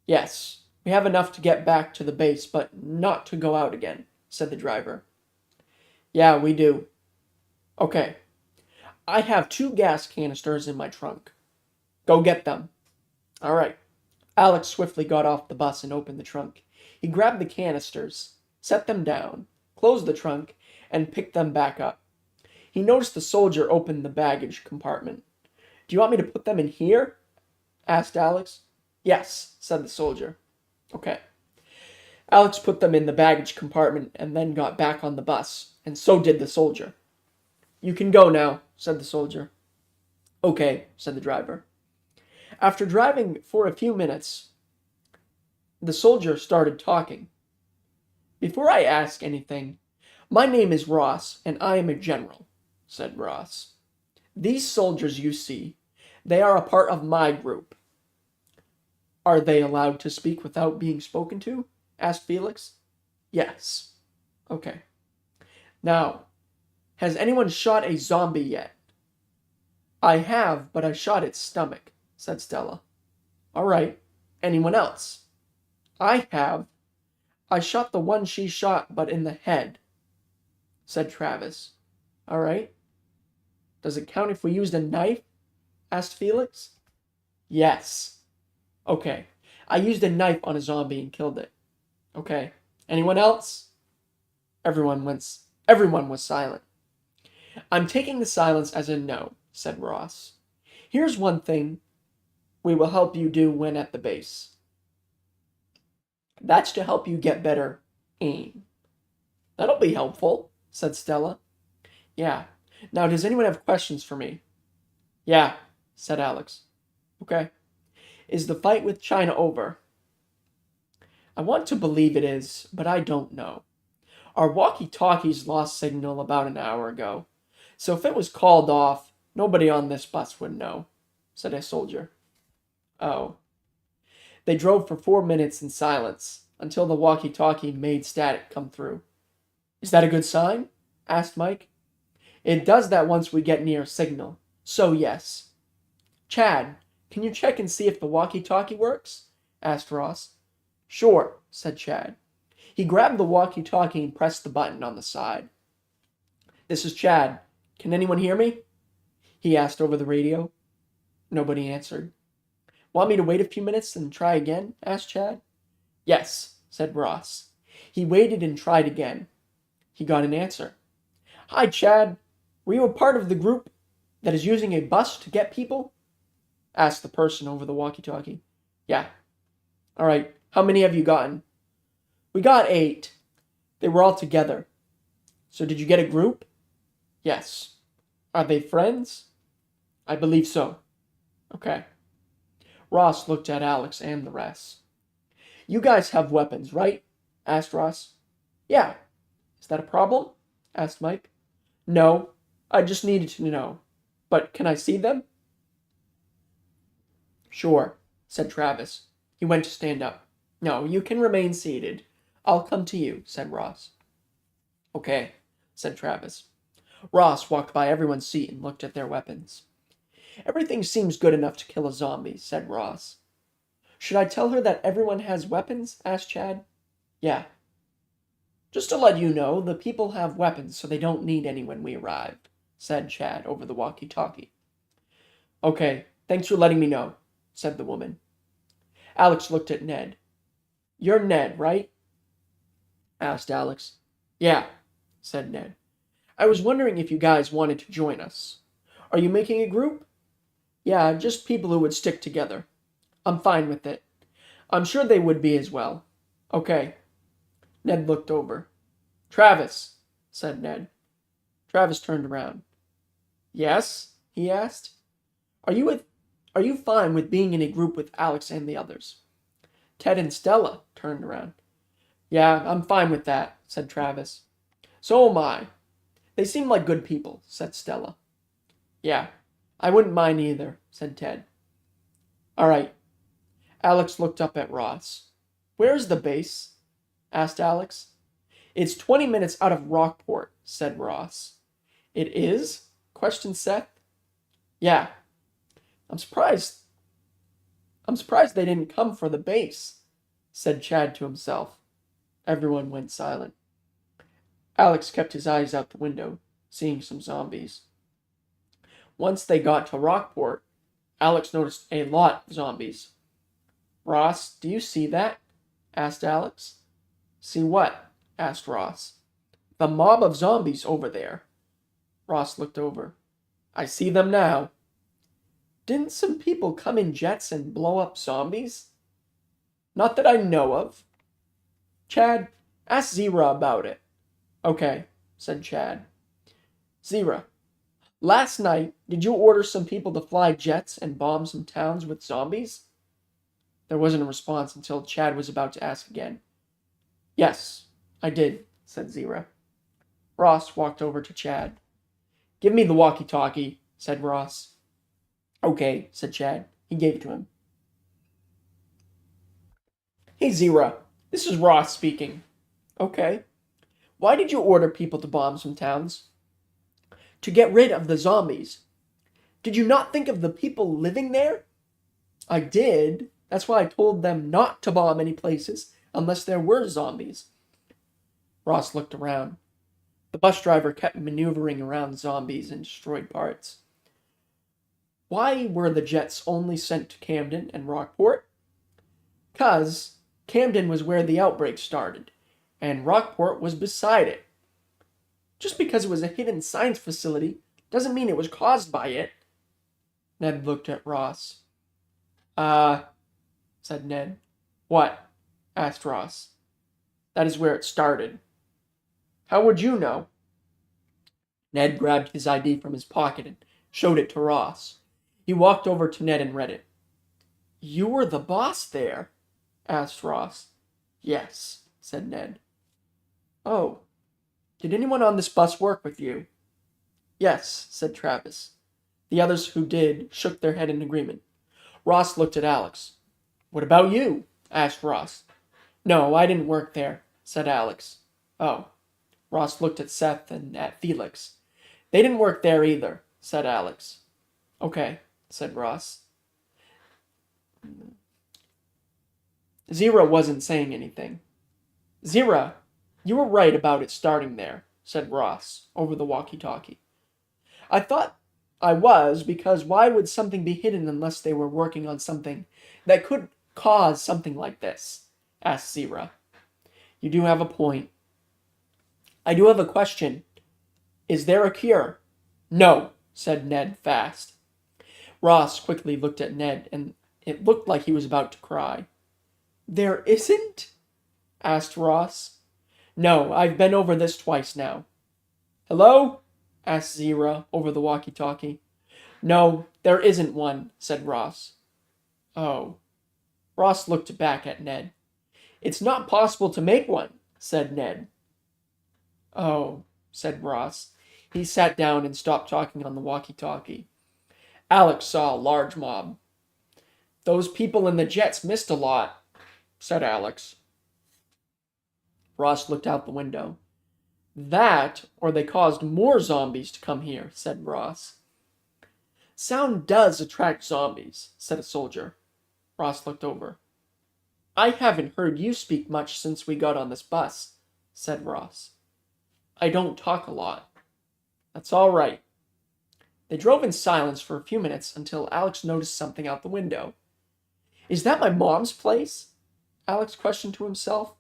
"Yes, we have enough to get back to the base, but not to go out again," said the driver. "Yeah, we do." "Okay. I have 2 gas canisters in my trunk. Go get them." "All right." Alex swiftly got off the bus and opened the trunk. He grabbed the canisters, set them down, closed the trunk, and picked them back up. He noticed the soldier open the baggage compartment. "Do you want me to put them in here?" asked Alex. "Yes," said the soldier. "Okay." Alex put them in the baggage compartment and then got back on the bus, and so did the soldier. "You can go now," said the soldier. "Okay," said the driver. After driving for a few minutes, the soldier started talking. "Before I ask anything, my name is Ross, and I am a general," said Ross. "These soldiers you see, they are a part of my group." "Are they allowed to speak without being spoken to?" asked Felix. "Yes." "Okay. Now, has anyone shot a zombie yet?" "I have, but I shot its stomach," said Stella. "All right. Anyone else?" "I have. I shot the one she shot, but in the head," said Travis. "All right. Does it count if we used a knife?" asked Felix. "Yes." "Okay. I used a knife on a zombie and killed it." "Okay. Anyone else?" Everyone was silent. "I'm taking the silence as a no," said Ross. "Here's one thing we will help you do when at the base. That's to help you get better aim." "That'll be helpful," said Stella. "Yeah. Now, does anyone have questions for me?" "Yeah," said Alex. "Okay. Is the fight with China over?" "I want to believe it is, but I don't know. Our walkie-talkies lost signal about an hour ago, so if it was called off, nobody on this bus would know," said a soldier. "Oh." They drove for 4 minutes in silence, until the walkie-talkie made static come through. "Is that a good sign?" asked Mike. "It does that once we get near a signal, so yes." "Chad, can you check and see if the walkie-talkie works?" asked Ross. "Sure," said Chad. He grabbed the walkie-talkie and pressed the button on the side. "This is Chad. Can anyone hear me?" he asked over the radio. Nobody answered. "Want me to wait a few minutes and try again?" asked Chad. "Yes," said Ross. He waited and tried again. He got an answer. "Hi, Chad. Were you a part of the group that is using a bus to get people?" asked the person over the walkie-talkie. "Yeah." "All right. How many have you gotten?" "We got 8. They were all together." "So did you get a group?" "Yes." "Are they friends?" "I believe so." "Okay." Ross looked at Alex and the rest. "You guys have weapons, right?" asked Ross. "Yeah." "Is that a problem?" asked Mike. "No. I just needed to know. But can I see them?" "Sure," said Travis. He went to stand up. "No, you can remain seated. I'll come to you," said Ross. "Okay," said Travis. Ross walked by everyone's seat and looked at their weapons. "Everything seems good enough to kill a zombie," said Ross. "Should I tell her that everyone has weapons?" asked Chad. "Yeah." "Just to let you know, the people have weapons, so they don't need any when we arrive," said Chad over the walkie-talkie. "Okay, thanks for letting me know," said the woman. Alex looked at Ned. "You're Ned, right?" asked Alex. "Yeah," said Ned. I was wondering if you guys wanted to join us. Are you making a group? Yeah, just people who would stick together. I'm fine with it. I'm sure they would be as well. Okay. Ned looked over. Travis, said Ned. Travis turned around. Yes? He asked. Are you fine with being in a group with Alex and the others? Ted and Stella turned around. Yeah, I'm fine with that, said Travis. So am I. They seem like good people, said Stella. Yeah, I wouldn't mind either, said Ted. All right. Alex looked up at Ross. Where's the base? Asked Alex. It's 20 minutes out of Rockport, said Ross. It is? Questioned Seth. Yeah. I'm surprised they didn't come for the base, said Chad to himself. Everyone went silent. Alex kept his eyes out the window, seeing some zombies. Once they got to Rockport, Alex noticed a lot of zombies. Ross, do you see that? Asked Alex. See what? Asked Ross. The mob of zombies over there. Ross looked over. I see them now. Didn't some people come in jets and blow up zombies? Not that I know of. Chad, ask Zira about it. Okay, said Chad. Zira, last night, did you order some people to fly jets and bomb some towns with zombies? There wasn't a response until Chad was about to ask again. Yes, I did, said Zira. Ross walked over to Chad. Give me the walkie-talkie, said Ross. Okay, said Chad. He gave it to him. Hey, Zira, this is Ross speaking. Okay. Why did you order people to bomb some towns? To get rid of the zombies. Did you not think of the people living there? I did. That's why I told them not to bomb any places unless there were zombies. Ross looked around. The bus driver kept maneuvering around zombies and destroyed parts. Why were the jets only sent to Camden and Rockport? 'Cause Camden was where the outbreak started, and Rockport was beside it. Just because it was a hidden science facility doesn't mean it was caused by it. Ned looked at Ross. Said Ned. What? Asked Ross. That is where it started. How would you know? Ned grabbed his ID from his pocket and showed it to Ross. He walked over to Ned and read it. You were the boss there? Asked Ross. Yes, said Ned. Oh, did anyone on this bus work with you? Yes, said Travis. The others who did shook their head in agreement. Ross looked at Alex. What about you? Asked Ross. No, I didn't work there, said Alex. Oh. Ross looked at Seth and at Felix. They didn't work there either, said Alex. Okay, said Ross. Zira wasn't saying anything. Zira, you were right about it starting there, said Ross, over the walkie-talkie. I thought I was, because why would something be hidden unless they were working on something that could cause something like this? Asked Zira. You do have a point. I do have a question. Is there a cure? No, said Ned fast. Ross quickly looked at Ned, and it looked like he was about to cry. There isn't? Asked Ross. No, I've been over this twice now. Hello? Asked Zira over the walkie-talkie. No, there isn't one, said Ross. Oh. Ross looked back at Ned. It's not possible to make one, said Ned. Oh, said Ross. He sat down and stopped talking on the walkie-talkie. Alex saw a large mob. Those people in the jets missed a lot, said Alex. Ross looked out the window. That, or they caused more zombies to come here, said Ross. Sound does attract zombies, said a soldier. Ross looked over. I haven't heard you speak much since we got on this bus, said Ross. I don't talk a lot. That's all right. They drove in silence for a few minutes until Alex noticed something out the window. Is that my mom's place? Alex questioned to himself.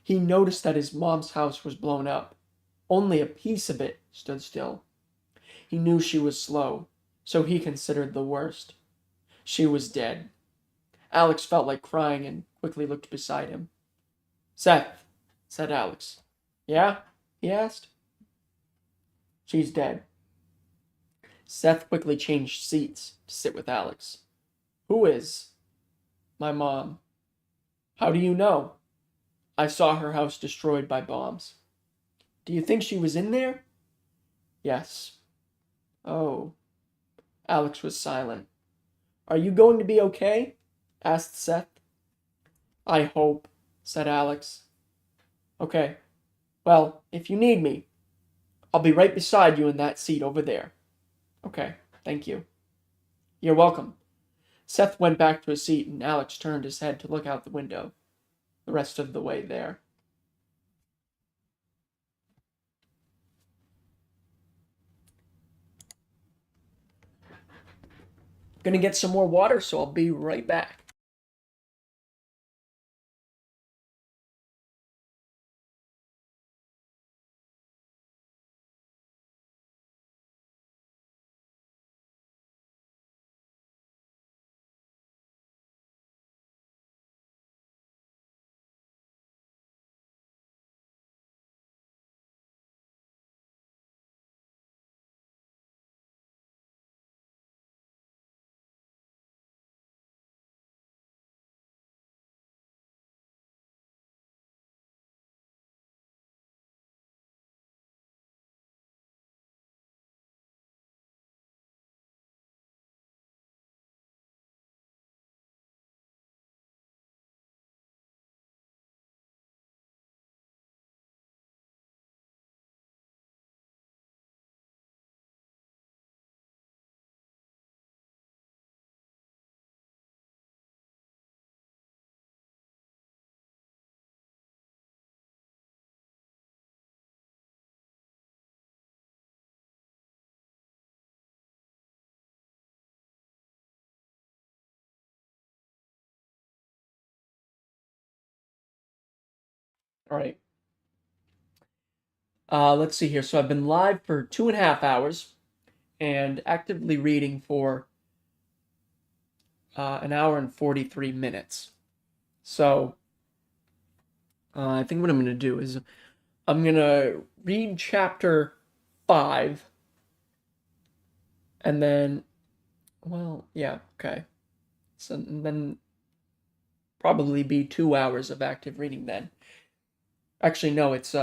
He noticed that his mom's house was blown up. Only a piece of it stood still. He knew she was slow, so he considered the worst. She was dead. Alex felt like crying and quickly looked beside him. "Seth," said Alex. "Yeah?" he asked. "She's dead." Seth quickly changed seats to sit with Alex. "Who is?" "My mom." "How do you know?" "I saw her house destroyed by bombs." "Do you think she was in there?" "Yes." "Oh." Alex was silent. "Are you going to be okay?" asked Seth. "I hope," said Alex. "Okay. Well, if you need me, I'll be right beside you in that seat over there." "Okay, thank you." "You're welcome." Seth went back to his seat and Alex turned his head to look out the window. The rest of the way there. Gonna get some more water, so I'll be right back. All right. Let's see here. So I've been live for 2.5 hours and actively reading for an hour and 43 minutes. So I think what I'm going to do is I'm going to read chapter 5 and then, well, yeah, okay. So then probably be 2 hours of active reading then. Actually, no, it's,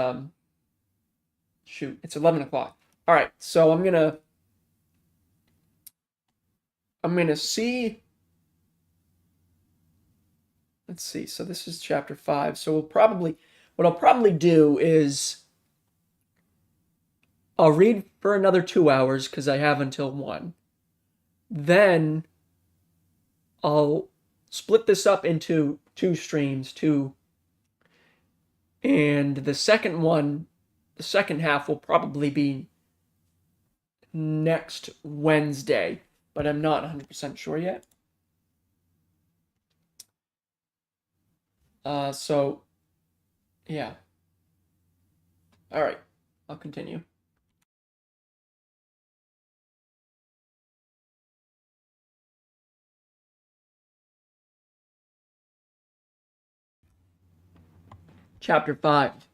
shoot, it's 11 o'clock. All right, so I'm going to see. Let's see. So this is chapter 5. So what I'll probably do is I'll read for another 2 hours because I have until 1. Then I'll split this up into 2 streams, and the second half will probably be next Wednesday, but I'm not 100% sure yet. So yeah. All right, I'll continue. Chapter 5.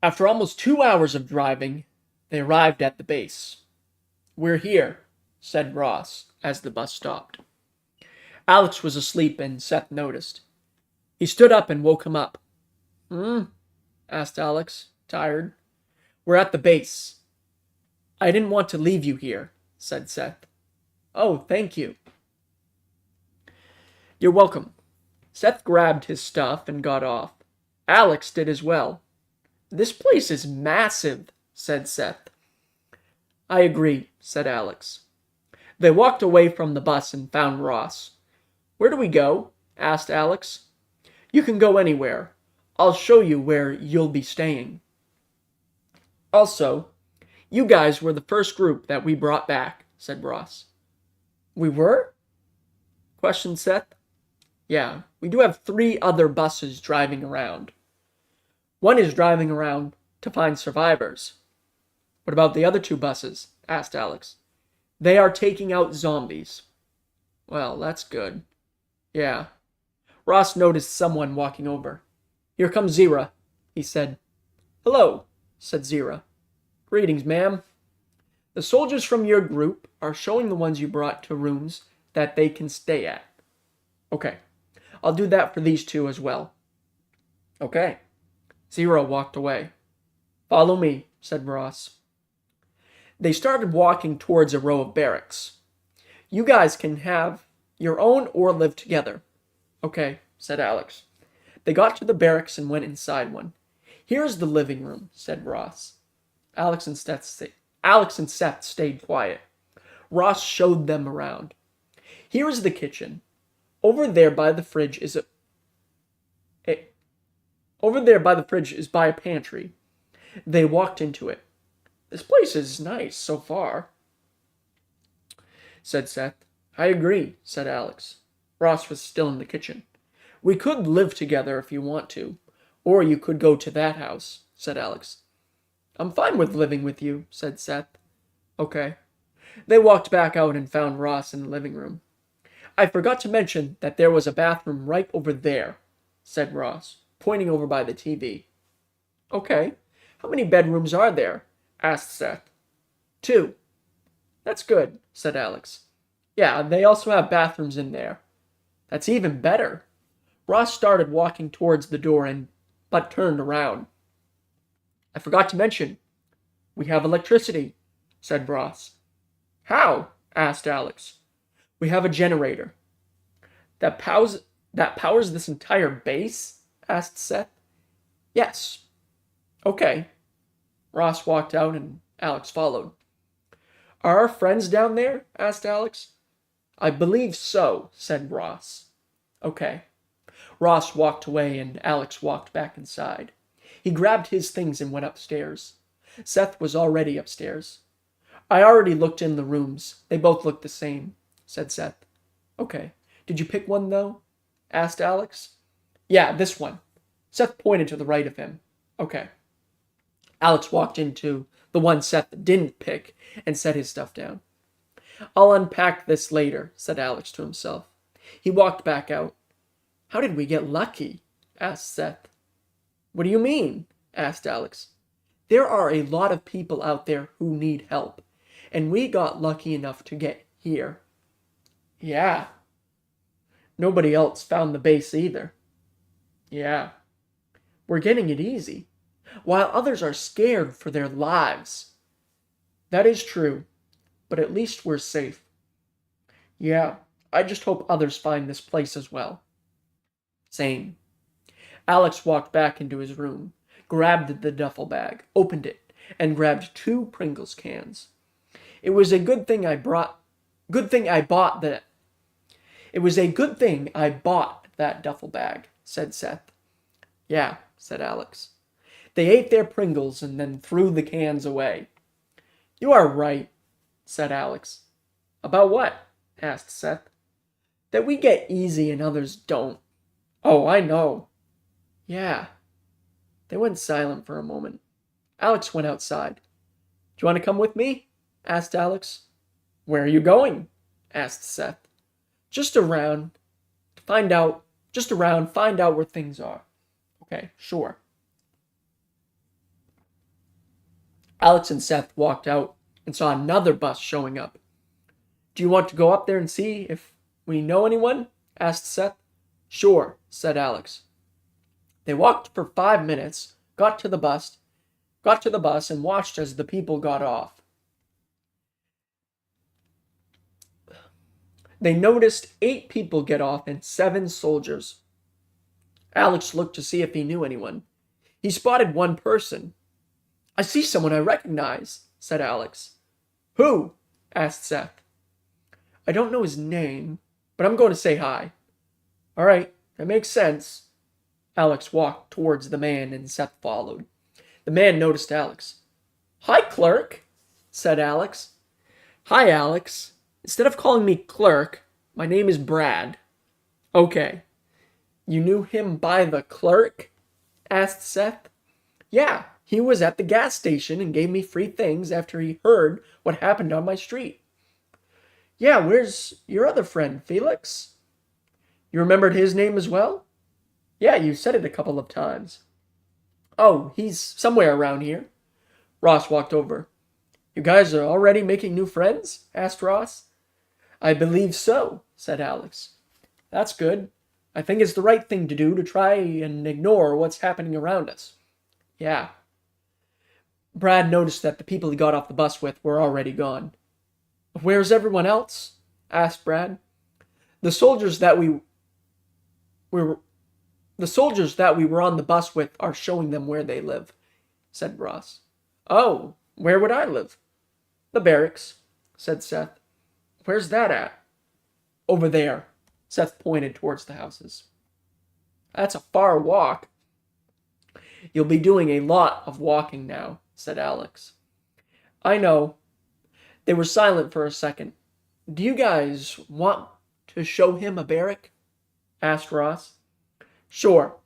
After almost 2 hours of driving, they arrived at the base. "We're here," said Ross as the bus stopped. Alex was asleep and Seth noticed. He stood up and woke him up. "Hmm?" asked Alex, tired. "We're at the base." "I didn't want to leave you here," said Seth. "Oh, thank you." "You're welcome." Seth grabbed his stuff and got off. Alex did as well. "This place is massive," said Seth. "I agree," said Alex. They walked away from the bus and found Ross. "Where do we go?" asked Alex. "You can go anywhere. I'll show you where you'll be staying." "Also, you guys were the first group that we brought back," said Ross. "We were?" questioned Seth. "Yeah, we do have 3 other buses driving around. One is driving around to find survivors. What about the other 2 buses? Asked Alex. They are taking out zombies. Well, that's good. Yeah. Ross noticed someone walking over. Here comes Zira, he said. Hello, said Zira. Greetings, ma'am. The soldiers from your group are showing the ones you brought to rooms that they can stay at. Okay. I'll do that for these 2 as well. Okay. Zira walked away. Follow me, said Ross. They started walking towards a row of barracks. You guys can have your own or live together. Okay, said Alex. They got to the barracks and went inside one. Here's the living room, said Ross. Alex and Seth stayed quiet. Ross showed them around. Here is the kitchen. Over there by the fridge is by a pantry. They walked into it. This place is nice so far, said Seth. I agree, said Alex. Ross was still in the kitchen. We could live together if you want to, or you could go to that house, said Alex. I'm fine with living with you, said Seth. Okay. They walked back out and found Ross in the living room. I forgot to mention that there was a bathroom right over there, said Ross, pointing over by the TV. Okay. How many bedrooms are there? Asked Seth. 2. That's good, said Alex. Yeah, they also have bathrooms in there. That's even better. Ross started walking towards the door but turned around. I forgot to mention, we have electricity, said Ross. How? Asked Alex. We have a generator. That powers this entire base? Asked Seth. Yes. Okay. Ross walked out and Alex followed. Are our friends down there? Asked Alex. I believe so, said Ross. Okay. Ross walked away and Alex walked back inside. He grabbed his things and went upstairs. Seth was already upstairs. I already looked in the rooms. They both looked the same, said Seth. Okay. Did you pick one, though? Asked Alex. Yeah, this one. Seth pointed to the right of him. Okay. Alex walked into the one Seth didn't pick and set his stuff down. I'll unpack this later, said Alex to himself. He walked back out. How did we get lucky? Asked Seth. What do you mean? Asked Alex. There are a lot of people out there who need help, and we got lucky enough to get here. Yeah. Nobody else found the base either. Yeah. We're getting it easy, while others are scared for their lives. That is true, but at least we're safe. Yeah, I just hope others find this place as well. Same. Alex walked back into his room, grabbed the duffel bag, opened it, and grabbed 2 Pringles cans. It was a good thing I bought that duffel bag, said Seth. Yeah, said Alex. They ate their Pringles and then threw the cans away. You are right, said Alex. About what? Asked Seth. That we get easy and others don't. Oh, I know. Yeah. They went silent for a moment. Alex went outside. Do you want to come with me? Asked Alex. Where are you going? Asked Seth. Just around, find out where things are. Okay, sure. Alex and Seth walked out and saw another bus showing up. Do you want to go up there and see if we know anyone? Asked Seth. Sure, said Alex. They walked for 5 minutes, got to the bus, and watched as the people got off. They noticed 8 people get off and 7 soldiers. Alex looked to see if he knew anyone. He spotted one person. I see someone I recognize, said Alex. Who? Asked Seth. I don't know his name, but I'm going to say hi. All right, that makes sense. Alex walked towards the man and Seth followed. The man noticed Alex. Hi, clerk, said Alex. Hi, Alex. Instead of calling me clerk, my name is Brad. Okay. You knew him by the clerk? Asked Seth. Yeah, He was at the gas station and gave me free things after he heard what happened on my street. Yeah, where's your other friend, Felix? You remembered his name as well? Yeah, you said it a couple of times. Oh, he's somewhere around here. Ross walked over. You guys are already making new friends? Asked Ross. I believe so, said Alex. That's good. I think it's the right thing to do to try and ignore what's happening around us. Yeah. Brad noticed that the people he got off the bus with were already gone. Where's everyone else? Asked Brad. The soldiers that we were on the bus with are showing them where they live, said Ross. Oh, where would I live? The barracks, said Seth. Where's that at? Over there. Seth pointed towards the houses. That's a far walk. You'll be doing a lot of walking now, said Alex. I know. They were silent for a second. Do you guys want to show him a barrack? Asked Ross. Sure.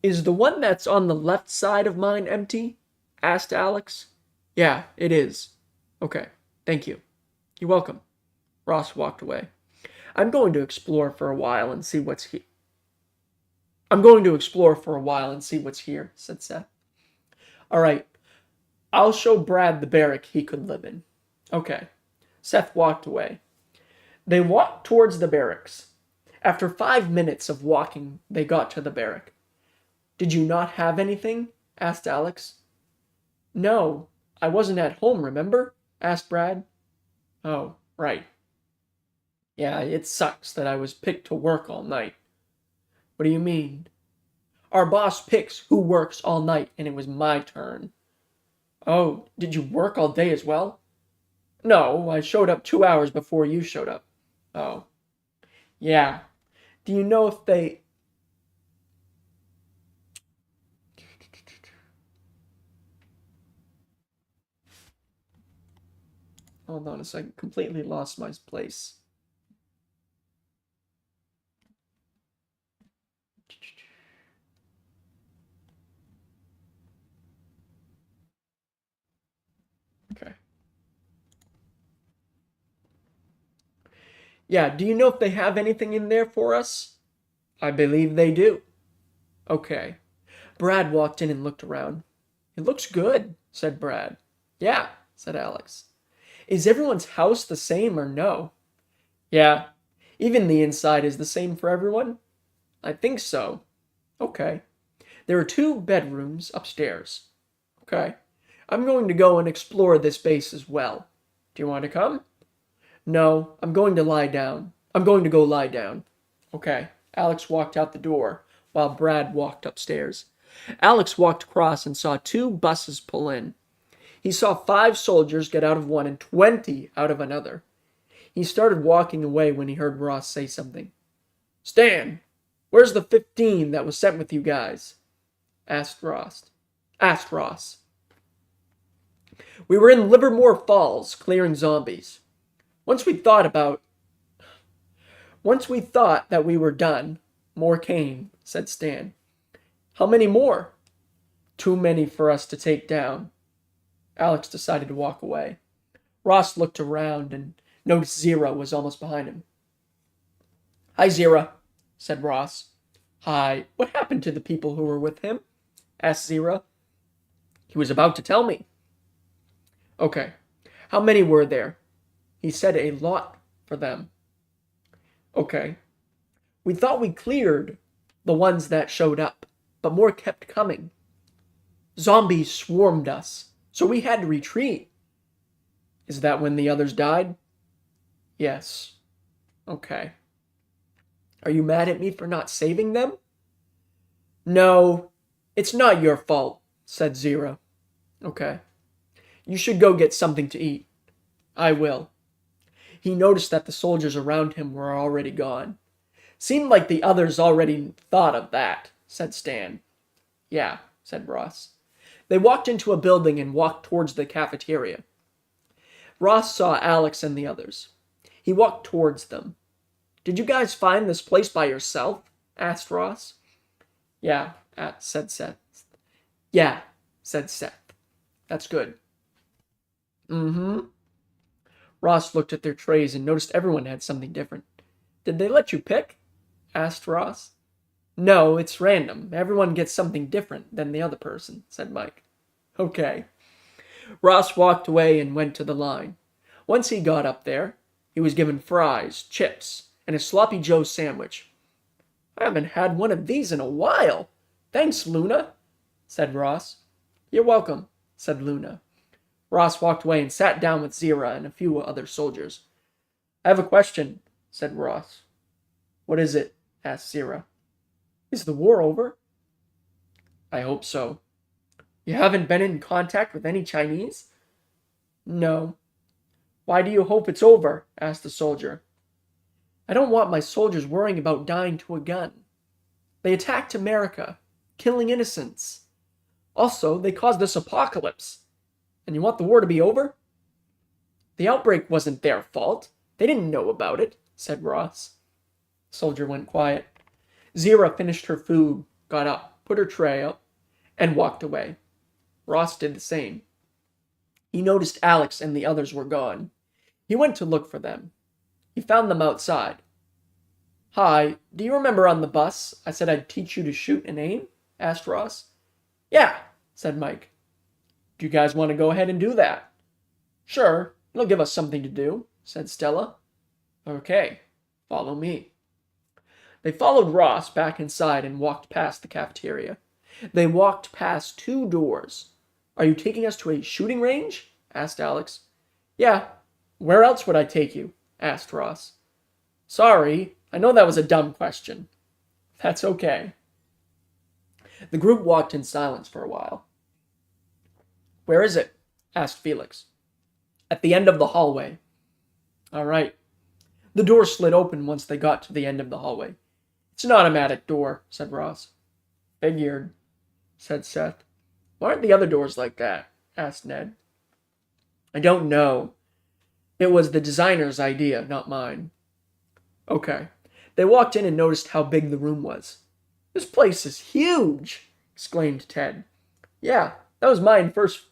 Is the one that's on the left side of mine empty? Asked Alex. Yeah, it is. Okay, thank you. You're welcome. Ross walked away. I'm going to explore for a while and see what's here. Said Seth. All right, I'll show Brad the barrack he could live in. Okay. Seth walked away. They walked towards the barracks. After 5 minutes of walking, they got to the barrack. Did you not have anything? Asked Alex. No, I wasn't at home, remember? Asked Brad. Oh, right. Yeah, it sucks that I was picked to work all night. What do you mean? Our boss picks who works all night, and it was my turn. Oh, did you work all day as well? No, I showed up 2 hours before you showed up. Oh. Yeah. Do you know if they... Hold on a second. Completely lost my place. Okay. Yeah, do you know if they have anything in there for us? I believe they do. Okay. Brad walked in and looked around. It looks good, said Brad. Yeah, said Alex. Is everyone's house the same or no? Yeah. Even the inside is the same for everyone? I think so. Okay. There are 2 bedrooms upstairs. Okay. I'm going to go and explore this base as well. Do you want to come? No, I'm going to lie down. I'm going to go lie down. Okay. Alex walked out the door while Brad walked upstairs. Alex walked across and saw 2 buses pull in. He saw 5 soldiers get out of one and 20 out of another. He started walking away when he heard Ross say something. Stan, where's the 15 that was sent with you guys? Asked Ross. We were in Livermore Falls, clearing zombies. Once we thought that we were done, more came, said Stan. How many more? Too many for us to take down. Alex decided to walk away. Ross looked around and noticed Zira was almost behind him. Hi, Zira, said Ross. Hi, what happened to the people who were with him? Asked Zira. He was about to tell me. Okay, how many were there? He said a lot for them. Okay. We thought we cleared the ones that showed up, but more kept coming. Zombies swarmed us, so we had to retreat. Is that when the others died? Yes. Okay. Are you mad at me for not saving them? No, it's not your fault, said Zira. Okay. You should go get something to eat. I will. He noticed that the soldiers around him were already gone. Seemed like the others already thought of that, said Stan. Yeah, said Ross. They walked into a building and walked towards the cafeteria. Ross saw Alex and the others. He walked towards them. Did you guys find this place by yourself? Asked Ross. Yeah, said Seth. Yeah, said Seth. That's good. Mm-hmm. Ross looked at their trays and noticed everyone had something different. Did they let you pick? Asked Ross. No, it's random. Everyone gets something different than the other person, said Mike. Okay. Ross walked away and went to the line. Once he got up there, he was given fries, chips, and a sloppy Joe sandwich. I haven't had one of these in a while. Thanks, Luna, said Ross. You're welcome, said Luna. Ross walked away and sat down with Zira and a few other soldiers. I have a question, said Ross. What is it? Asked Zira. Is the war over? I hope so. You haven't been in contact with any Chinese? No. Why do you hope it's over? Asked the soldier. I don't want my soldiers worrying about dying to a gun. They attacked America, killing innocents. Also, they caused this apocalypse. And you want the war to be over? The outbreak wasn't their fault. They didn't know about it, said Ross. The soldier went quiet. Zira finished her food, got up, put her tray up, and walked away. Ross did the same. He noticed Alex and the others were gone. He went to look for them. He found them outside. Hi, do you remember on the bus I said I'd teach you to shoot and aim? Asked Ross. Yeah, said Mike. Do you guys want to go ahead and do that? Sure, it'll give us something to do, said Stella. Okay, follow me. They followed Ross back inside and walked past the cafeteria. They walked past 2 doors. Are you taking us to a shooting range? Asked Alex. Yeah. Where else would I take you? Asked Ross. Sorry, I know that was a dumb question. That's okay. The group walked in silence for a while. Where is it? Asked Felix. At the end of the hallway. All right. The door slid open once they got to the end of the hallway. It's an automatic door, said Ross. Figured, said Seth. Why aren't the other doors like that? Asked Ned. I don't know. It was the designer's idea, not mine. Okay. They walked in and noticed how big the room was. This place is huge, exclaimed Ted. Yeah, that was my first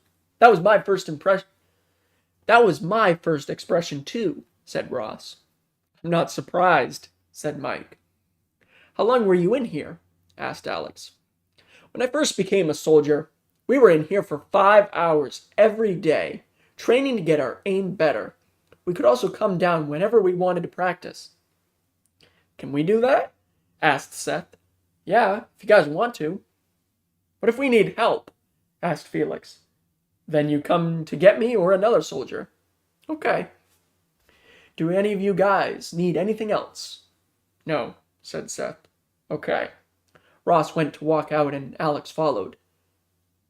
expression too, said Ross. I'm not surprised, said Mike. How long were you in here? Asked Alex. When I first became a soldier, we were in here for 5 hours every day, training to get our aim better. We could also come down whenever we wanted to practice. Can we do that? Asked Seth. Yeah, if you guys want to. What if we need help? Asked Felix. Then you come to get me or another soldier. Okay. Do any of you guys need anything else? No, said Seth. Okay. Ross went to walk out and Alex followed.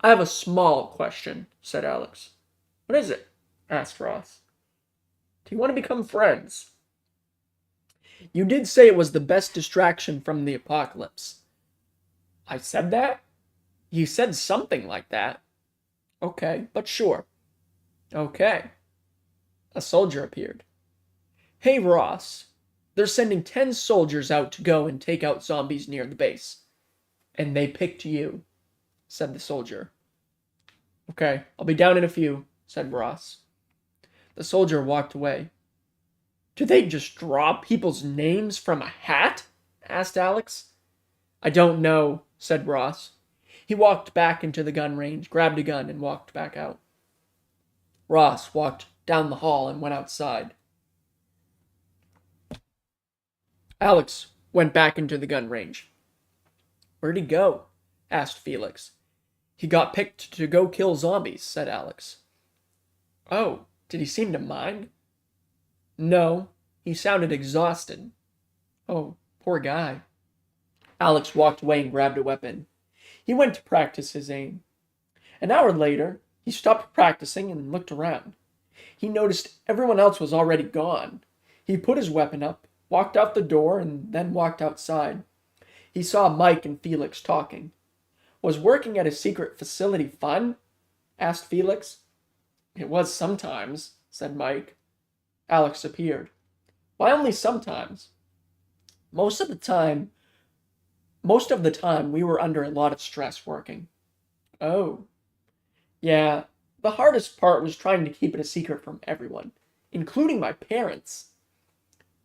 I have a small question, said Alex. What is it? Asked Ross. Do you want to become friends? You did say it was the best distraction from the apocalypse. I said that? You said something like that. Okay, but sure. Okay. A soldier appeared. Hey, Ross. They're sending 10 soldiers out to go and take out zombies near the base. And they picked you, said the soldier. Okay, I'll be down in a few, said Ross. The soldier walked away. Do they just draw people's names from a hat? Asked Alex. I don't know, said Ross. He walked back into the gun range, grabbed a gun, and walked back out. Ross walked down the hall and went outside. Alex went back into the gun range. Where'd he go? Asked Felix. He got picked to go kill zombies, said Alex. Oh, did he seem to mind? No, he sounded exhausted. Oh, poor guy. Alex walked away and grabbed a weapon. He went to practice his aim. An hour later, he stopped practicing and looked around. He noticed everyone else was already gone. He put his weapon up, walked out the door, and then walked outside. He saw Mike and Felix talking. Was working at a secret facility fun? Asked Felix. It was sometimes, said Mike. Alex appeared. Why only sometimes? Most of the time we were under a lot of stress working. Oh. Yeah, the hardest part was trying to keep it a secret from everyone, including my parents.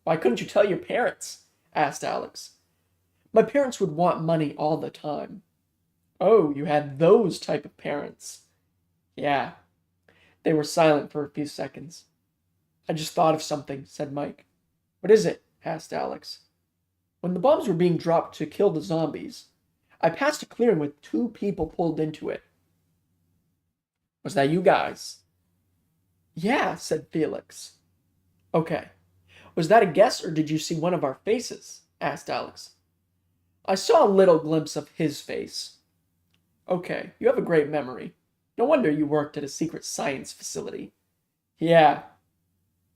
Why couldn't you tell your parents? Asked Alex. My parents would want money all the time. Oh, you had those type of parents. Yeah. They were silent for a few seconds. I just thought of something, said Mike. What is it? Asked Alex. When the bombs were being dropped to kill the zombies, I passed a clearing with two people pulled into it. Was that you guys? Yeah, said Felix. Okay. Was that a guess or did you see one of our faces? Asked Alex. I saw a little glimpse of his face. Okay, you have a great memory. No wonder you worked at a secret science facility. Yeah.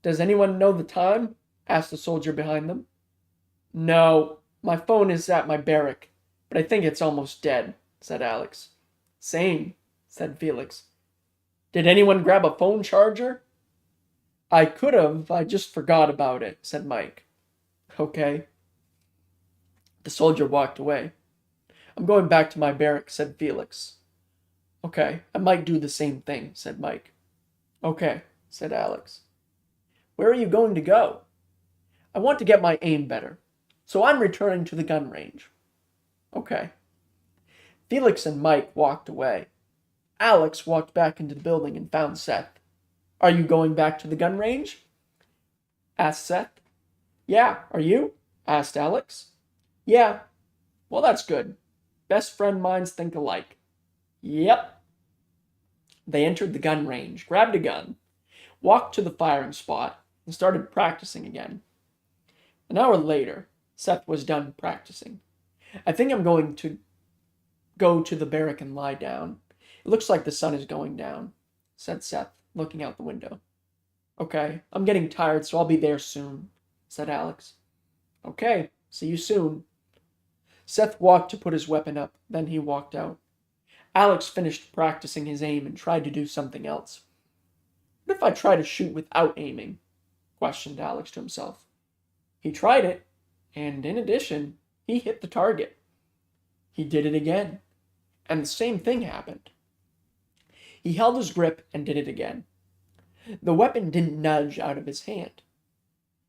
Does anyone know the time? Asked the soldier behind them. No, my phone is at my barrack, but I think it's almost dead, said Alex. Same, said Felix. Did anyone grab a phone charger? I could have, I just forgot about it, said Mike. Okay. The soldier walked away. I'm going back to my barrack, said Felix. Okay, I might do the same thing, said Mike. Okay, said Alex. Where are you going to go? I want to get my aim better, so I'm returning to the gun range. Okay. Felix and Mike walked away. Alex walked back into the building and found Seth. Are you going back to the gun range? Asked Seth. Yeah, are you? Asked Alex. Yeah. Well, that's good. Best friend minds think alike. Yep. They entered the gun range, grabbed a gun, walked to the firing spot, and started practicing again. An hour later, Seth was done practicing. I think I'm going to go to the barrack and lie down. It looks like the sun is going down, said Seth, looking out the window. Okay, I'm getting tired, so I'll be there soon, said Alex. Okay, see you soon. Seth walked to put his weapon up, then he walked out. Alex finished practicing his aim and tried to do something else. What if I try to shoot without aiming? Questioned Alex to himself. He tried it, and in addition, he hit the target. He did it again, and the same thing happened. He held his grip and did it again. The weapon didn't nudge out of his hand.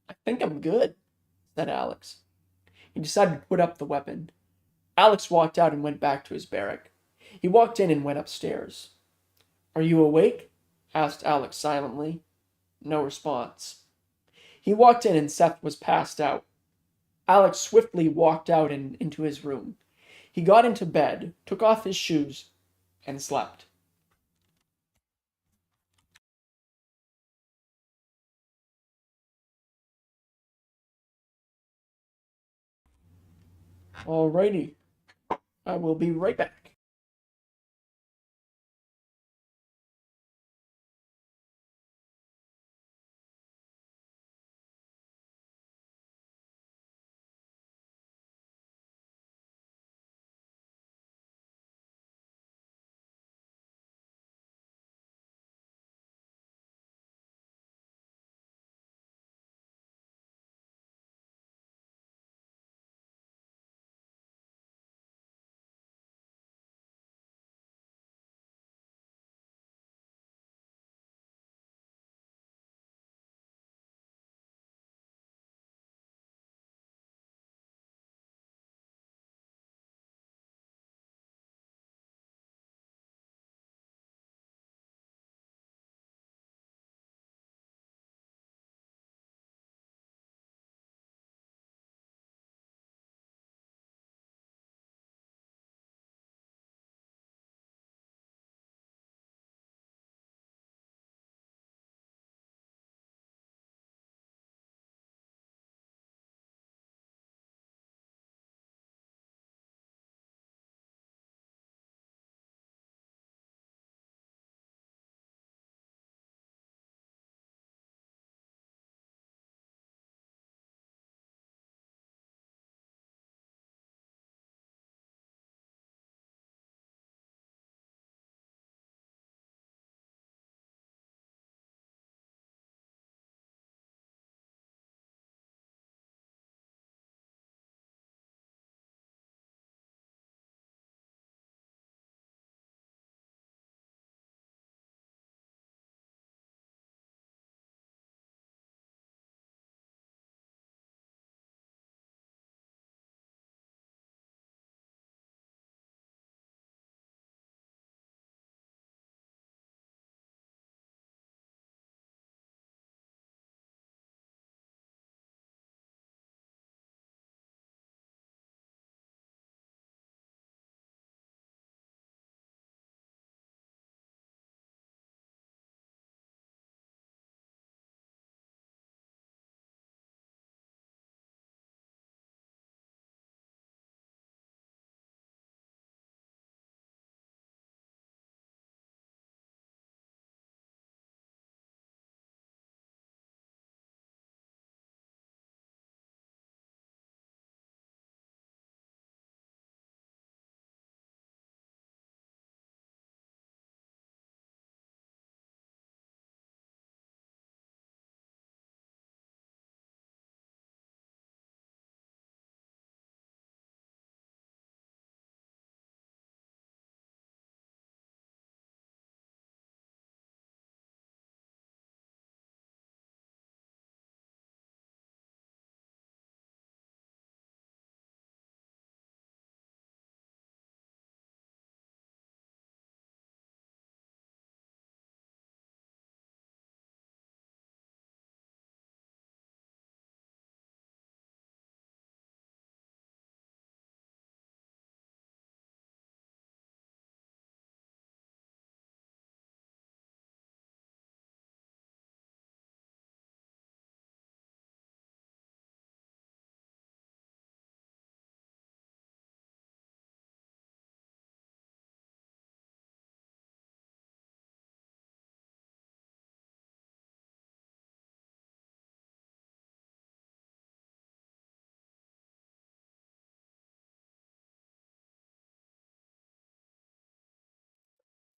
I think I'm good, said Alex. He decided to put up the weapon. Alex walked out and went back to his barrack. He walked in and went upstairs. Are you awake? Asked Alex silently. No response. He walked in and Seth was passed out. Alex swiftly walked out and into his room. He got into bed, took off his shoes, and slept. Alrighty, I will be right back.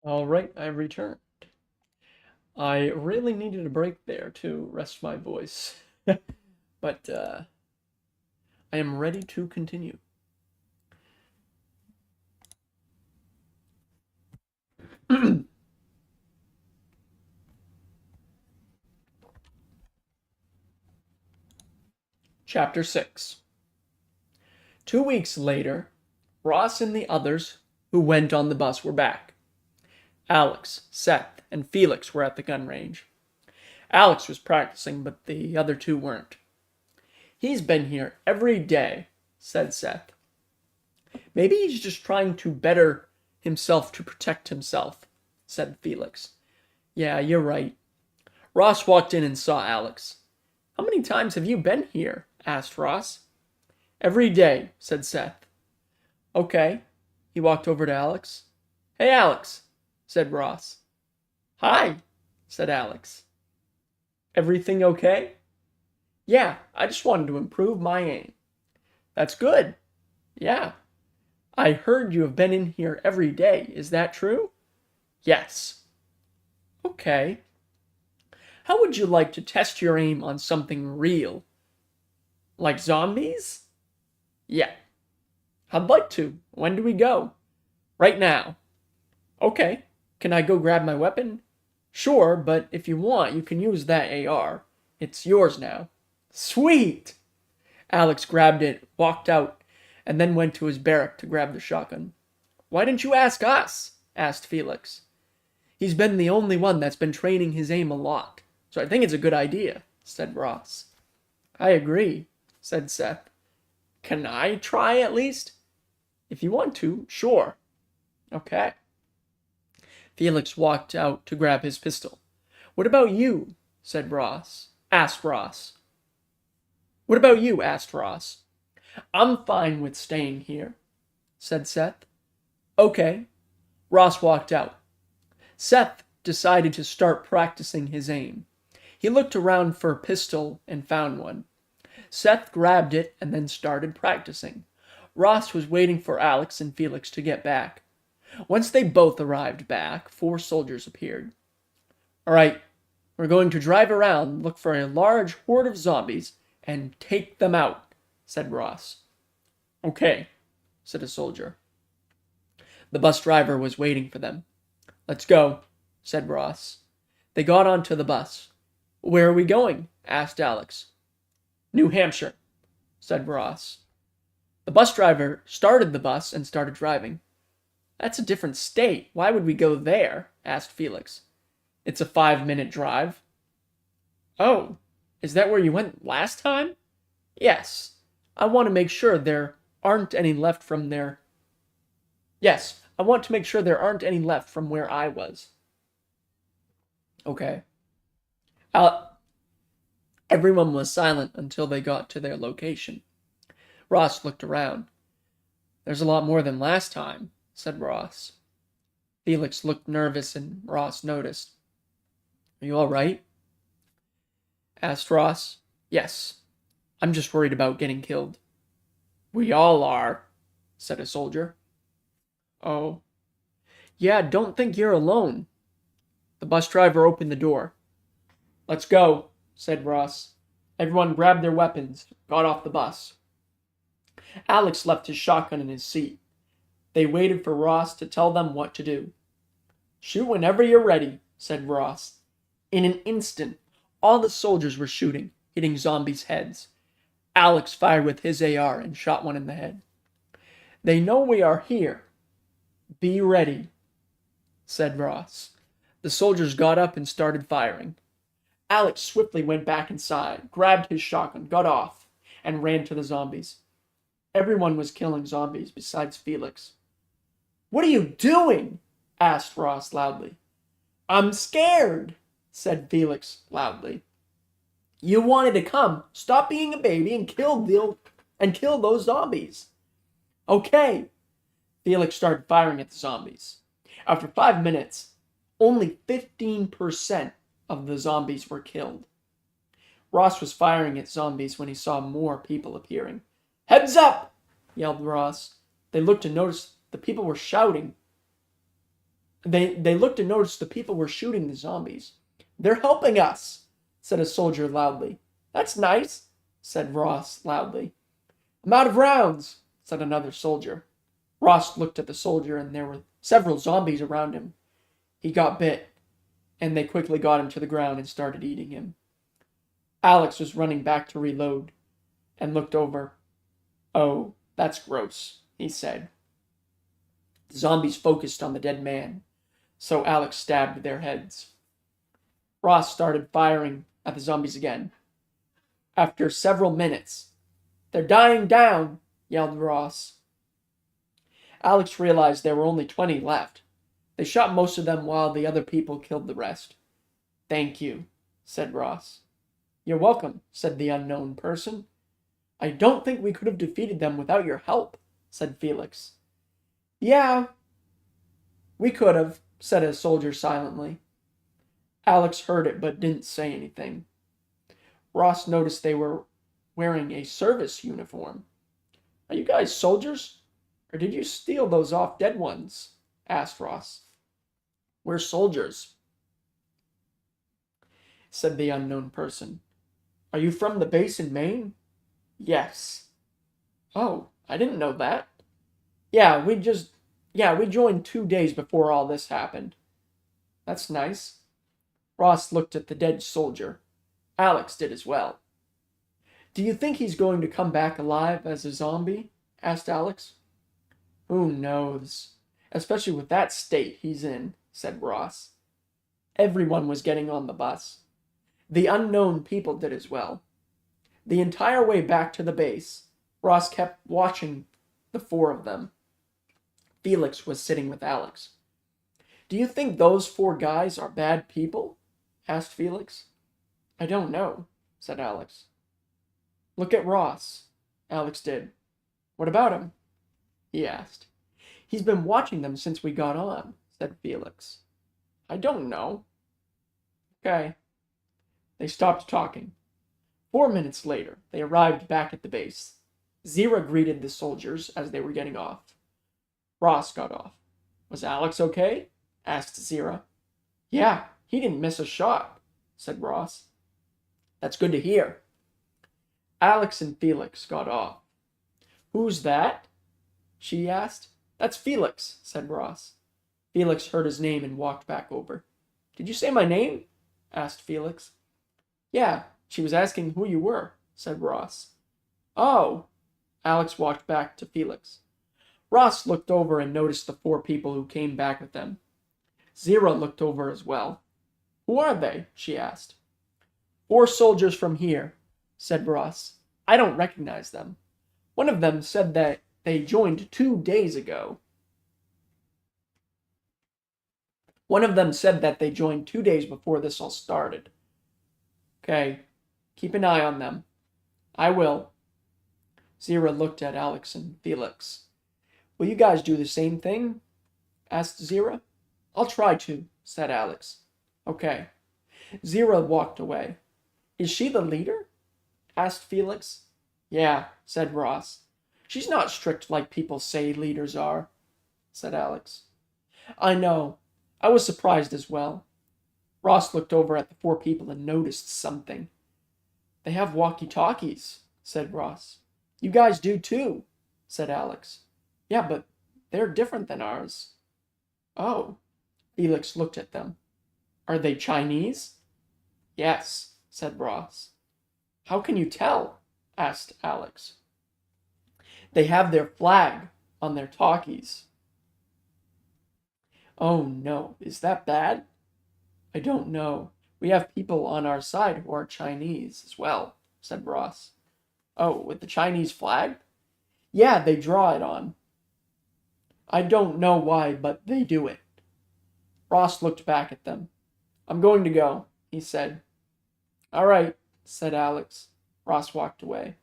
All right, I returned. I really needed a break there to rest my voice, but I am ready to continue. Chapter 6. 2 weeks later, Ross and the others who went on the bus were back. Alex, Seth, and Felix were at the gun range. Alex was practicing, but the other two weren't. He's been here every day, said Seth. Maybe he's just trying to better himself to protect himself, said Felix. Yeah, you're right. Ross walked in and saw Alex. How many times have you been here? Asked Ross. Every day, said Seth. Okay. He walked over to Alex. Hey, Alex, said Ross. Hi, said Alex. Everything okay? Yeah, I just wanted to improve my aim. That's good. Yeah. I heard you have been in here every day. Is that true? Yes. Okay. How would you like to test your aim on something real? Like zombies? Yeah. I'd like to. When do we go? Right now. Okay. Can I go grab my weapon? Sure, but if you want, you can use that AR. It's yours now. Sweet! Alex grabbed it, walked out, and then went to his barrack to grab the shotgun. Why didn't you ask us? Asked Felix. He's been the only one that's been training his aim a lot, so I think it's a good idea, said Ross. I agree, said Seth. Can I try at least? If you want to, sure. Okay. Felix walked out to grab his pistol. What about you? Asked Ross. What about you? Asked Ross. I'm fine with staying here, said Seth. Okay. Ross walked out. Seth decided to start practicing his aim. He looked around for a pistol and found one. Seth grabbed it and then started practicing. Ross was waiting for Alex and Felix to get back. Once they both arrived back, 4 soldiers appeared. All right, we're going to drive around, look for a large horde of zombies, and take them out, said Ross. Okay, said a soldier. The bus driver was waiting for them. Let's go, said Ross. They got onto the bus. Where are we going? Asked Alex. New Hampshire, said Ross. The bus driver started the bus and started driving. That's a different state. Why would we go there? Asked Felix. It's a 5-minute drive. Oh, is that where you went last time? Yes. I want to make sure there aren't any left from there. Yes, I want to make sure there aren't any left from where I was. Okay. Everyone was silent until they got to their location. Ross looked around. There's a lot more than last time, said Ross. Felix looked nervous and Ross noticed. Are you all right? Asked Ross. Yes. I'm just worried about getting killed. We all are, said a soldier. Oh. Yeah, don't think you're alone. The bus driver opened the door. Let's go, said Ross. Everyone grabbed their weapons, got off the bus. Alex left his shotgun in his seat. They waited for Ross to tell them what to do. Shoot whenever you're ready, said Ross. In an instant, all the soldiers were shooting, hitting zombies' heads. Alex fired with his AR and shot one in the head. They know we are here. Be ready, said Ross. The soldiers got up and started firing. Alex swiftly went back inside, grabbed his shotgun, got off, and ran to the zombies. Everyone was killing zombies besides Felix. What are you doing? Asked Ross loudly. I'm scared, said Felix loudly. You wanted to come. Stop being a baby and kill those zombies. Okay. Felix started firing at the zombies. After 5 minutes, only 15% of the zombies were killed. Ross was firing at zombies when he saw more people appearing. Heads up! Yelled Ross. They looked and noticed the people were shouting. They looked and noticed the people were shooting the zombies. "They're helping us," said a soldier loudly. "That's nice," said Ross loudly. "I'm out of rounds," said another soldier. Ross looked at the soldier, and there were several zombies around him. He got bit, and they quickly got him to the ground and started eating him. Alex was running back to reload and looked over. "Oh, that's gross," he said. The zombies focused on the dead man, so Alex stabbed their heads. Ross started firing at the zombies again. After several minutes, "They're dying down," yelled Ross. Alex realized there were only 20 left. They shot most of them while the other people killed the rest. "Thank you," said Ross. "You're welcome," said the unknown person. "I don't think we could have defeated them without your help," said Felix. "Yeah, we could have," said a soldier silently. Alex heard it but didn't say anything. Ross noticed they were wearing a service uniform. "Are you guys soldiers? Or did you steal those off dead ones?" asked Ross. "We're soldiers," said the unknown person. "Are you from the base in Maine?" "Yes." "Oh, I didn't know that." Yeah, we joined 2 days before all this happened." "That's nice." Ross looked at the dead soldier. Alex did as well. "Do you think he's going to come back alive as a zombie?" asked Alex. "Who knows? Especially with that state he's in," said Ross. Everyone was getting on the bus. The unknown people did as well. The entire way back to the base, Ross kept watching the four of them. Felix was sitting with Alex. "Do you think those 4 guys are bad people?" asked Felix. "I don't know," said Alex. "Look at Ross." Alex did. "What about him?" he asked. "He's been watching them since we got on," said Felix. "I don't know." "Okay." They stopped talking. 4 minutes later, they arrived back at the base. Zira greeted the soldiers as they were getting off. Ross got off. "Was Alex okay?" asked Zira. "Yeah, he didn't miss a shot," said Ross. "That's good to hear." Alex and Felix got off. "Who's that?" she asked. "That's Felix," said Ross. Felix heard his name and walked back over. "Did you say my name?" asked Felix. "Yeah, she was asking who you were," said Ross. "Oh." Alex walked back to Felix. Ross looked over and noticed the 4 people who came back with them. Zira looked over as well. "Who are they?" she asked. "4 soldiers from here," said Ross. "I don't recognize them. One of them said that they joined 2 days ago. One of them said that they joined 2 days before this all started." "Okay, keep an eye on them." "I will." Zira looked at Alex and Felix. "Will you guys do the same thing?" asked Zira. "I'll try to," said Alex. "Okay." Zira walked away. "Is she the leader?" asked Felix. "Yeah," said Ross. "She's not strict like people say leaders are," said Alex. "I know. I was surprised as well." Ross looked over at the 4 people and noticed something. "They have walkie-talkies," said Ross. "You guys do too," said Alex. "Yeah, but they're different than ours." "Oh." Felix looked at them. "Are they Chinese?" "Yes," said Ross. "How can you tell?" asked Alex. "They have their flag on their talkies." "Oh no, is that bad?" "I don't know. We have people on our side who are Chinese as well," said Ross. "Oh, with the Chinese flag?" "Yeah, they draw it on." "I don't know why, but they do it." Ross looked back at them. "I'm going to go," he said. "All right," said Alex. Ross walked away.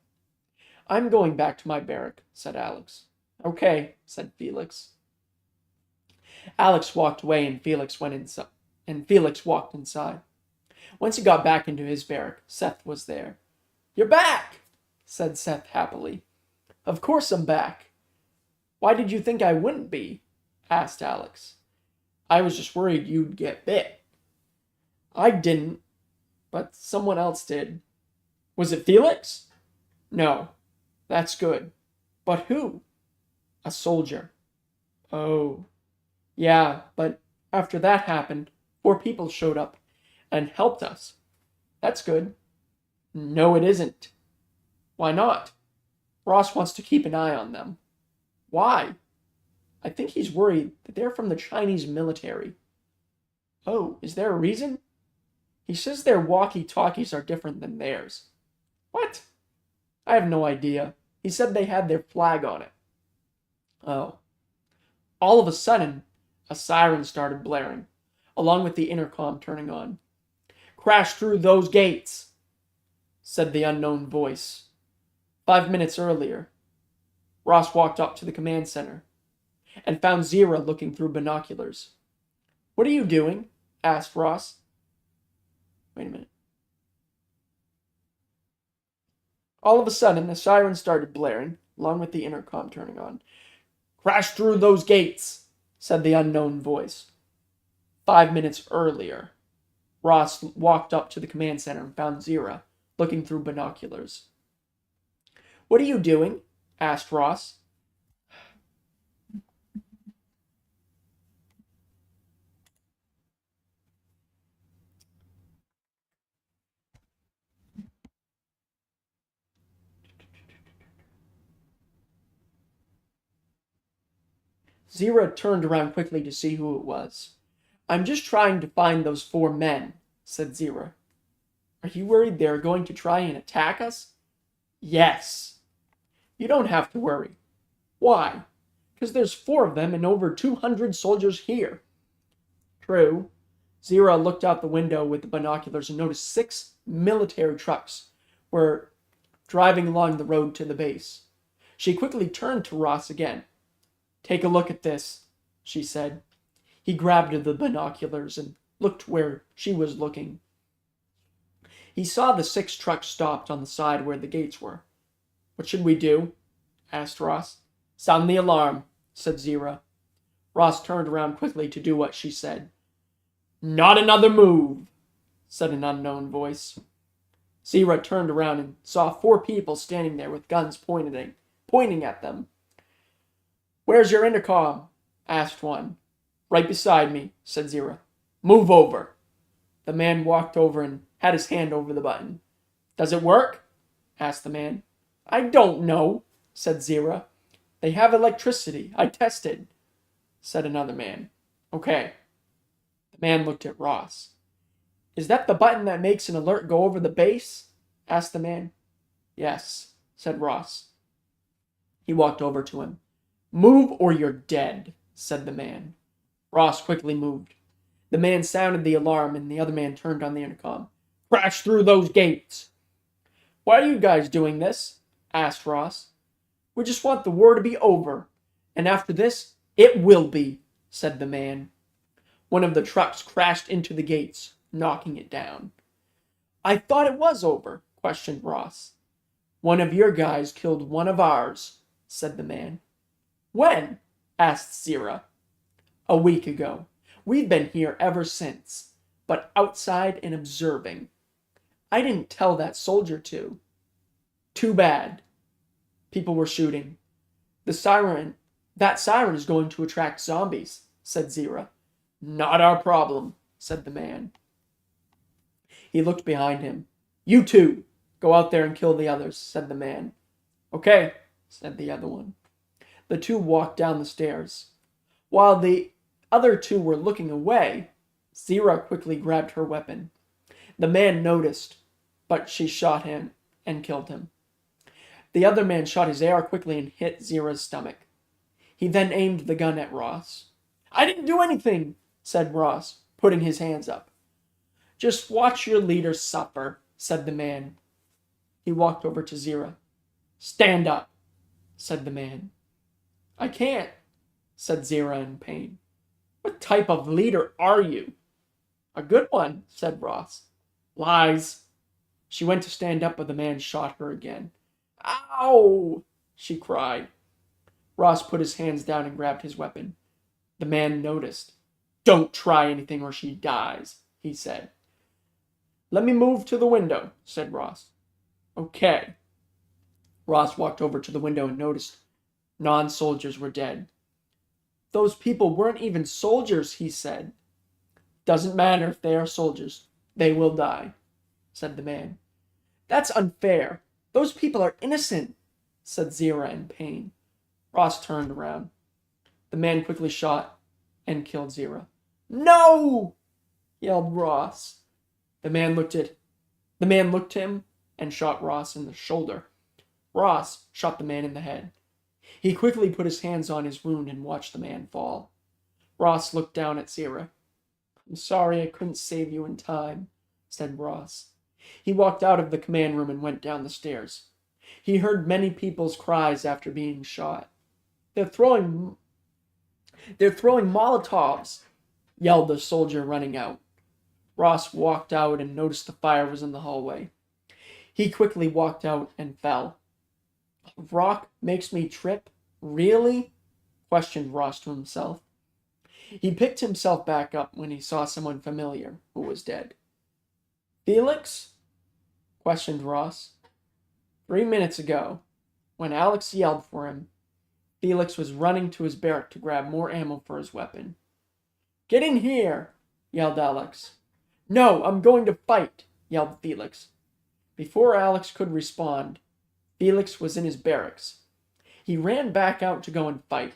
"I'm going back to my barrack," said Alex. "Okay," said Felix. Alex walked away and Felix walked inside. Once he got back into his barrack, Seth was there. "You're back," said Seth happily. "Of course I'm back." "Why did you think I wouldn't be?" asked Alex. I was just worried you'd get bit. I didn't, but someone else did. Was it Felix? No. That's good. But who? A soldier. Oh. Yeah, but after that happened, 4 people showed up and helped us. That's good. No, it isn't. Why not? Ross wants to keep an eye on them. Why? I think he's worried that they're from the Chinese military. Oh, is there a reason? He says their walkie-talkies are different than theirs. What? I have no idea. He said they had their flag on it. Oh. All of a sudden, a siren started blaring, along with the intercom turning on. Crash through those gates, said the unknown voice. 5 minutes earlier, Ross walked up to the command center and found Zira looking through binoculars. What are you doing? Asked Ross. Wait a minute. All of a sudden, the siren started blaring, along with the intercom turning on. Crash through those gates, said the unknown voice. 5 minutes earlier, Ross walked up to the command center and found Zira looking through binoculars. What are you doing? Asked Ross. Zira turned around quickly to see who it was. I'm just trying to find those 4 men, said Zira. Are you worried they're going to try and attack us? Yes. You don't have to worry. Why? Because there's 4 of them and over 200 soldiers here. True. Zira looked out the window with the binoculars and noticed 6 military trucks were driving along the road to the base. She quickly turned to Ross again. Take a look at this, she said. He grabbed the binoculars and looked where she was looking. He saw the 6 trucks stopped on the side where the gates were. What should we do? Asked Ross. Sound the alarm, said Zira. Ross turned around quickly to do what she said. Not another move, said an unknown voice. Zira turned around and saw 4 people standing there with guns pointing at them. Where's your intercom? Asked one. Right beside me, said Zira. Move over. The man walked over and had his hand over the button. Does it work? Asked the man. I don't know, said Zira. They have electricity. I tested, said another man. Okay. The man looked at Ross. Is that the button that makes an alert go over the base? Asked the man. Yes, said Ross. He walked over to him. Move or you're dead, said the man. Ross quickly moved. The man sounded the alarm and the other man turned on the intercom. Crash through those gates. Why are you guys doing this? Asked Ross. We just want the war to be over. And after this, it will be, said the man. One of the trucks crashed into the gates, knocking it down. I thought it was over, questioned Ross. One of your guys killed one of ours, said the man. When? Asked Zira. A week ago. We've been here ever since, but outside and observing. I didn't tell that soldier to. Too bad. People were shooting. That siren is going to attract zombies, said Zira. Not our problem, said the man. He looked behind him. You 2, go out there and kill the others, said the man. Okay, said the other one. The 2 walked down the stairs. While the other 2 were looking away, Zira quickly grabbed her weapon. The man noticed, but she shot him and killed him. The other man shot his AR quickly and hit Zira's stomach. He then aimed the gun at Ross. I didn't do anything, said Ross, putting his hands up. Just watch your leader suffer, said the man. He walked over to Zira. Stand up, said the man. I can't, said Zira in pain. What type of leader are you? A good one, said Ross. Lies. She went to stand up, but the man shot her again. Ow! She cried. Ross put his hands down and grabbed his weapon. The man noticed. "Don't try anything or she dies," he said. "Let me move to the window," said Ross. "Okay." Ross walked over to the window and noticed non-soldiers were dead. "Those people weren't even soldiers," he said. "Doesn't matter if they are soldiers. They will die," said the man. "That's unfair. Those people are innocent," said Zira in pain. Ross turned around. The man quickly shot and killed Zira. "No!" yelled Ross. The man looked at him and shot Ross in the shoulder. Ross shot the man in the head. He quickly put his hands on his wound and watched the man fall. Ross looked down at Zira. "I'm sorry I couldn't save you in time," said Ross. He walked out of the command room and went down the stairs. He heard many people's cries after being shot. They're throwing Molotovs," yelled the soldier running out. Ross walked out and noticed the fire was in the hallway. He quickly walked out and fell. "Rock makes me trip? Really?" questioned Ross to himself. He picked himself back up when he saw someone familiar who was dead. "Felix?" questioned Ross. 3 minutes ago, when Alex yelled for him, Felix was running to his barrack to grab more ammo for his weapon. "Get in here!" yelled Alex. "No, I'm going to fight!" yelled Felix. Before Alex could respond, Felix was in his barracks. He ran back out to go and fight.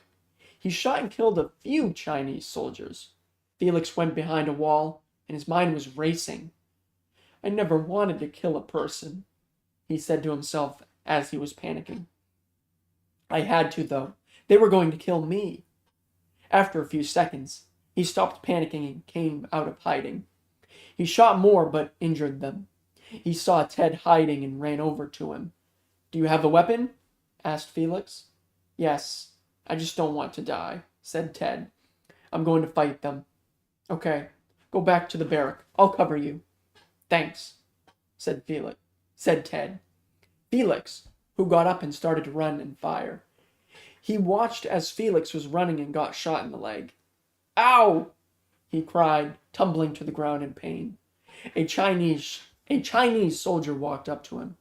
He shot and killed a few Chinese soldiers. Felix went behind a wall, and his mind was racing. "I never wanted to kill a person," he said to himself as he was panicking. "I had to, though. They were going to kill me." After a few seconds, he stopped panicking and came out of hiding. He shot more, but injured them. He saw Ted hiding and ran over to him. "Do you have a weapon?" asked Felix. "Yes, I just don't want to die," said Ted. "I'm going to fight them." "Okay, go back to the barrack. I'll cover you." "Thanks," said Ted. Felix, who got up and started to run and fire. He watched as Felix was running and got shot in the leg. "Ow!" he cried, tumbling to the ground in pain. A Chinese soldier walked up to him.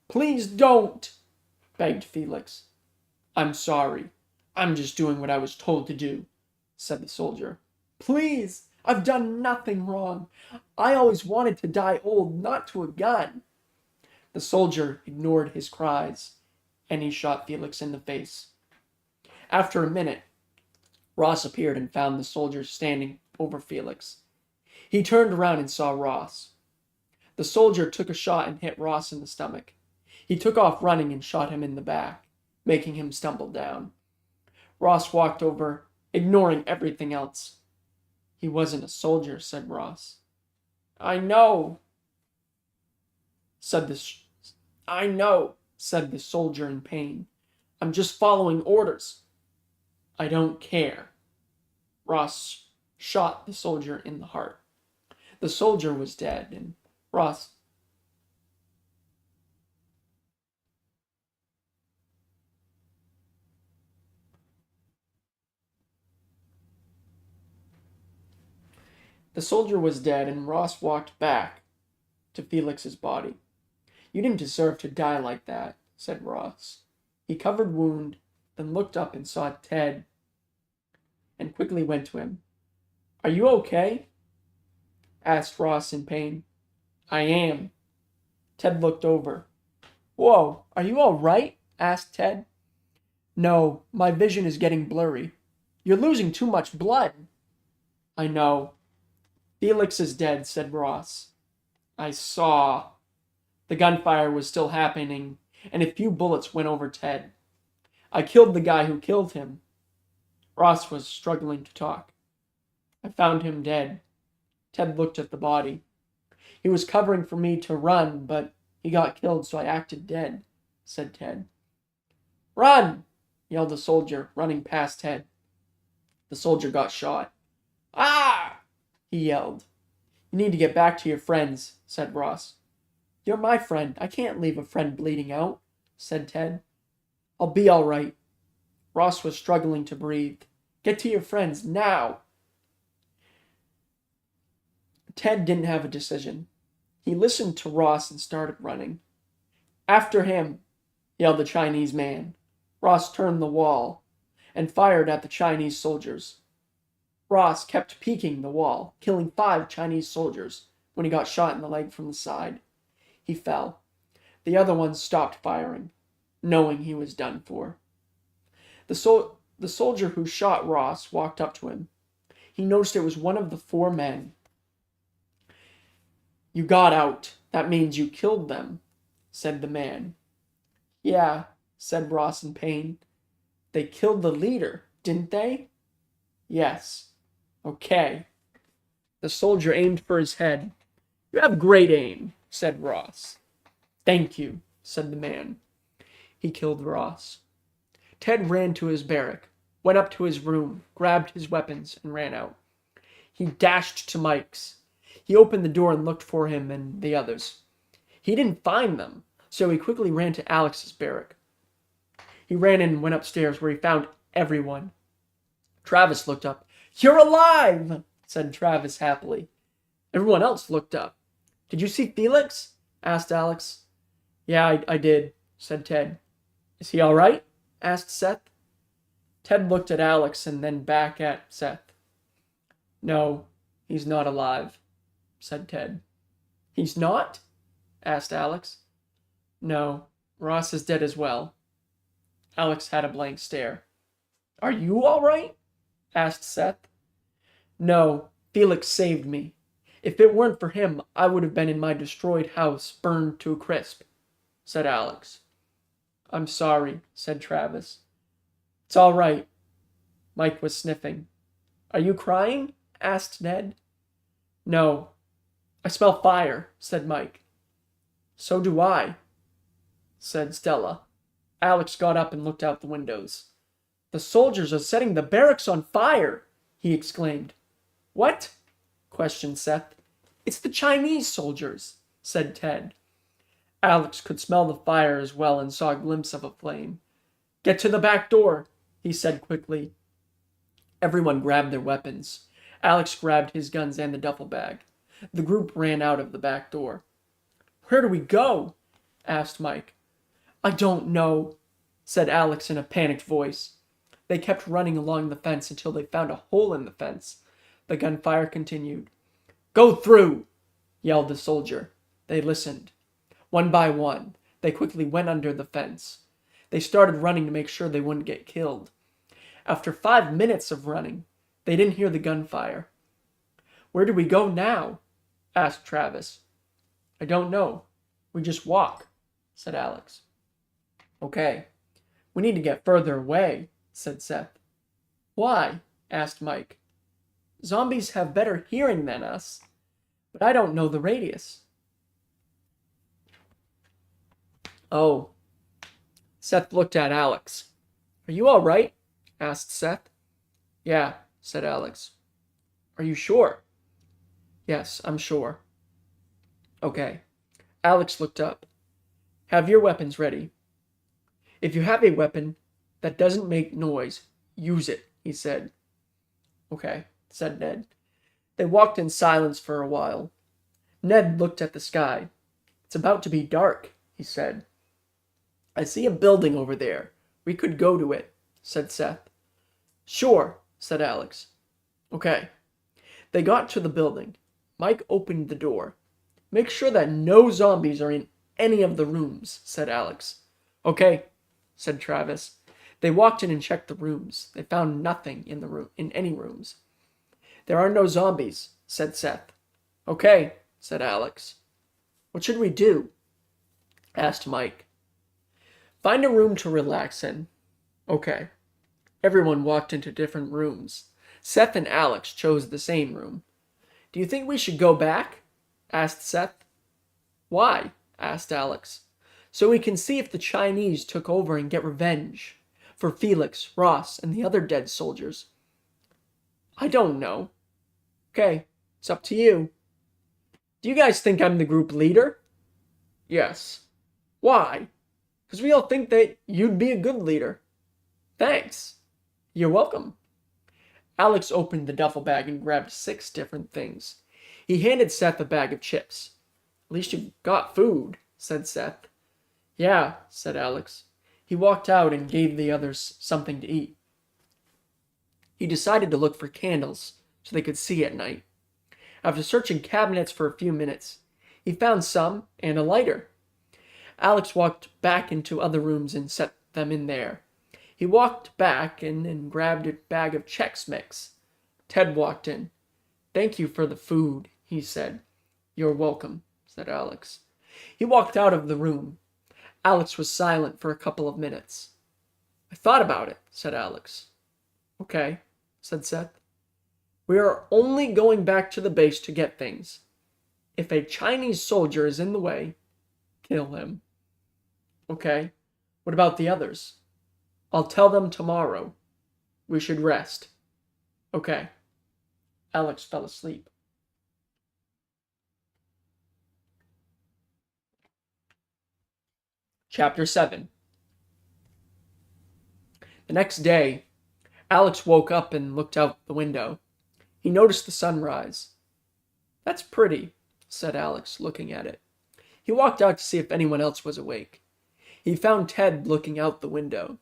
"Please don't," begged Felix. "I'm sorry. I'm just doing what I was told to do," said the soldier. "Please, I've done nothing wrong. I always wanted to die old, not to a gun." The soldier ignored his cries, and he shot Felix in the face. After a minute, Ross appeared and found the soldier standing over Felix. He turned around and saw Ross. The soldier took a shot and hit Ross in the stomach. He took off running and shot him in the back, making him stumble down. Ross walked over, ignoring everything else. "He wasn't a soldier," said Ross. I know, said the soldier in pain. "I'm just following orders." "I don't care." Ross shot the soldier in the heart. The soldier was dead, and Ross walked back to Felix's body. "You didn't deserve to die like that," said Ross. He covered wound, then looked up and saw Ted and quickly went to him. "Are you okay?" asked Ross in pain. "I am." Ted looked over. "Whoa, are you all right?" asked Ted. "No, my vision is getting blurry. You're losing too much blood." "I know." "Felix is dead," said Ross. "I saw." The gunfire was still happening, and a few bullets went over Ted. "I killed the guy who killed him." Ross was struggling to talk. "I found him dead." Ted looked at the body. "He was covering for me to run, but he got killed, so I acted dead," said Ted. "Run!" yelled the soldier, running past Ted. The soldier got shot. "Ah!" he yelled. "You need to get back to your friends," said Ross. "You're my friend. I can't leave a friend bleeding out," said Ted. "I'll be all right." Ross was struggling to breathe. "Get to your friends, now!" Ted didn't have a decision. He listened to Ross and started running. "After him!" yelled the Chinese man. Ross turned the wall and fired at the Chinese soldiers. Ross kept peeking the wall, killing 5 Chinese soldiers when he got shot in the leg from the side. He fell. The other ones stopped firing, knowing he was done for. The soldier who shot Ross walked up to him. He noticed it was one of the 4 men. "You got out. That means you killed them," said the man. "Yeah," said Ross in pain. "They killed the leader, didn't they?" "Yes." "Okay." The soldier aimed for his head. "You have great aim," said Ross. "Thank you," said the man. He killed Ross. Ted ran to his barrack, went up to his room, grabbed his weapons, and ran out. He dashed to Mike's. He opened the door and looked for him and the others. He didn't find them, so he quickly ran to Alex's barrack. He ran in and went upstairs, where he found everyone. Travis looked up. "You're alive!" said Travis happily. Everyone else looked up. "Did you see Felix?" asked Alex. "Yeah, I did," said Ted. "Is he all right?" asked Seth. Ted looked at Alex and then back at Seth. "No, he's not alive," said Ted. "He's not?" asked Alex. "No, Ross is dead as well." Alex had a blank stare. "Are you all right?" asked Seth. "No, Felix saved me. If it weren't for him, I would have been in my destroyed house, burned to a crisp," said Alex. "I'm sorry," said Travis. "It's all right." Mike was sniffing. "Are you crying?" asked Ned. "No. I smell fire," said Mike. "So do I," said Stella. Alex got up and looked out the windows. "The soldiers are setting the barracks on fire!" he exclaimed. "What?" questioned Seth. "It's the Chinese soldiers," said Ted. Alex could smell the fire as well and saw a glimpse of a flame. "Get to the back door," he said quickly. Everyone grabbed their weapons. Alex grabbed his guns and the duffel bag. The group ran out of the back door. "Where do we go?" asked Mike. "I don't know," said Alex in a panicked voice. They kept running along the fence until they found a hole in the fence. The gunfire continued. "Go through!" yelled the soldier. They listened. One by one, they quickly went under the fence. They started running to make sure they wouldn't get killed. After 5 minutes of running, they didn't hear the gunfire. "Where do we go now?" asked Travis. "I don't know. We just walk," said Alex. "Okay. We need to get further away," said Seth. "Why?" asked Mike. "Zombies have better hearing than us, but I don't know the radius." "Oh." Seth looked at Alex. "Are you all right?" asked Seth. "Yeah," said Alex. "Are you sure?" "Yes, I'm sure." "Okay." Alex looked up. "Have your weapons ready." "If you have a weapon that doesn't make noise, use it," he said. "Okay," said Ned. They walked in silence for a while. Ned looked at the sky. "It's about to be dark," he said. "I see a building over there. We could go to it," said Seth. "Sure," said Alex. "Okay." They got to the building. Mike opened the door. "Make sure that no zombies are in any of the rooms," said Alex. "Okay," said Travis. They walked in and checked the rooms. They found nothing in any rooms. "There are no zombies," said Seth. "Okay," said Alex. "What should we do?" asked Mike. "Find a room to relax in." "Okay." Everyone walked into different rooms. Seth and Alex chose the same room. "Do you think we should go back?" asked Seth. "Why?" asked Alex. "So we can see if the Chinese took over and get revenge for Felix, Ross, and the other dead soldiers." "I don't know." "Okay, it's up to you." "Do you guys think I'm the group leader?" "Yes." "Why?" "Because we all think that you'd be a good leader." "Thanks." "You're welcome." Alex opened the duffel bag and grabbed 6 different things. He handed Seth a bag of chips. At least you've got food, said Seth. Yeah, said Alex. He walked out and gave the others something to eat. He decided to look for candles so they could see at night. After searching cabinets for a few minutes, he found some and a lighter. Alex walked back into other rooms and set them in there. He walked back and grabbed a bag of Chex Mix. Ted walked in. Thank you for the food, he said. You're welcome, said Alex. He walked out of the room. Alex was silent for a couple of minutes. I thought about it, said Alex. Okay, said Seth. We are only going back to the base to get things. If a Chinese soldier is in the way, kill him. Okay, what about the others? I'll tell them tomorrow. We should rest. Okay. Alex fell asleep. Chapter 7. The next day, Alex woke up and looked out the window. He noticed the sunrise. That's pretty, said Alex, looking at it. He walked out to see if anyone else was awake. He found Ted looking out the window.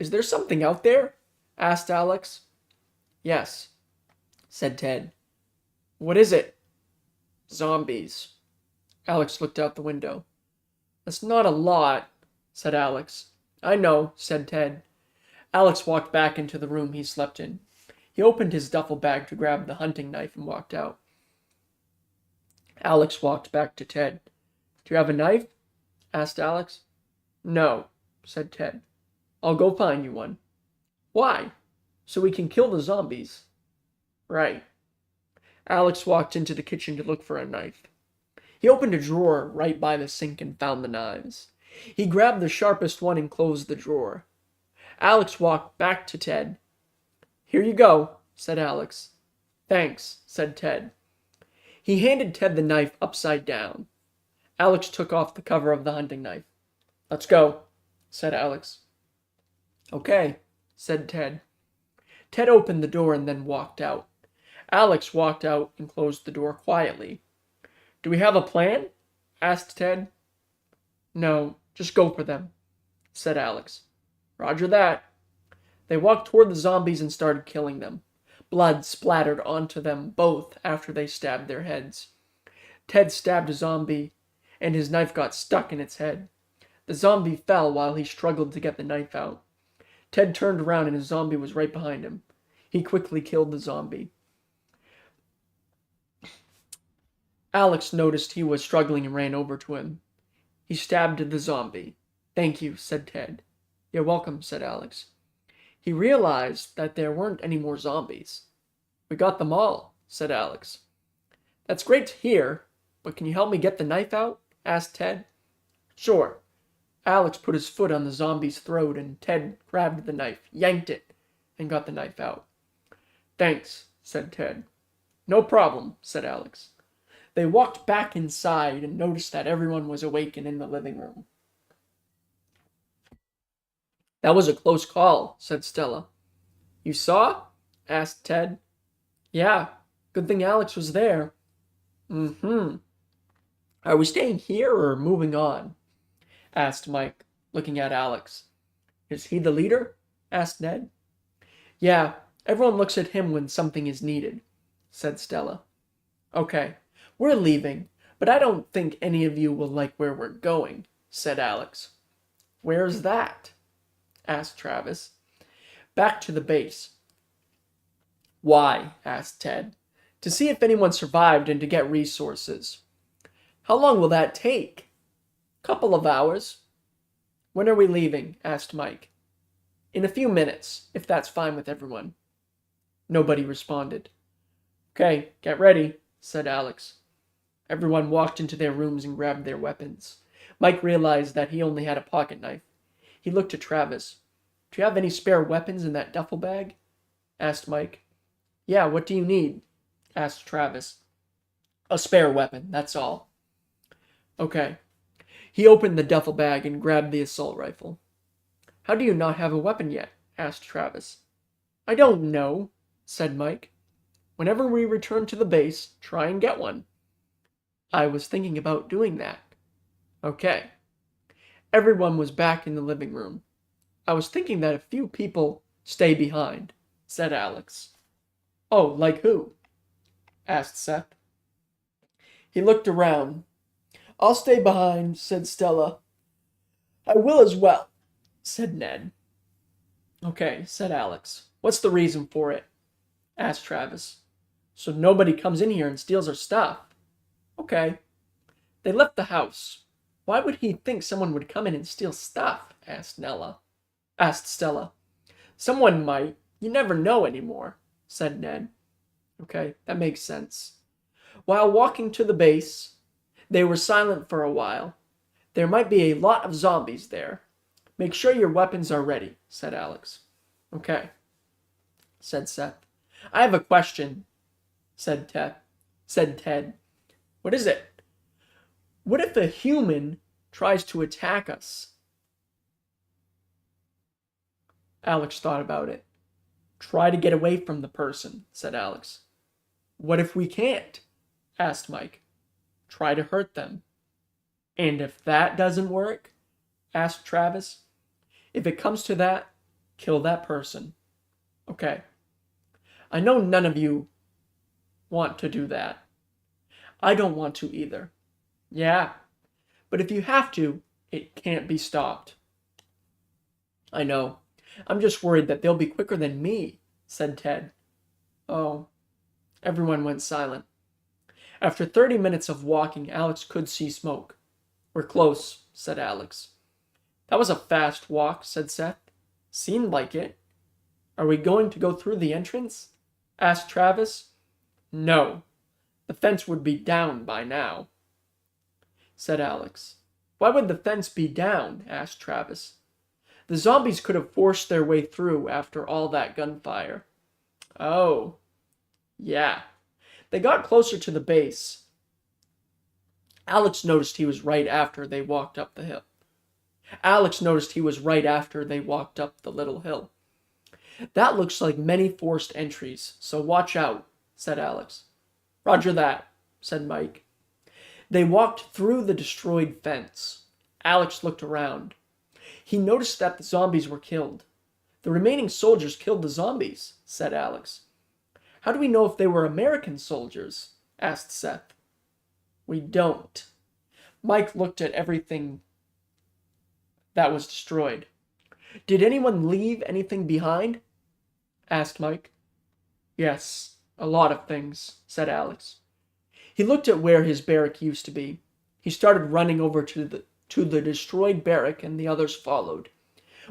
Is there something out there? Asked Alex. Yes, said Ted. What is it? Zombies. Alex looked out the window. That's not a lot, said Alex. I know, said Ted. Alex walked back into the room he slept in. He opened his duffel bag to grab the hunting knife and walked out. Alex walked back to Ted. Do you have a knife? Asked Alex. No, said Ted. I'll go find you one. Why? So we can kill the zombies. Right. Alex walked into the kitchen to look for a knife. He opened a drawer right by the sink and found the knives. He grabbed the sharpest one and closed the drawer. Alex walked back to Ted. Here you go, said Alex. Thanks, said Ted. He handed Ted the knife upside down. Alex took off the cover of the hunting knife. Let's go, said Alex. Okay, said Ted. Ted opened the door and then walked out. Alex walked out and closed the door quietly. Do we have a plan? Asked Ted. No, just go for them, said Alex. Roger that. They walked toward the zombies and started killing them. Blood splattered onto them both after they stabbed their heads. Ted stabbed a zombie, and his knife got stuck in its head. The zombie fell while he struggled to get the knife out. Ted turned around and his zombie was right behind him. He quickly killed the zombie. Alex noticed he was struggling and ran over to him. He stabbed the zombie. Thank you, said Ted. You're welcome, said Alex. He realized that there weren't any more zombies. We got them all, said Alex. That's great to hear, but can you help me get the knife out? Asked Ted. Sure. Alex put his foot on the zombie's throat and Ted grabbed the knife, yanked it, and got the knife out. Thanks, said Ted. No problem, said Alex. They walked back inside and noticed that everyone was awake and in the living room. That was a close call, said Stella. You saw? Asked Ted. Yeah, good thing Alex was there. Mm-hmm. Are we staying here or moving on? Asked Mike, looking at Alex. Is he the leader? Asked Ned. Yeah, everyone looks at him when something is needed, said Stella. Okay, we're leaving, but I don't think any of you will like where we're going, said Alex. Where's that? Asked Travis. Back to the base. Why? Asked Ted. To see if anyone survived and to get resources. How long will that take? Couple of hours. When are we leaving? Asked Mike. In a few minutes, if that's fine with everyone. Nobody responded. Okay, get ready, said Alex. Everyone walked into their rooms and grabbed their weapons. Mike realized that he only had a pocket knife. He looked at Travis. Do you have any spare weapons in that duffel bag? Asked Mike. Yeah, what do you need? Asked Travis. A spare weapon, that's all. Okay. He opened the duffel bag and grabbed the assault rifle. How do you not have a weapon yet? Asked Travis. I don't know, said Mike. Whenever we return to the base, try and get one. I was thinking about doing that. Okay. Everyone was back in the living room. I was thinking that a few people stay behind, said Alex. Oh, like who? Asked Seth. He looked around. I'll stay behind, said Stella. I will as well, said Ned. Okay, said Alex. What's the reason for it? Asked Travis. So nobody comes in here and steals our stuff. Okay. They left the house. Why would he think someone would come in and steal stuff? Asked Stella. Someone might. You never know anymore, said Ned. Okay, that makes sense. While walking to the base, they were silent for a while. There might be a lot of zombies there. Make sure your weapons are ready, said Alex. Okay, said Seth. I have a question, said Ted. What is it? What if a human tries to attack us? Alex thought about it. Try to get away from the person, said Alex. What if we can't? Asked Mike. Try to hurt them. And if that doesn't work? Asked Travis. If it comes to that, kill that person. Okay. I know none of you want to do that. I don't want to either. Yeah, but if you have to, it can't be stopped. I know. I'm just worried that they'll be quicker than me, said Ted. Oh. Everyone went silent. After 30 minutes of walking, Alex could see smoke. We're close, said Alex. That was a fast walk, said Seth. Seemed like it. Are we going to go through the entrance? Asked Travis. No. The fence would be down by now, said Alex. Why would the fence be down? Asked Travis. The zombies could have forced their way through after all that gunfire. Oh. Yeah. They got closer to the base. Alex noticed he was right after they walked up the hill. Alex noticed he was right after they walked up the little hill. That looks like many forced entries, so watch out, said Alex. Roger that, said Mike. They walked through the destroyed fence. Alex looked around. He noticed that the zombies were killed. The remaining soldiers killed the zombies, said Alex. How do we know if they were American soldiers? Asked Seth. We don't. Mike looked at everything that was destroyed. Did anyone leave anything behind? Asked Mike. Yes, a lot of things, said Alex. He looked at where his barrack used to be. He started running over to the destroyed barrack, and the others followed.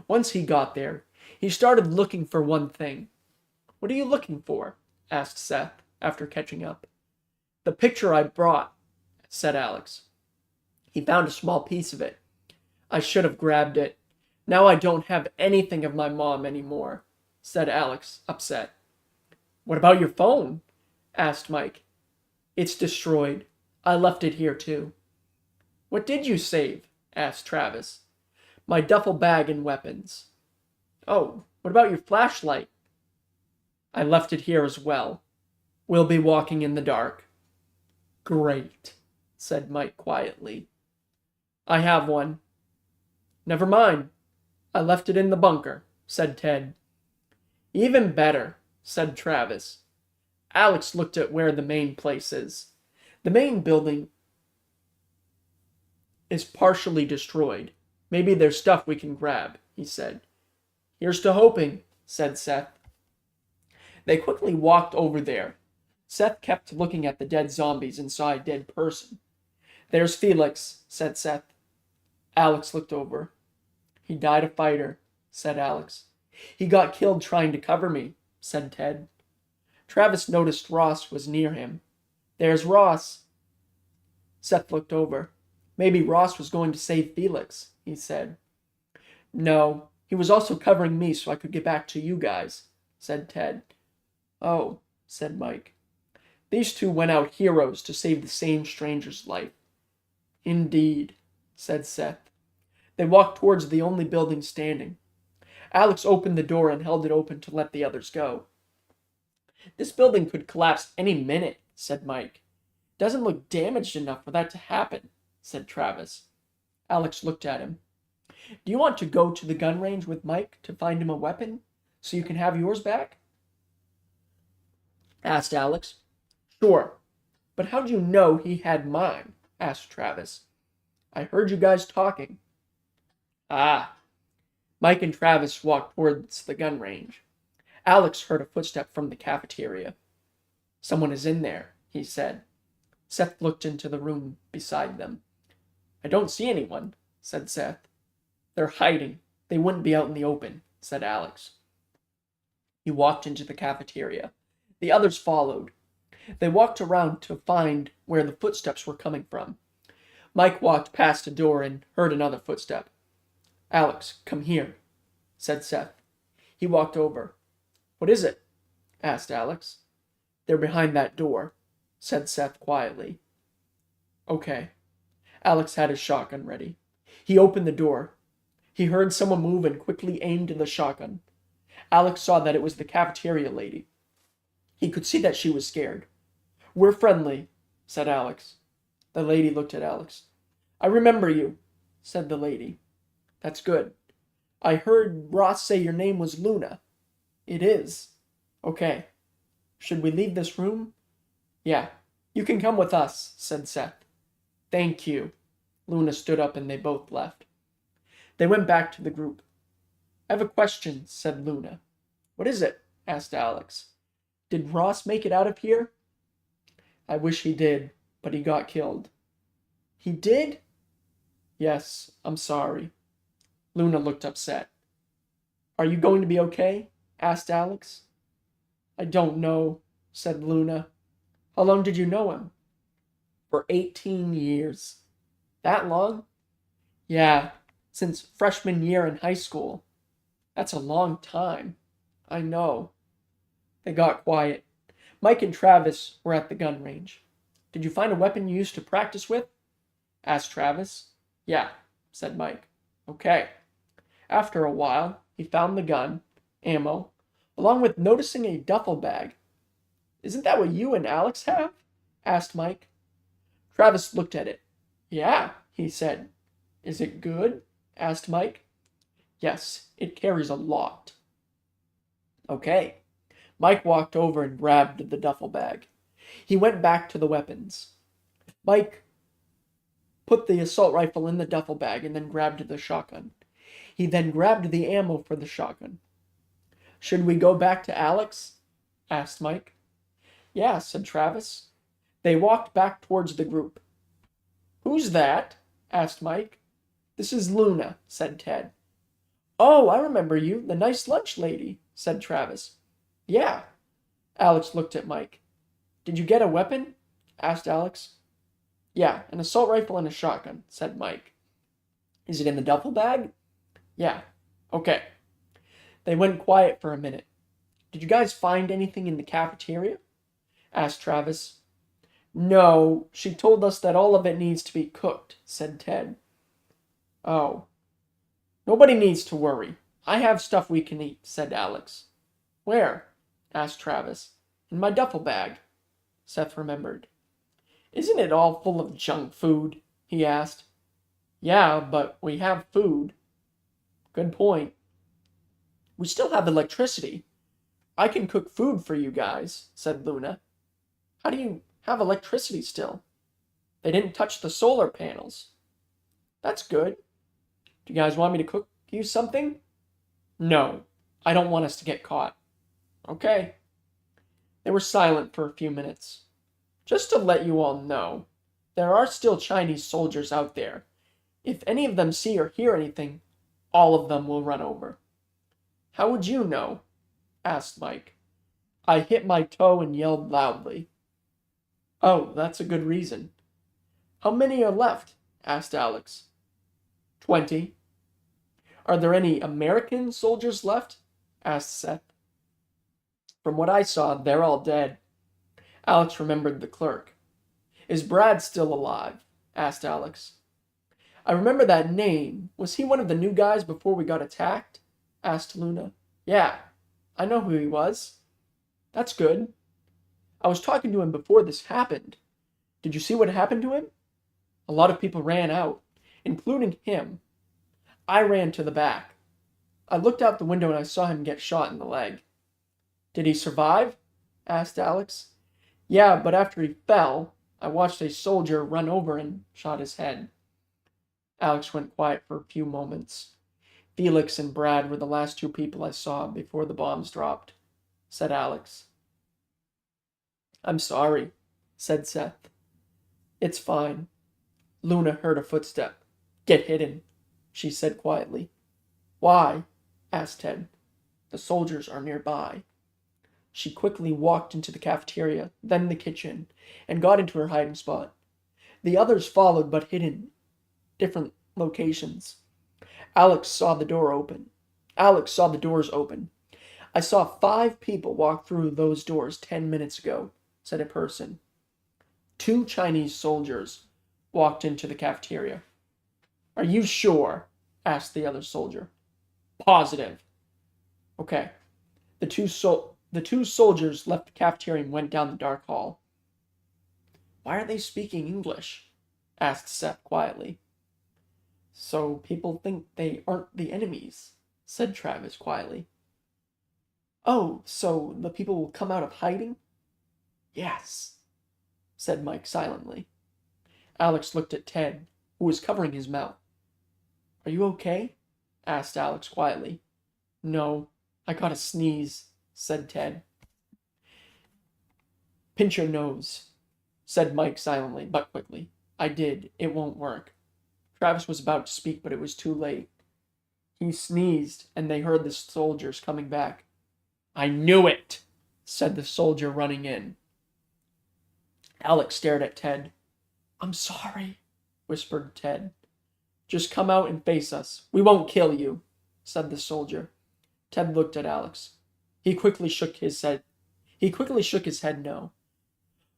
Once he got there, he started looking for one thing. What are you looking for? Asked Seth, after catching up. The picture I brought, said Alex. He found a small piece of it. I should have grabbed it. Now I don't have anything of my mom anymore, said Alex, upset. What about your phone? Asked Mike. It's destroyed. I left it here too. What did you save? Asked Travis. My duffel bag and weapons. Oh, what about your flashlight? I left it here as well. We'll be walking in the dark. Great, said Mike quietly. I have one. Never mind. I left it in the bunker, said Ted. Even better, said Travis. Alex looked at where the main place is. The main building is partially destroyed. Maybe there's stuff we can grab, he said. Here's to hoping, said Seth. They quickly walked over there. Seth kept looking at the dead zombies and saw a dead person. There's Felix, said Seth. Alex looked over. He died a fighter, said Alex. He got killed trying to cover me, said Ted. Travis noticed Ross was near him. There's Ross. Seth looked over. Maybe Ross was going to save Felix, he said. No, he was also covering me so I could get back to you guys, said Ted. Oh, said Mike. These two went out heroes to save the same stranger's life. Indeed, said Seth. They walked towards the only building standing. Alex opened the door and held it open to let the others go. This building could collapse any minute, said Mike. Doesn't look damaged enough for that to happen, said Travis. Alex looked at him. Do you want to go to the gun range with Mike to find him a weapon so you can have yours back? Asked Alex. Sure, but how'd you know he had mine? Asked Travis. I heard you guys talking. Ah. Mike and Travis walked towards the gun range. Alex heard a footstep from the cafeteria. Someone is in there, he said. Seth looked into the room beside them. I don't see anyone, said Seth. They're hiding. They wouldn't be out in the open, said Alex. He walked into the cafeteria. The others followed. They walked around to find where the footsteps were coming from. Mike walked past a door and heard another footstep. Alex, come here, said Seth. He walked over. What is it? Asked Alex. They're behind that door, said Seth quietly. Okay. Alex had his shotgun ready. He opened the door. He heard someone move and quickly aimed the shotgun. Alex saw that it was the cafeteria lady. He could see that she was scared. We're friendly, said Alex. The lady looked at Alex. I remember you, said the lady. That's good. I heard Ross say your name was Luna. It is. Okay. Should we leave this room? Yeah. You can come with us, said Seth. Thank you. Luna stood up and they both left. They went back to the group. I have a question, said Luna. What is it? Asked Alex. Did Ross make it out of here? I wish he did, but he got killed. He did? Yes, I'm sorry. Luna looked upset. Are you going to be okay? Asked Alex. I don't know, said Luna. How long did you know him? For 18 years. That long? Yeah, since freshman year in high school. That's a long time. I know. They got quiet. Mike and Travis were at the gun range. Did you find a weapon you used to practice with? Asked Travis. Yeah, said Mike. Okay. After a while, he found the gun, ammo, along with noticing a duffel bag. Isn't that what you and Alex have? Asked Mike. Travis looked at it. Yeah, he said. Is it good? Asked Mike. Yes, it carries a lot. Okay. Mike walked over and grabbed the duffel bag. He went back to the weapons. Mike put the assault rifle in the duffel bag and then grabbed the shotgun. He then grabbed the ammo for the shotgun. Should we go back to Alex? Asked Mike. Yeah, said Travis. They walked back towards the group. Who's that? Asked Mike. This is Luna, said Ted. Oh, I remember you, the nice lunch lady, said Travis. Yeah. Alex looked at Mike. Did you get a weapon? Asked Alex. Yeah, an assault rifle and a shotgun, said Mike. Is it in the duffel bag? Yeah. Okay. They went quiet for a minute. Did you guys find anything in the cafeteria? Asked Travis. No, she told us that all of it needs to be cooked, said Ted. Oh. Nobody needs to worry. I have stuff we can eat, said Alex. Where? Asked Travis. In my duffel bag. Seth remembered. Isn't it all full of junk food? He asked. Yeah, but we have food. Good point. We still have electricity. I can cook food for you guys, said Luna. How do you have electricity still? They didn't touch the solar panels. That's good. Do you guys want me to cook you something? No, I don't want us to get caught. Okay. They were silent for a few minutes. Just to let you all know, there are still Chinese soldiers out there. If any of them see or hear anything, all of them will run over. How would you know? Asked Mike. I hit my toe and yelled loudly. Oh, that's a good reason. How many are left? Asked Alex. 20. Are there any American soldiers left? Asked Seth. From what I saw, they're all dead. Alex remembered the clerk. Is Brad still alive? Asked Alex. I remember that name. Was he one of the new guys before we got attacked? Asked Luna. Yeah, I know who he was. That's good. I was talking to him before this happened. Did you see what happened to him? A lot of people ran out, including him. I ran to the back. I looked out the window and I saw him get shot in the leg. Did he survive? Asked Alex. Yeah, but after he fell, I watched a soldier run over and shot his head. Alex went quiet for a few moments. Felix and Brad were the last two people I saw before the bombs dropped, said Alex. I'm sorry, said Seth. It's fine. Luna heard a footstep. Get hidden, she said quietly. Why? Asked Ted. The soldiers are nearby. She quickly walked into the cafeteria, then the kitchen, and got into her hiding spot. The others followed but hid in different locations. Alex saw the doors open. I saw 5 people walk through those doors 10 minutes ago, said a person. 2 Chinese soldiers walked into the cafeteria. Are you sure? Asked the other soldier. Positive. Okay. The two soldiers left the cafeteria and went down the dark hall. Why are they speaking English? Asked Seth quietly. So people think they aren't the enemies, said Travis quietly. Oh, so the people will come out of hiding? Yes, said Mike silently. Alex looked at Ted, who was covering his mouth. Are you okay? Asked Alex quietly. No, I got a sneeze, said Ted. Pinch your nose, said Mike silently, but quickly. I did. It won't work. Travis was about to speak, but it was too late. He sneezed, and they heard the soldiers coming back. I knew it, said the soldier running in. Alex stared at Ted. I'm sorry, whispered Ted. Just come out and face us. We won't kill you, said the soldier. Ted looked at Alex. He quickly shook his head no.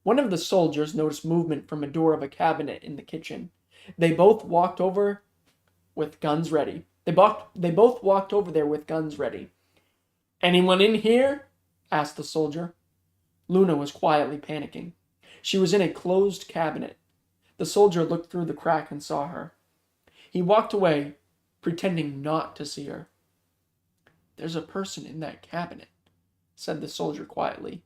One of the soldiers noticed movement from a door of a cabinet in the kitchen. They both walked over with guns ready. They both walked over there with guns ready. Anyone in here? Asked the soldier. Luna was quietly panicking. She was in a closed cabinet. The soldier looked through the crack and saw her. He walked away, pretending not to see her. There's a person in that cabinet, said the soldier quietly.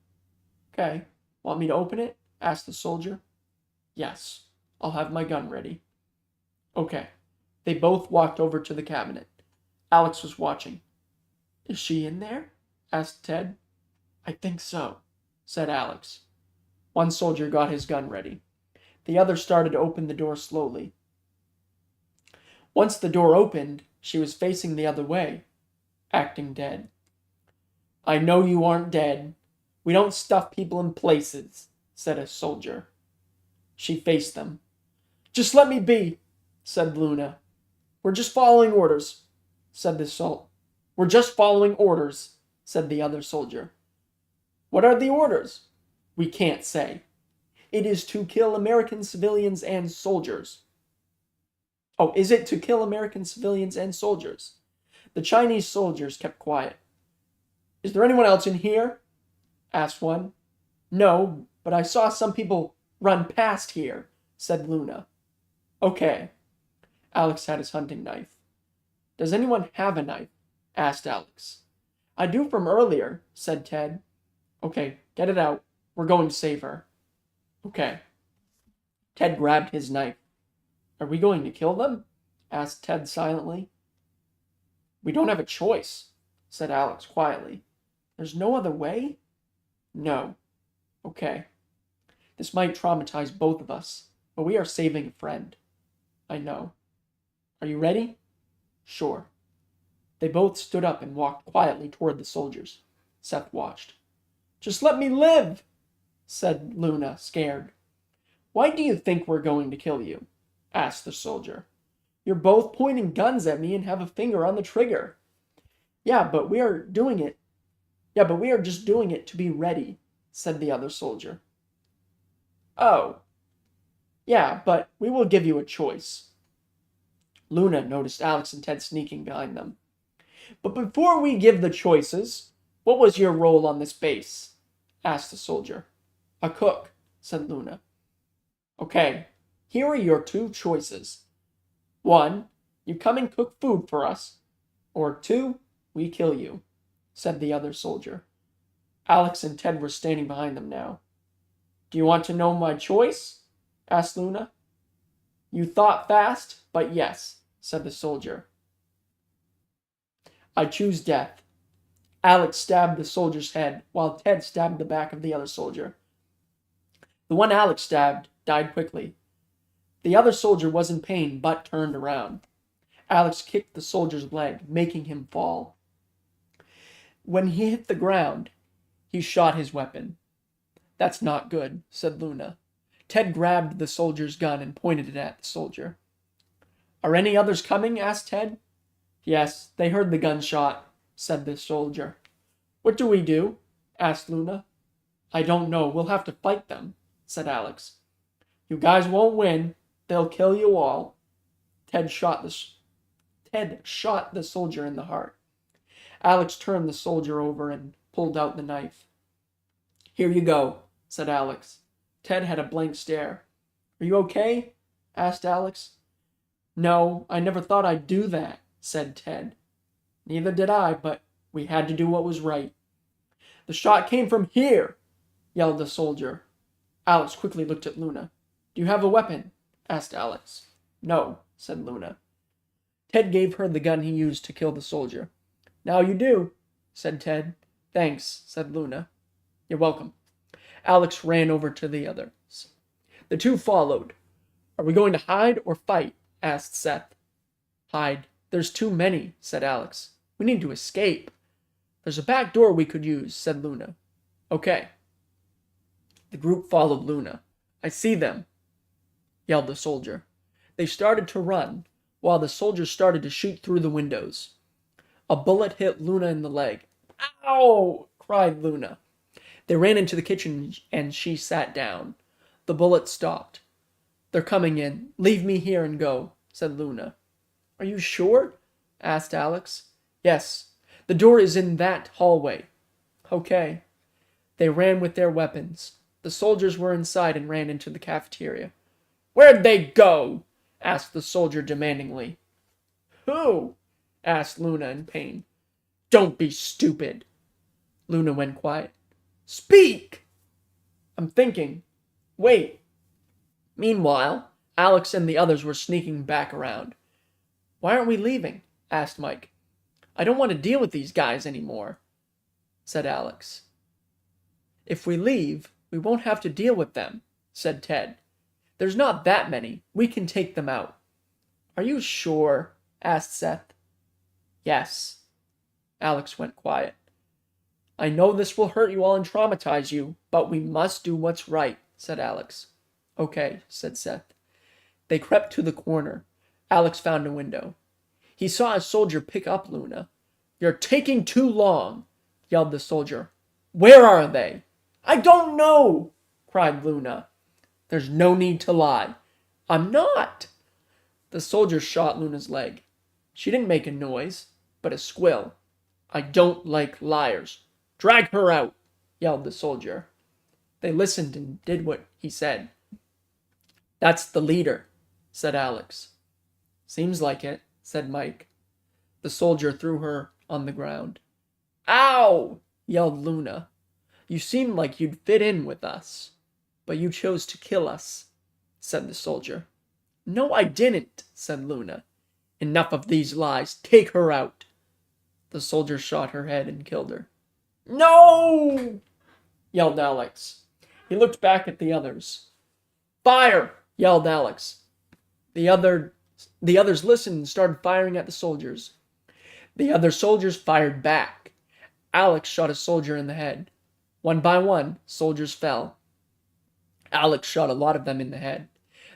Okay, want me to open it? Asked the soldier. Yes, I'll have my gun ready. Okay. They both walked over to the cabinet. Alex was watching. Is she in there? Asked Ted. I think so, said Alex. One soldier got his gun ready. The other started to open the door slowly. Once the door opened, she was facing the other way, acting dead. I know you aren't dead. We don't stuff people in places, said a soldier. She faced them. Just let me be, said Luna. We're just following orders, said We're just following orders, said the other soldier. What are the orders? We can't say. It is to kill American civilians and soldiers. Oh, is it to kill American civilians and soldiers? The Chinese soldiers kept quiet. Is there anyone else in here? Asked one. No, but I saw some people run past here, said Luna. Okay. Alex had his hunting knife. Does anyone have a knife? Asked Alex. I do from earlier, said Ted. Okay, get it out. We're going to save her. Okay. Ted grabbed his knife. Are we going to kill them? Asked Ted silently. We don't have a choice, said Alex quietly. There's no other way? No. Okay. This might traumatize both of us, but we are saving a friend. I know. Are you ready? Sure. They both stood up and walked quietly toward the soldiers. Seth watched. Just let me live, said Luna, scared. Why do you think we're going to kill you? Asked the soldier. You're both pointing guns at me and have a finger on the trigger. Yeah, but we are just doing it to be ready, said the other soldier. Oh. Yeah, but we will give you a choice. Luna noticed Alex and Ted sneaking behind them. But before we give the choices, what was your role on this base? asked the soldier. A cook, said Luna. Okay, here are your two choices. 1, you come and cook food for us. Or 2, we kill you, said the other soldier. Alex and Ted were standing behind them now. Do you want to know my choice? Asked Luna. You thought fast, but yes, said the soldier. I choose death. Alex stabbed the soldier's head, while Ted stabbed the back of the other soldier. The one Alex stabbed died quickly. The other soldier was in pain, but turned around. Alex kicked the soldier's leg, making him fall. When he hit the ground, he shot his weapon. That's not good, said Luna. Ted grabbed the soldier's gun and pointed it at the soldier. Are any others coming? Asked Ted. Yes, they heard the gunshot, said the soldier. What do we do? Asked Luna. I don't know. We'll have to fight them, said Alex. You guys won't win. They'll kill you all. Ted shot the soldier in the heart. Alex turned the soldier over and pulled out the knife. Here you go, said Alex. Ted had a blank stare. Are you okay? Asked Alex. No, I never thought I'd do that, said Ted. Neither did I, but we had to do what was right. The shot came from here, yelled the soldier. Alex quickly looked at Luna. Do you have a weapon? Asked Alex. No, said Luna. Ted gave her the gun he used to kill the soldier. Now you do, said Ted. Thanks, said Luna. You're welcome. Alex ran over to the others. The two followed. Are we going to hide or fight? Asked Seth. Hide. There's too many, said Alex. We need to escape. There's a back door we could use, said Luna. Okay. The group followed Luna. I see them, yelled the soldier. They started to run, while the soldiers started to shoot through the windows. A bullet hit Luna in the leg. Ow! Cried Luna. They ran into the kitchen and she sat down. The bullet stopped. They're coming in. Leave me here and go, said Luna. Are you sure? Asked Alex. Yes. The door is in that hallway. Okay. They ran with their weapons. The soldiers were inside and ran into the cafeteria. Where'd they go? Asked the soldier demandingly. Who? Asked Luna in pain. Don't be stupid. Luna went quiet. Speak! I'm thinking. Wait. Meanwhile, Alex and the others were sneaking back around. Why aren't we leaving? Asked Mike. I don't want to deal with these guys anymore, said Alex. If we leave, we won't have to deal with them, said Ted. There's not that many. We can take them out. Are you sure? Asked Seth. Yes. Alex went quiet. I know this will hurt you all and traumatize you, but we must do what's right, said Alex. Okay, said Seth. They crept to the corner. Alex found a window. He saw a soldier pick up Luna. You're taking too long, yelled the soldier. Where are they? I don't know, cried Luna. There's no need to lie. I'm not. The soldier shot Luna's leg. She didn't make a noise, but a squill. I don't like liars. Drag her out, yelled the soldier. They listened and did what he said. That's the leader, said Alex. Seems like it, said Mike. The soldier threw her on the ground. Ow! Yelled Luna. You seemed like you'd fit in with us, but you chose to kill us, said the soldier. No, I didn't, said Luna. Enough of these lies. Take her out. The soldier shot her head and killed her. No! Yelled Alex. He looked back at the others. Fire! Yelled Alex. The others listened and started firing at the soldiers. The other soldiers fired back. Alex shot a soldier in the head. One by one, soldiers fell. Alex shot a lot of them in the head.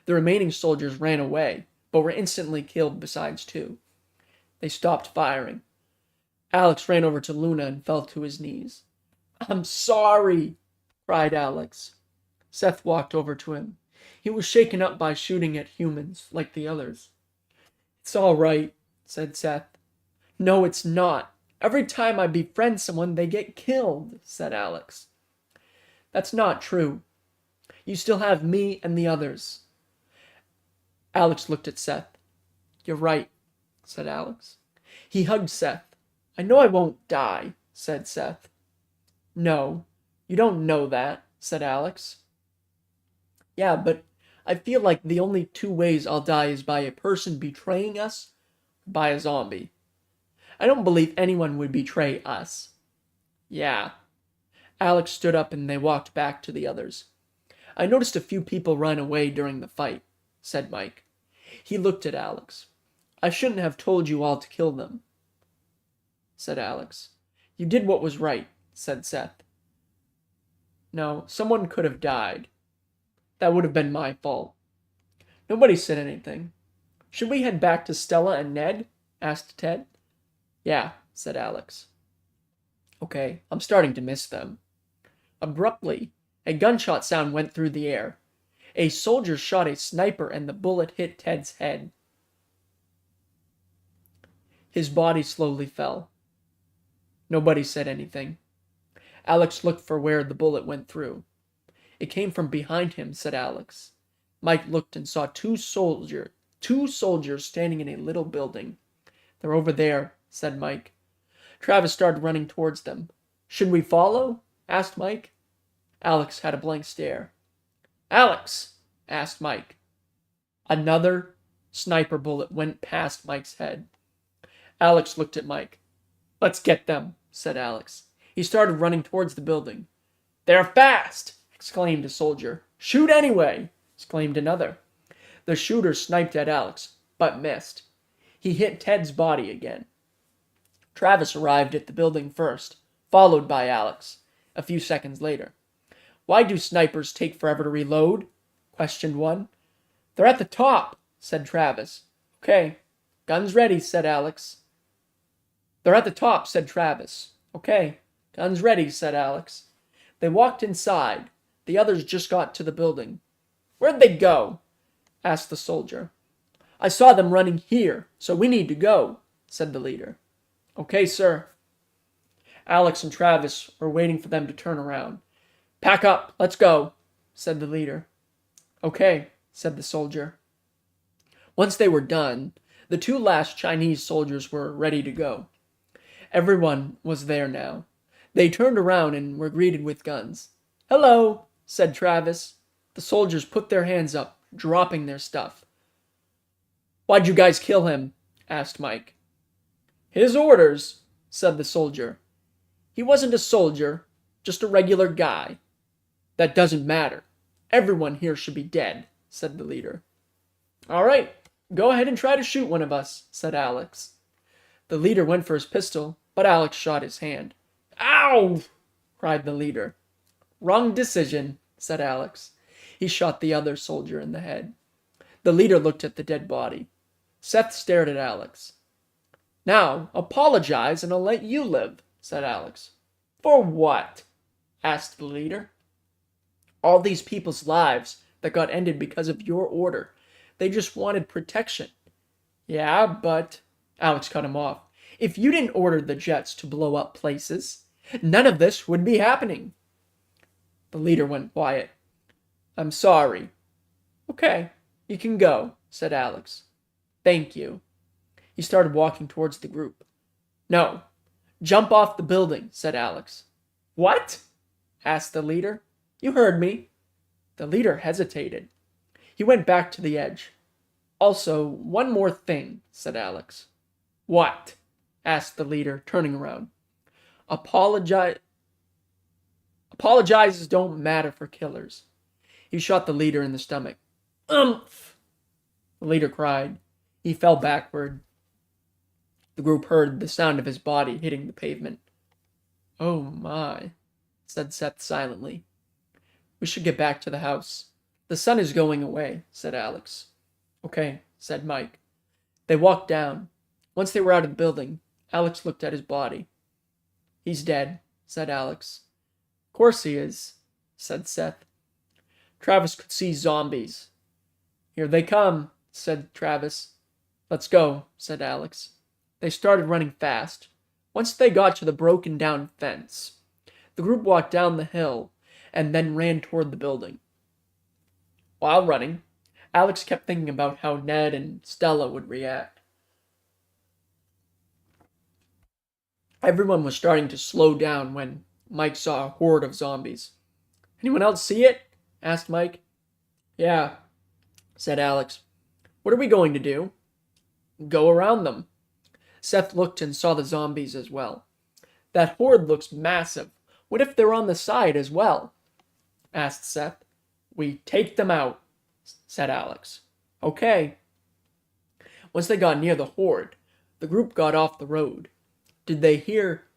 The remaining soldiers ran away, but were instantly killed besides 2. They stopped firing. Alex ran over to Luna and fell to his knees. I'm sorry, cried Alex. Seth walked over to him. He was shaken up by shooting at humans, like the others. It's all right, said Seth. No, it's not. Every time I befriend someone, they get killed, said Alex. That's not true. You still have me and the others. Alex looked at Seth. You're right, said Alex. He hugged Seth. I know I won't die, said Seth. No, you don't know that, said Alex. Yeah, but I feel like the only two ways I'll die is by a person betraying us, or by a zombie. I don't believe anyone would betray us. Yeah. Alex stood up and they walked back to the others. I noticed a few people run away during the fight, said Mike. He looked at Alex. I shouldn't have told you all to kill them, said Alex. You did what was right, said Seth. No, someone could have died. That would have been my fault. Nobody said anything. Should we head back to Stella and Ned? Asked Ted. Yeah, said Alex. Okay, I'm starting to miss them. Abruptly, a gunshot sound went through the air. A soldier shot a sniper and the bullet hit Ted's head. His body slowly fell. Nobody said anything. Alex looked for where the bullet went through. It came from behind him, said Alex. Mike looked and saw two soldiers standing in a little building. They're over there, said Mike. Travis started running towards them. Should we follow? Asked Mike. Alex had a blank stare. Alex, asked Mike. Another sniper bullet went past Mike's head. Alex looked at Mike. Let's get them, said Alex. He started running towards the building. They're fast, exclaimed a soldier. Shoot anyway, exclaimed another. The shooter sniped at Alex, but missed. He hit Ted's body again. Travis arrived at the building first, followed by Alex, a few seconds later. Why do snipers take forever to reload? Questioned one. They're at the top, said Travis. Okay. Guns ready, said Alex. They're at the top, said Travis. Okay. Guns ready, said Alex. They walked inside. The others just got to the building. Where'd they go? Asked the soldier. I saw them running here, so we need to go, said the leader. Okay, sir. Alex and Travis were waiting for them to turn around. Pack up, let's go, said the leader. Okay, said the soldier. Once they were done, the two last Chinese soldiers were ready to go. Everyone was there now. They turned around and were greeted with guns. Hello, said Travis. The soldiers put their hands up, dropping their stuff. Why'd you guys kill him? Asked Mike. His orders, said the soldier. He wasn't a soldier, just a regular guy. That doesn't matter. Everyone here should be dead, said the leader. All right, go ahead and try to shoot one of us, said Alex. The leader went for his pistol, but Alex shot his hand. Ow! Cried the leader. Wrong decision, said Alex. He shot the other soldier in the head. The leader looked at the dead body. Seth stared at Alex. Now, apologize and I'll let you live, said Alex. For what? Asked the leader. All these people's lives that got ended because of your order. They just wanted protection. Yeah, but... Alex cut him off. If you didn't order the jets to blow up places, none of this would be happening. The leader went quiet. I'm sorry. Okay, you can go, said Alex. Thank you. He started walking towards the group. No, jump off the building, said Alex. What? Asked the leader. You heard me. The leader hesitated. He went back to the edge. Also, one more thing, said Alex. What? Asked the leader, turning around. Apologizes don't matter for killers. He shot the leader in the stomach. Umph! The leader cried. He fell backward. The group heard the sound of his body hitting the pavement. Oh my, said Seth silently. We should get back to the house. The sun is going away, said Alex. Okay, said Mike. They walked down. Once they were out of the building, Alex looked at his body. He's dead, said Alex. Of course he is, said Seth. Travis could see zombies. Here they come, said Travis. Let's go, said Alex. They started running fast. Once they got to the broken down fence, the group walked down the hill and then ran toward the building. While running, Alex kept thinking about how Ned and Stella would react. Everyone was starting to slow down when Mike saw a horde of zombies. "Anyone else see it?" asked Mike. "Yeah," said Alex. "What are we going to do?" "Go around them." Seth looked and saw the zombies as well. "That horde looks massive. What if they're on the side as well?" asked Seth. "We take them out," said Alex. "Okay." Once they got near the horde, the group got off the road. "Did they hear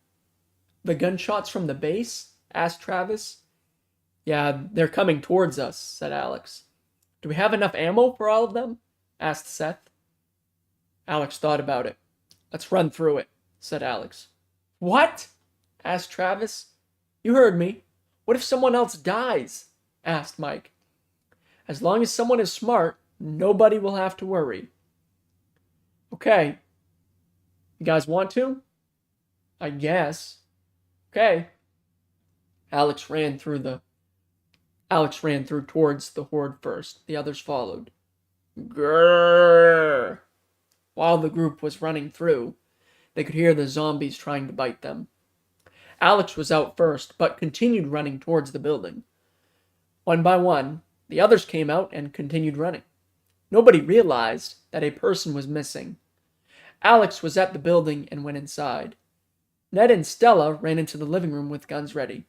the gunshots from the base?" asked Travis. "Yeah, they're coming towards us," said Alex. "Do we have enough ammo for all of them?" asked Seth. Alex thought about it. "Let's run through it," said Alex. "What?" asked Travis. "You heard me. What if someone else dies?" asked Mike. "As long as someone is smart, nobody will have to worry." "Okay. You guys want to?" "I guess." "Okay." Alex ran through towards the horde first. The others followed. Grrr! While the group was running through, they could hear the zombies trying to bite them. Alex was out first, but continued running towards the building. One by one, the others came out and continued running. Nobody realized that a person was missing. Alex was at the building and went inside. Ned and Stella ran into the living room with guns ready.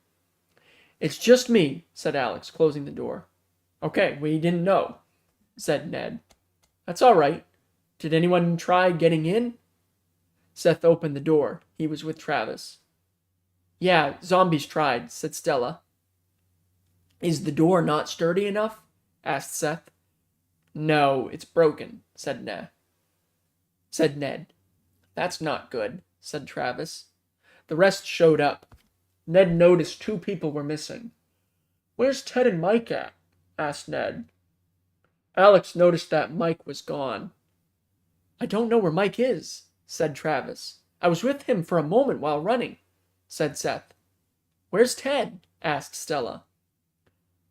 "It's just me," said Alex, closing the door. "Okay, we didn't know," said Ned. "That's all right. Did anyone try getting in?" Seth opened the door. He was with Travis. "Yeah, zombies tried," said Stella. "Is the door not sturdy enough?" asked Seth. "No, it's broken," said Ned. "That's not good," said Travis. The rest showed up. Ned noticed 2 people were missing. "Where's Ted and Mike at?" asked Ned. Alex noticed that Mike was gone. "I don't know where Mike is," said Travis. "I was with him for a moment while running," said Seth. "Where's Ted?" asked Stella.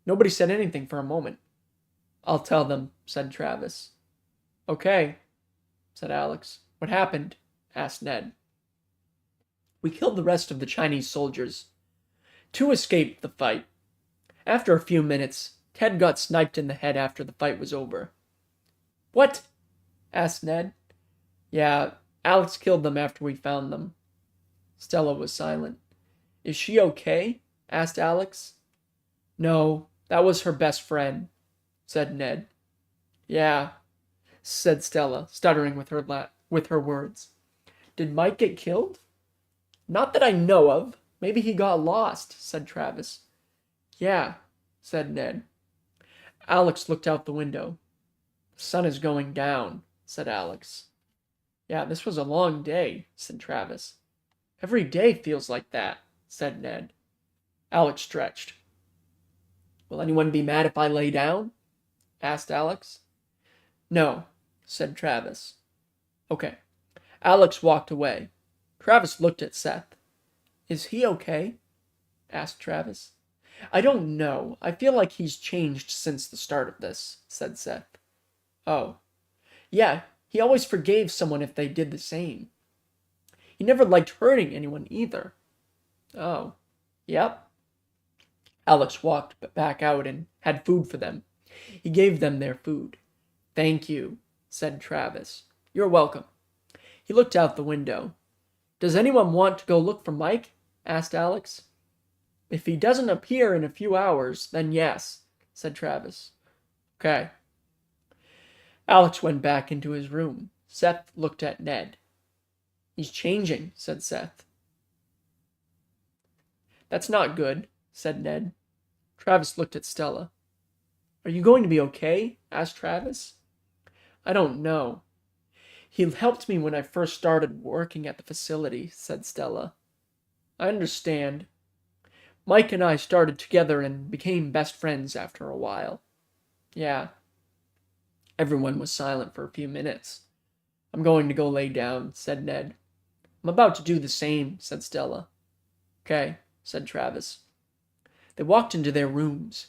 Nobody said anything for a moment. "I'll tell them," said Travis. "Okay," said Alex. "What happened?" asked Ned. "We killed the rest of the Chinese soldiers. 2 escaped the fight. After a few minutes, Ted got sniped in the head after the fight was over." "What?" asked Ned. "Yeah, Alex killed them after we found them." Stella was silent. "Is she okay?" asked Alex. "No, that was her best friend," said Ned. "Yeah," said Stella, stuttering with her words. "Did Mike get killed?" "Not that I know of. Maybe he got lost," said Travis. "Yeah," said Ned. Alex looked out the window. "The sun is going down," said Alex. "Yeah, this was a long day," said Travis. "Every day feels like that," said Ned. Alex stretched. "Will anyone be mad if I lay down?" asked Alex. "No," said Travis. "Okay." Alex walked away. Travis looked at Seth. "Is he okay?" asked Travis. "I don't know. I feel like he's changed since the start of this," said Seth. "Oh. Yeah, he always forgave someone if they did the same. He never liked hurting anyone either." "Oh. Yep." Alex walked back out and had food for them. He gave them their food. "Thank you," said Travis. "You're welcome." He looked out the window. "Does anyone want to go look for Mike?" asked Alex. "If he doesn't appear in a few hours, then yes," said Travis. "Okay." Alex went back into his room. Seth looked at Ned. "He's changing," said Seth. "That's not good," said Ned. Travis looked at Stella. "Are you going to be okay?" asked Travis. "I don't know. He helped me when I first started working at the facility," said Stella. "I understand. Mike and I started together and became best friends after a while." "Yeah." Everyone was silent for a few minutes. "I'm going to go lay down," said Ned. "I'm about to do the same," said Stella. "Okay," said Travis. They walked into their rooms.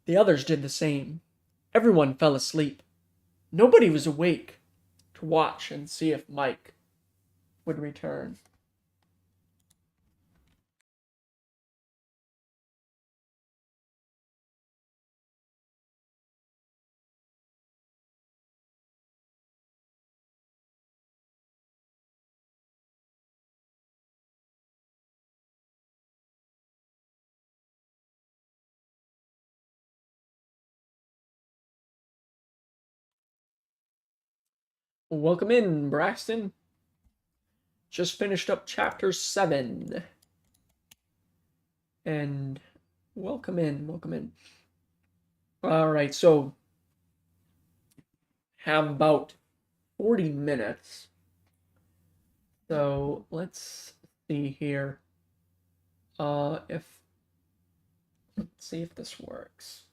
The others did the same. Everyone fell asleep. Nobody was awake to watch and see if Mike would return. Welcome in, Braxton. Just finished up chapter 7. And welcome in. Alright, so have about 40 minutes. So let's see here. Let's see if this works.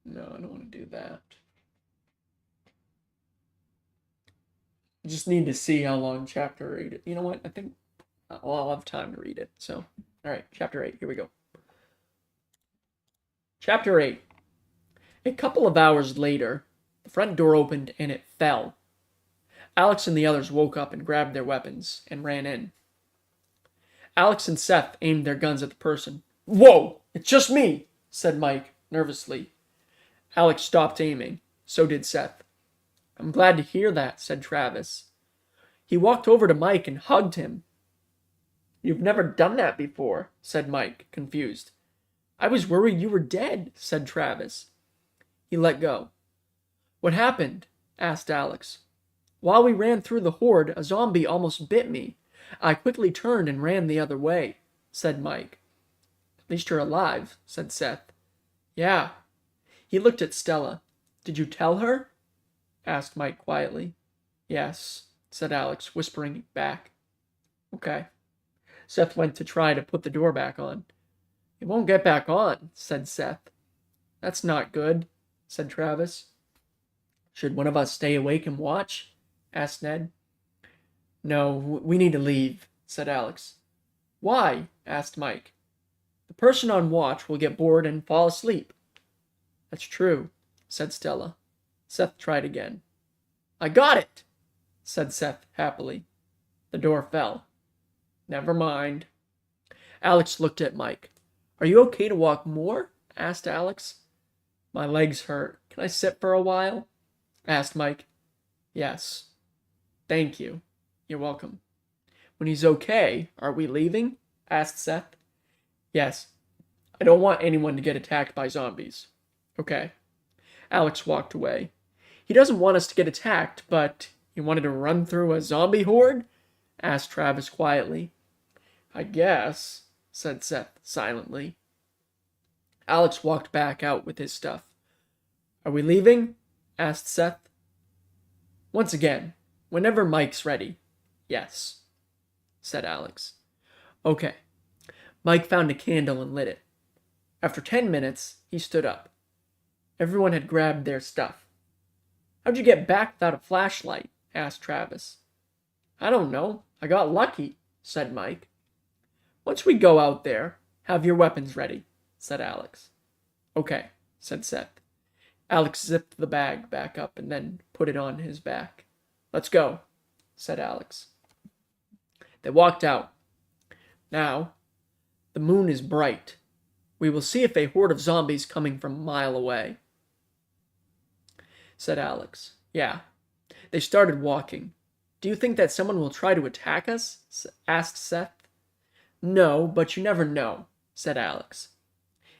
No, I don't want to do that. I just need to see how long chapter 8 is. You know what? I think I'll have time to read it. So, all right, chapter 8. Here we go. Chapter 8. A couple of hours later, the front door opened and it fell. Alex and the others woke up and grabbed their weapons and ran in. Alex and Seth aimed their guns at the person. "Whoa! It's just me!" said Mike, nervously. Alex stopped aiming. So did Seth. "I'm glad to hear that," said Travis. He walked over to Mike and hugged him. "You've never done that before," said Mike, confused. "I was worried you were dead," said Travis. He let go. "What happened?" asked Alex. "While we ran through the horde, a zombie almost bit me. I quickly turned and ran the other way," said Mike. "At least you're alive," said Seth. "Yeah." He looked at Stella. "Did you tell her?" asked Mike quietly. "Yes," said Alex, whispering back. "Okay." Seth went to try to put the door back on. "It won't get back on," said Seth. "That's not good," said Travis. "Should one of us stay awake and watch?" asked Ned. "No, we need to leave," said Alex. "Why?" asked Mike. "The person on watch will get bored and fall asleep." "That's true," said Stella. Seth tried again. "I got it," said Seth happily. The door fell. "Never mind." Alex looked at Mike. "Are you okay to walk more?" asked Alex. "My legs hurt. Can I sit for a while?" asked Mike. "Yes." "Thank you." "You're welcome." "When he's okay, are we leaving?" asked Seth. "Yes. I don't want anyone to get attacked by zombies." "Okay." Alex walked away. "He doesn't want us to get attacked, but he wanted to run through a zombie horde?" asked Travis quietly. "I guess," said Seth silently. Alex walked back out with his stuff. "Are we leaving?" asked Seth. "Once again, whenever Mike's ready." "Yes," said Alex. "Okay." Mike found a candle and lit it. After 10 minutes, he stood up. Everyone had grabbed their stuff. "How'd you get back without a flashlight?" asked Travis. "I don't know. I got lucky," said Mike. "Once we go out there, have your weapons ready," said Alex. "Okay," said Seth. Alex zipped the bag back up and then put it on his back. "Let's go," said Alex. They walked out. "Now, the moon is bright. We will see if a horde of zombies coming from a mile away," said Alex. "Yeah." They started walking. "Do you think that someone will try to attack us?" asked Seth. "No, but you never know," said Alex.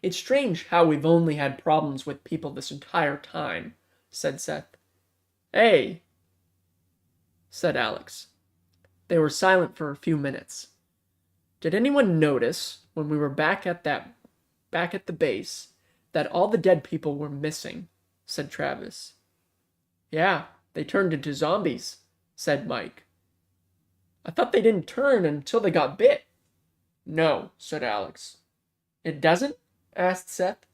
"It's strange how we've only had problems with people this entire time," said Seth. "Hey," said Alex. They were silent for a few minutes. "Did anyone notice when we were back at the base that all the dead people were missing?" said Travis. "Yeah, they turned into zombies," said Mike. "I thought they didn't turn until they got bit." "No," said Alex. "It doesn't?" asked Seth.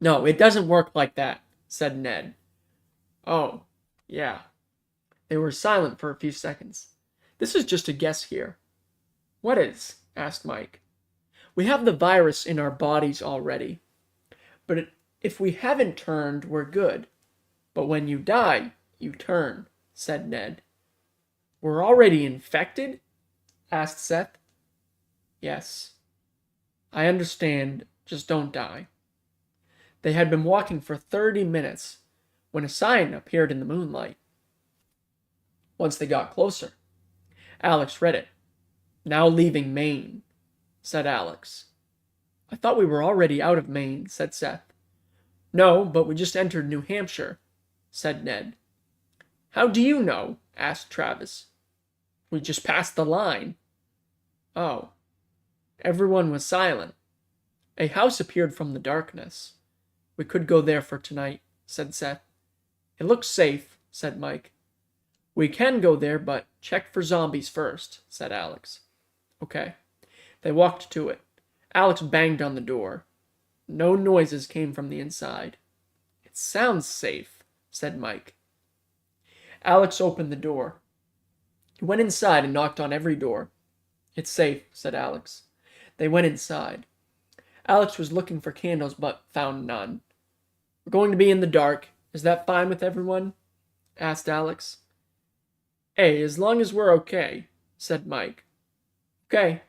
No, it doesn't work like that, said Ned. Oh, yeah. They were silent for a few seconds. This is just a guess here. What is? Asked Mike. We have the virus in our bodies already. But if we haven't turned, we're good. But when you die, you turn, said Ned. We're already infected? Asked Seth. Yes. I understand. Just don't die. They had been walking for 30 minutes when a sign appeared in the moonlight. Once they got closer, Alex read it. Now leaving Maine, said Alex. I thought we were already out of Maine, said Seth. No, but we just entered New Hampshire, said Ned. How do you know? Asked Travis. We just passed the line. Oh. Everyone was silent. A house appeared from the darkness. We could go there for tonight, said Seth. It looks safe, said Mike. We can go there, but check for zombies first, said Alex. Okay. They walked to it. Alex banged on the door. No noises came from the inside. It sounds safe, said Mike. Alex opened the door. He went inside and knocked on every door. It's safe, said Alex. They went inside. Alex was looking for candles but found none. We're going to be in the dark. Is that fine with everyone? Asked Alex. Hey, as long as we're okay, said Mike. Okay.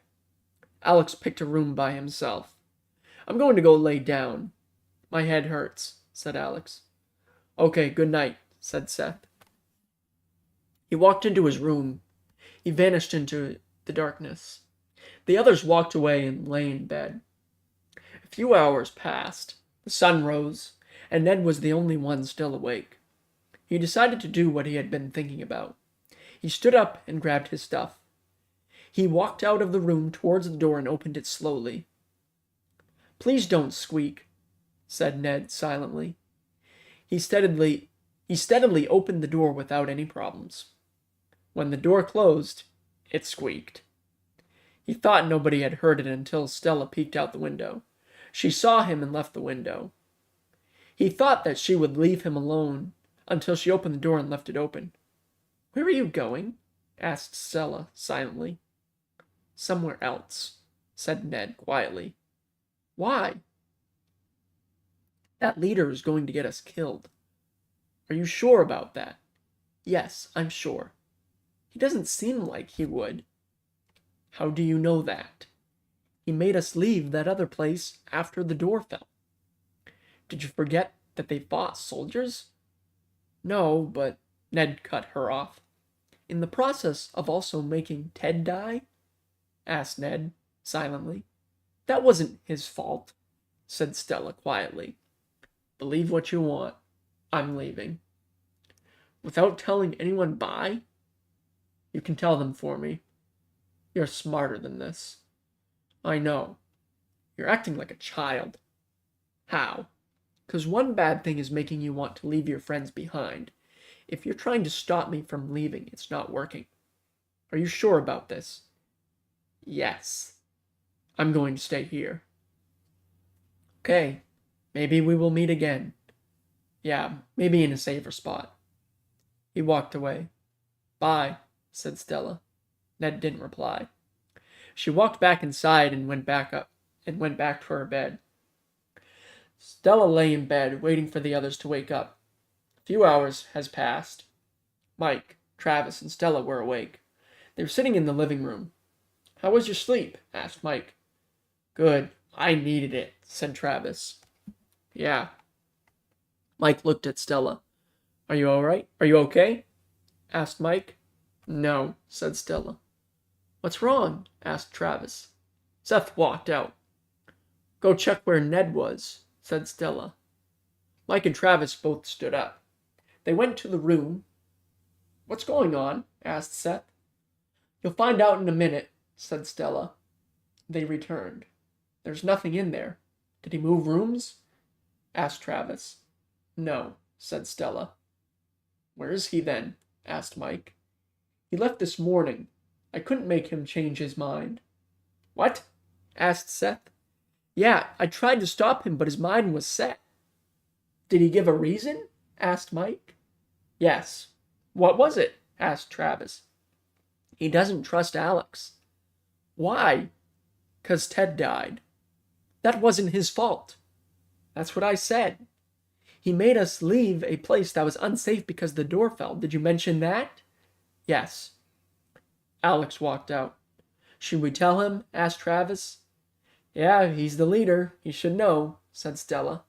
Alex picked a room by himself. I'm going to go lay down. My head hurts, said Alex. Okay, good night, said Seth. He walked into his room. He vanished into the darkness. The others walked away and lay in bed. A few hours passed. The sun rose, and Ned was the only one still awake. He decided to do what he had been thinking about. He stood up and grabbed his stuff. He walked out of the room towards the door and opened it slowly. Please don't squeak, said Ned silently. He steadily opened the door without any problems. When the door closed, it squeaked. He thought nobody had heard it until Stella peeked out the window. She saw him and left the window. He thought that she would leave him alone until she opened the door and left it open. Where are you going? Asked Stella silently. Somewhere else, said Ned quietly. Why? That leader is going to get us killed. Are you sure about that? Yes, I'm sure. He doesn't seem like he would. How do you know that? He made us leave that other place after the door fell. Did you forget that they fought soldiers? No, but Ned cut her off. In the process of also making Ted die? Asked Ned, silently. That wasn't his fault, said Stella quietly. Believe what you want. I'm leaving. Without telling anyone bye? You can tell them for me. You're smarter than this. I know. You're acting like a child. How? 'Cause one bad thing is making you want to leave your friends behind. If you're trying to stop me from leaving, it's not working. Are you sure about this? Yes. I'm going to stay here. Okay. Maybe we will meet again. Yeah, maybe in a safer spot. He walked away. Bye, said Stella. Ned didn't reply. She walked back inside and went back to her bed. Stella lay in bed, waiting for the others to wake up. A few hours has passed. Mike, Travis, and Stella were awake. They were sitting in the living room. How was your sleep? Asked Mike. Good. I needed it, said Travis. Yeah. Mike looked at Stella. Are you all right? Are you okay? Asked Mike. No, said Stella. What's wrong? Asked Travis. Seth walked out. Go check where Ned was, said Stella. Mike and Travis both stood up. They went to the room. What's going on? Asked Seth. You'll find out in a minute, said Stella. They returned. There's nothing in there. Did he move rooms? Asked Travis. No, said Stella. Where is he then? Asked Mike. He left this morning. I couldn't make him change his mind. What? Asked Seth. Yeah, I tried to stop him, but his mind was set. Did he give a reason? Asked Mike. Yes. What was it? Asked Travis. He doesn't trust Alex. Why? 'Cause Ted died. That wasn't his fault. That's what I said. He made us leave a place that was unsafe because the door fell. Did you mention that? Yes. Alex walked out. Should we tell him? Asked Travis. Yeah, he's the leader. He should know, said Stella.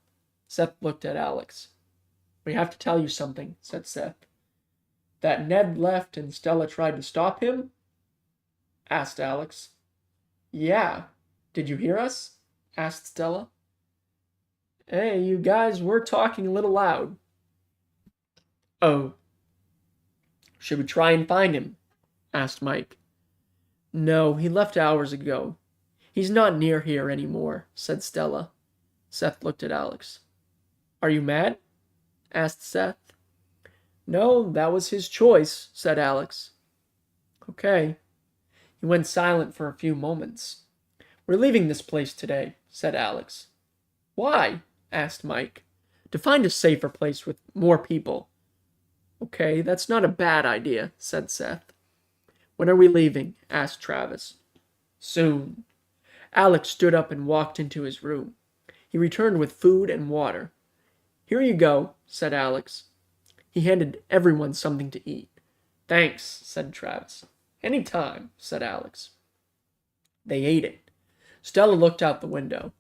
Seth looked at Alex. We have to tell you something, said Seth. That Ned left and Stella tried to stop him? Asked Alex. Yeah. Did you hear us? Asked Stella. Hey, you guys, we're talking a little loud. Oh. Should we try and find him? Asked Mike. No, he left hours ago. He's not near here anymore, said Stella. Seth looked at Alex. Are you mad? Asked Seth. No, that was his choice, said Alex. Okay. He went silent for a few moments. We're leaving this place today, said Alex. Why? Asked Mike. To find a safer place with more people. Okay, that's not a bad idea, said Seth. When are we leaving? Asked Travis. Soon. Alex stood up and walked into his room. He returned with food and water. Here you go, said Alex. He handed everyone something to eat. Thanks, said Travis. Any time, said Alex. They ate it. Stella looked out the window.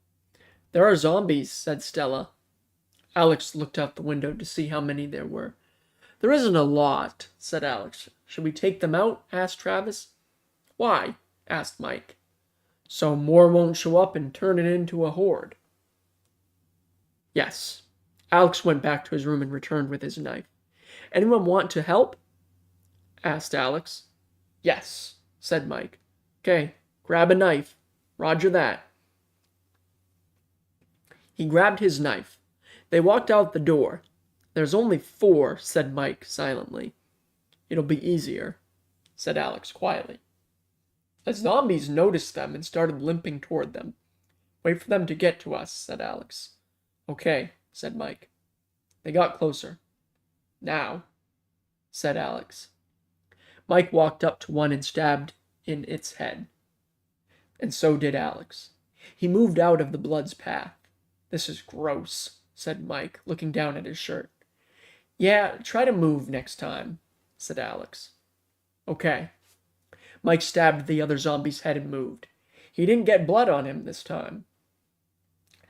There are zombies, said Stella. Alex looked out the window to see how many there were. There isn't a lot, said Alex. Should we take them out? Asked Travis. Why? Asked Mike. So more won't show up and turn it into a horde. Yes. Alex went back to his room and returned with his knife. Anyone want to help? Asked Alex. Yes, said Mike. Okay, grab a knife. Roger that. He grabbed his knife. They walked out the door. There's only 4, said Mike silently. It'll be easier, said Alex quietly. The zombies noticed them and started limping toward them. Wait for them to get to us, said Alex. Okay, said Mike. They got closer. Now, said Alex. Mike walked up to one and stabbed in its head. And so did Alex. He moved out of the blood's path. This is gross, said Mike, looking down at his shirt. Yeah, try to move next time, said Alex. Okay. Mike stabbed the other zombie's head and moved. He didn't get blood on him this time.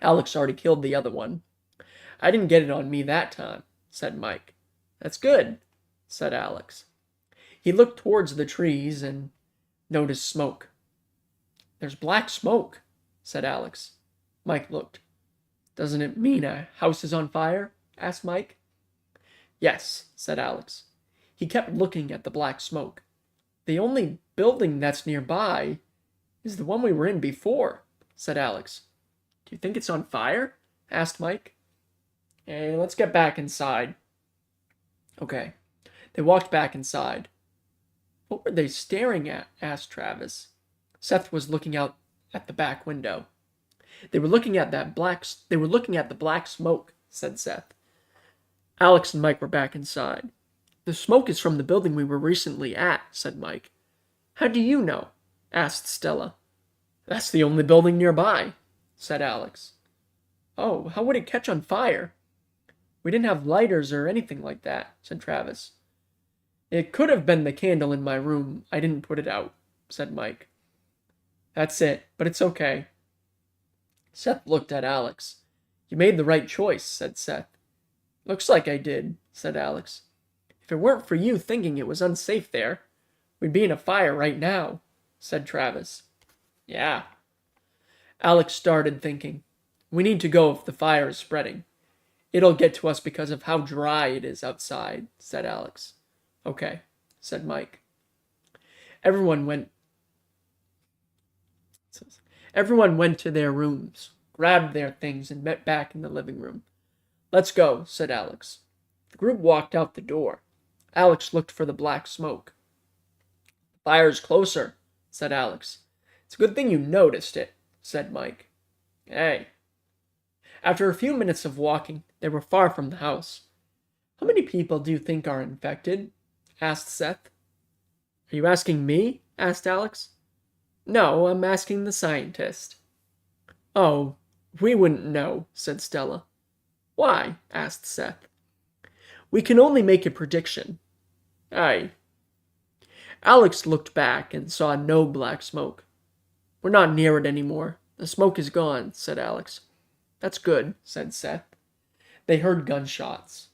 Alex already killed the other one. I didn't get it on me that time, said Mike. That's good, said Alex. He looked towards the trees and noticed smoke. There's black smoke, said Alex. Mike looked. Doesn't it mean a house is on fire? Asked Mike. Yes, said Alex. He kept looking at the black smoke. The only building that's nearby is the one we were in before, said Alex. Do you think it's on fire? Asked Mike. Hey, let's get back inside. Okay. They walked back inside. What were they staring at? Asked Travis. Seth was looking out at the back window. They were looking at the black smoke, said Seth. Alex and Mike were back inside. The smoke is from the building we were recently at, said Mike. How do you know? Asked Stella. That's the only building nearby, said Alex. Oh, how would it catch on fire? We didn't have lighters or anything like that, said Travis. It could have been the candle in my room. I didn't put it out, said Mike. That's it, but it's okay. Seth looked at Alex. You made the right choice, said Seth. Looks like I did, said Alex. If it weren't for you thinking it was unsafe there, we'd be in a fire right now, said Travis. Yeah. Alex started thinking. We need to go if the fire is spreading. It'll get to us because of how dry it is outside, said Alex. Okay, said Mike. Everyone went to their rooms, grabbed their things, and met back in the living room. Let's go, said Alex. The group walked out the door. Alex looked for the black smoke. The fire's closer, said Alex. It's a good thing you noticed it, said Mike. Hey. After a few minutes of walking, they were far from the house. "How many people do you think are infected?" asked Seth. "Are you asking me?" asked Alex. "No, I'm asking the scientist." "Oh, we wouldn't know," said Stella. "Why?" asked Seth. "We can only make a prediction." "Aye." Alex looked back and saw no black smoke. "We're not near it anymore. The smoke is gone," said Alex. "That's good," said Seth. They heard gunshots.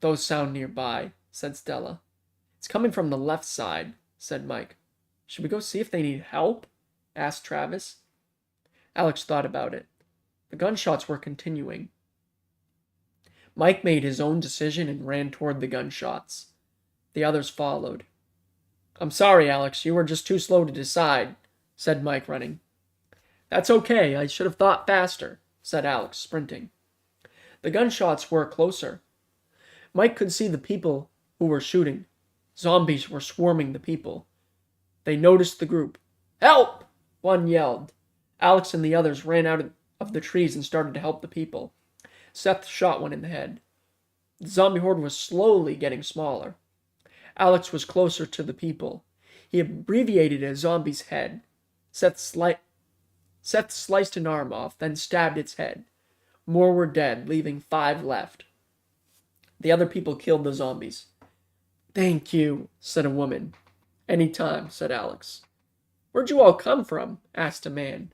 "Those sound nearby," said Stella. "It's coming from the left side," said Mike. "Should we go see if they need help?" asked Travis. Alex thought about it. The gunshots were continuing. Mike made his own decision and ran toward the gunshots. The others followed. "I'm sorry, Alex, you were just too slow to decide," said Mike, running. "That's okay, I should have thought faster," said Alex, sprinting. The gunshots were closer. Mike could see the people who were shooting. Zombies were swarming the people. They noticed the group. "Help!" one yelled. Alex and the others ran out of the trees and started to help the people. Seth shot one in the head. The zombie horde was slowly getting smaller. Alex was closer to the people. He abbreviated a zombie's head. Seth sliced an arm off, then stabbed its head. More were dead, leaving 5 left. The other people killed the zombies. "Thank you," said a woman. "Any time," said Alex. "Where'd you all come from?" asked a man.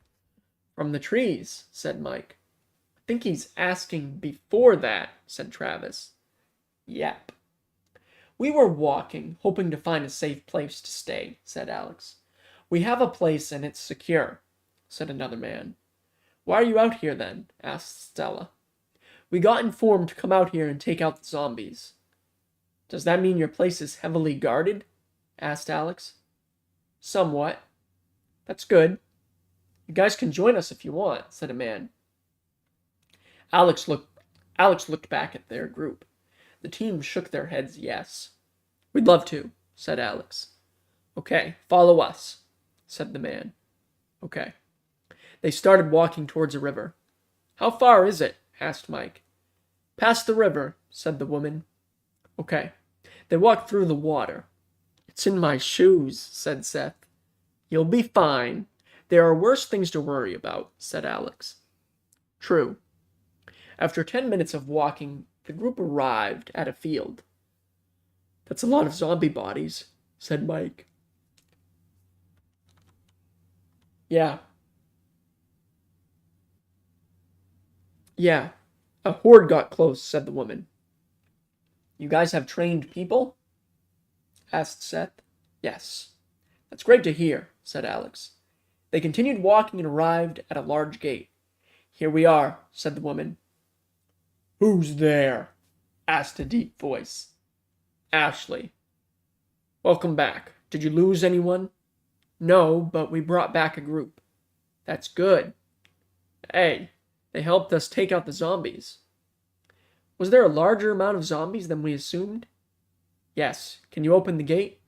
"From the trees," said Mike. "I think he's asking before that," said Travis. "Yep." "We were walking, hoping to find a safe place to stay," said Alex. "We have a place and it's secure," said another man. "Why are you out here then?" asked Stella. "We got informed to come out here and take out the zombies." "Does that mean your place is heavily guarded?" asked Alex. "Somewhat." "That's good." "You guys can join us if you want," said a man. Alex looked back at their group. The team shook their heads yes. "We'd love to," said Alex. "Okay, follow us," said the man. "Okay." They started walking towards a river. "How far is it?" asked Mike. "Past the river," said the woman. "Okay." They walked through the water. "It's in my shoes," said Seth. "You'll be fine. There are worse things to worry about," said Alex. "True." After 10 minutes of walking, the group arrived at a field. "That's a lot of zombie bodies," said Mike. Yeah, a horde got close," said the woman. "You guys have trained people?" asked Seth. "Yes." "That's great to hear," said Alex. They continued walking and arrived at a large gate. "Here we are," said the woman. "Who's there?" asked a deep voice. "Ashley." "Welcome back. Did you lose anyone?" "No, but we brought back a group." "That's good." "Hey, they helped us take out the zombies." "Was there a larger amount of zombies than we assumed?" "Yes. Can you open the gate?"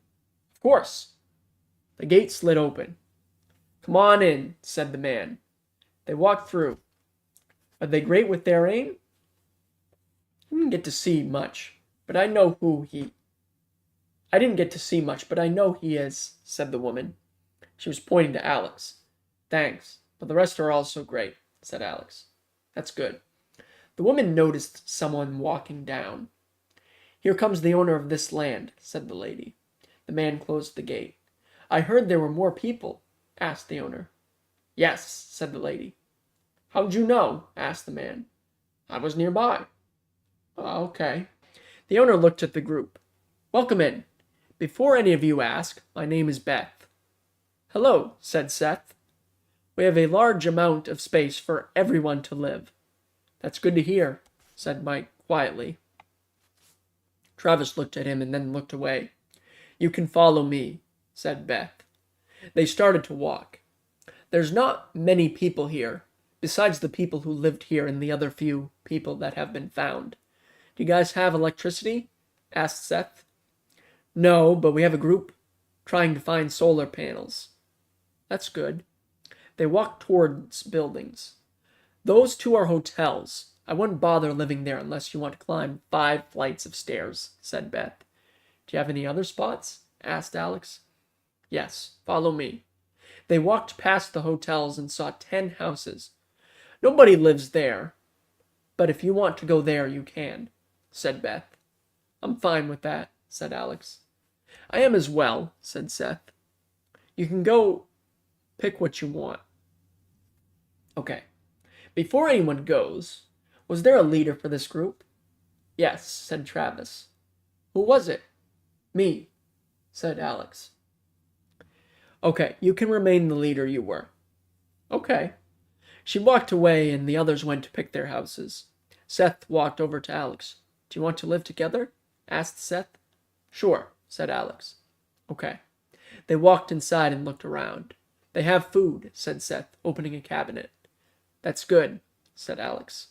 "Of course." The gate slid open. "Come on in," said the man. They walked through. "Are they great with their aim?" "I didn't get to see much, but I know he is," said the woman. She was pointing to Alex. "Thanks, but the rest are also great," said Alex. "That's good." The woman noticed someone walking down. "Here comes the owner of this land," said the lady. The man closed the gate. "I heard there were more people," asked the owner. "Yes," said the lady. "How'd you know?" asked the man. "I was nearby." "Okay." The owner looked at the group. "Welcome in. Before any of you ask, my name is Beth." "Hello," said Seth. "We have a large amount of space for everyone to live." "That's good to hear," said Mike quietly. Travis looked at him and then looked away. "You can follow me," said Beth. They started to walk. "There's not many people here, besides the people who lived here and the other few people that have been found. Do you guys have electricity?" asked Seth. "No, but we have a group trying to find solar panels." "That's good." They walked towards buildings. Those two are hotels. I wouldn't bother living there unless you want to climb 5 flights of stairs, said Beth. Do you have any other spots? Asked Alex. Yes, follow me. They walked past the hotels and saw 10 houses. Nobody lives there, but if you want to go there, you can, said Beth. I'm fine with that, said Alex. I am as well, said Seth. You can go pick what you want. Okay. Before anyone goes, was there a leader for this group? Yes, said Travis. Who was it? Me, said Alex. Okay, you can remain the leader you were. Okay. She walked away and the others went to pick their houses. Seth walked over to Alex. Do you want to live together? Asked Seth. Sure, said Alex. Okay. They walked inside and looked around. They have food, said Seth, opening a cabinet. That's good, said Alex.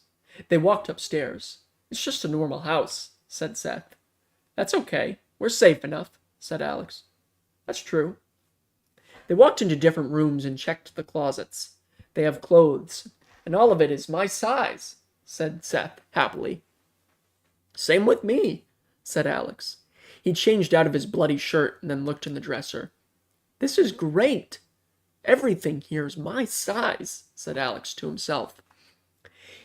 They walked upstairs. It's just a normal house, said Seth. That's okay. We're safe enough, said Alex. That's true. They walked into different rooms and checked the closets. They have clothes, and all of it is my size, said Seth happily. Same with me, said Alex. He changed out of his bloody shirt and then looked in the dresser. This is great. Everything here is my size, said Alex to himself.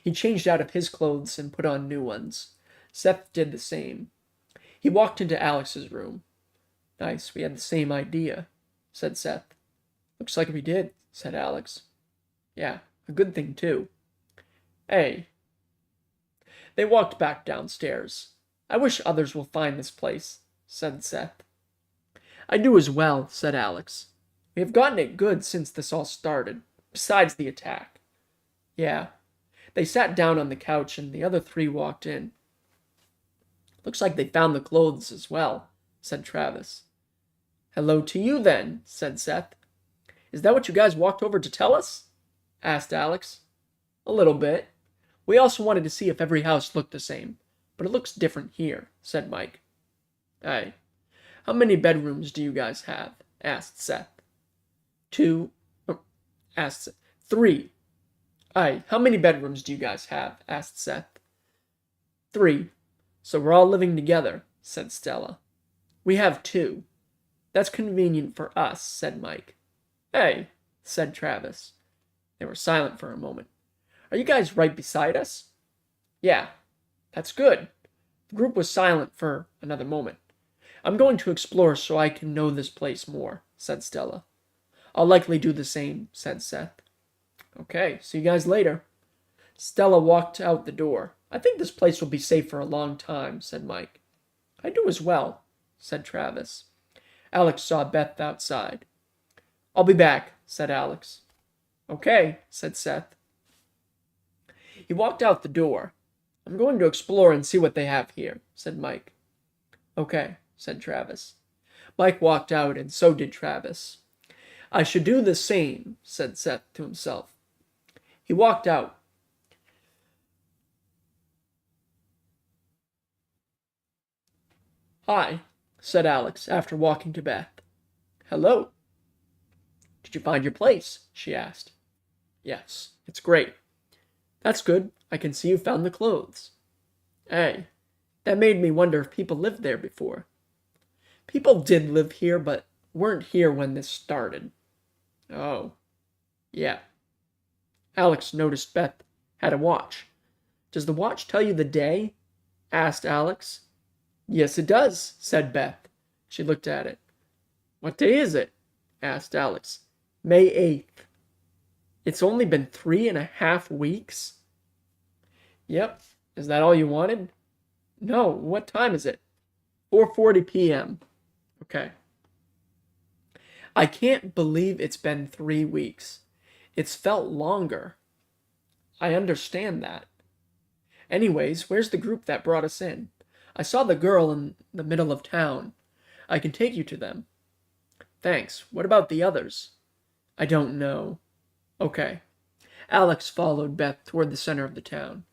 He changed out of his clothes and put on new ones. Seth did the same. He walked into Alex's room. Nice, we had the same idea, said Seth. Looks like we did, said Alex. Yeah, a good thing too. Hey. They walked back downstairs. I wish others will find this place, said Seth. I do as well, said Alex. We have gotten it good since this all started, besides the attack. Yeah. They sat down on the couch and the other 3 walked in. Looks like they found the clothes as well, said Travis. Hello to you then, said Seth. Is that what you guys walked over to tell us? Asked Alex. A little bit. We also wanted to see if every house looked the same, but it looks different here, said Mike. Aye. How many bedrooms do you guys have? Asked Seth. 2. Asked Seth. 3. Aye. How many bedrooms do you guys have? Asked Seth. 3. So we're all living together, said Stella. We have 2. That's convenient for us, said Mike. Hey, said Travis. They were silent for a moment. Are you guys right beside us? Yeah, that's good. The group was silent for another moment. I'm going to explore so I can know this place more, said Stella. I'll likely do the same, said Seth. Okay, see you guys later. Stella walked out the door. I think this place will be safe for a long time, said Mike. I do as well, said Travis. Alex saw Beth outside. I'll be back, said Alex. Okay, said Seth. He walked out the door. I'm going to explore and see what they have here, said Mike. Okay, said Travis. Mike walked out, and so did Travis. I should do the same, said Seth to himself. He walked out. Hi, said Alex after walking to Beth. Hello. Did you find your place? She asked. Yes, it's great. That's good. I can see you found the clothes. Hey, that made me wonder if people lived there before. People did live here, but weren't here when this started. Oh, yeah. Alex noticed Beth had a watch. Does the watch tell you the day? Asked Alex. Yes, it does, said Beth. She looked at it. What day is it? Asked Alex. May 8th. It's only been 3.5 weeks? Yep. Is that all you wanted? No. What time is it? 4:40 p.m. Okay. I can't believe it's been 3 weeks. It's felt longer. I understand that. Anyways, where's the group that brought us in? I saw the girl in the middle of town. I can take you to them. Thanks. What about the others? I don't know. Okay. Alex followed Beth toward the center of the town.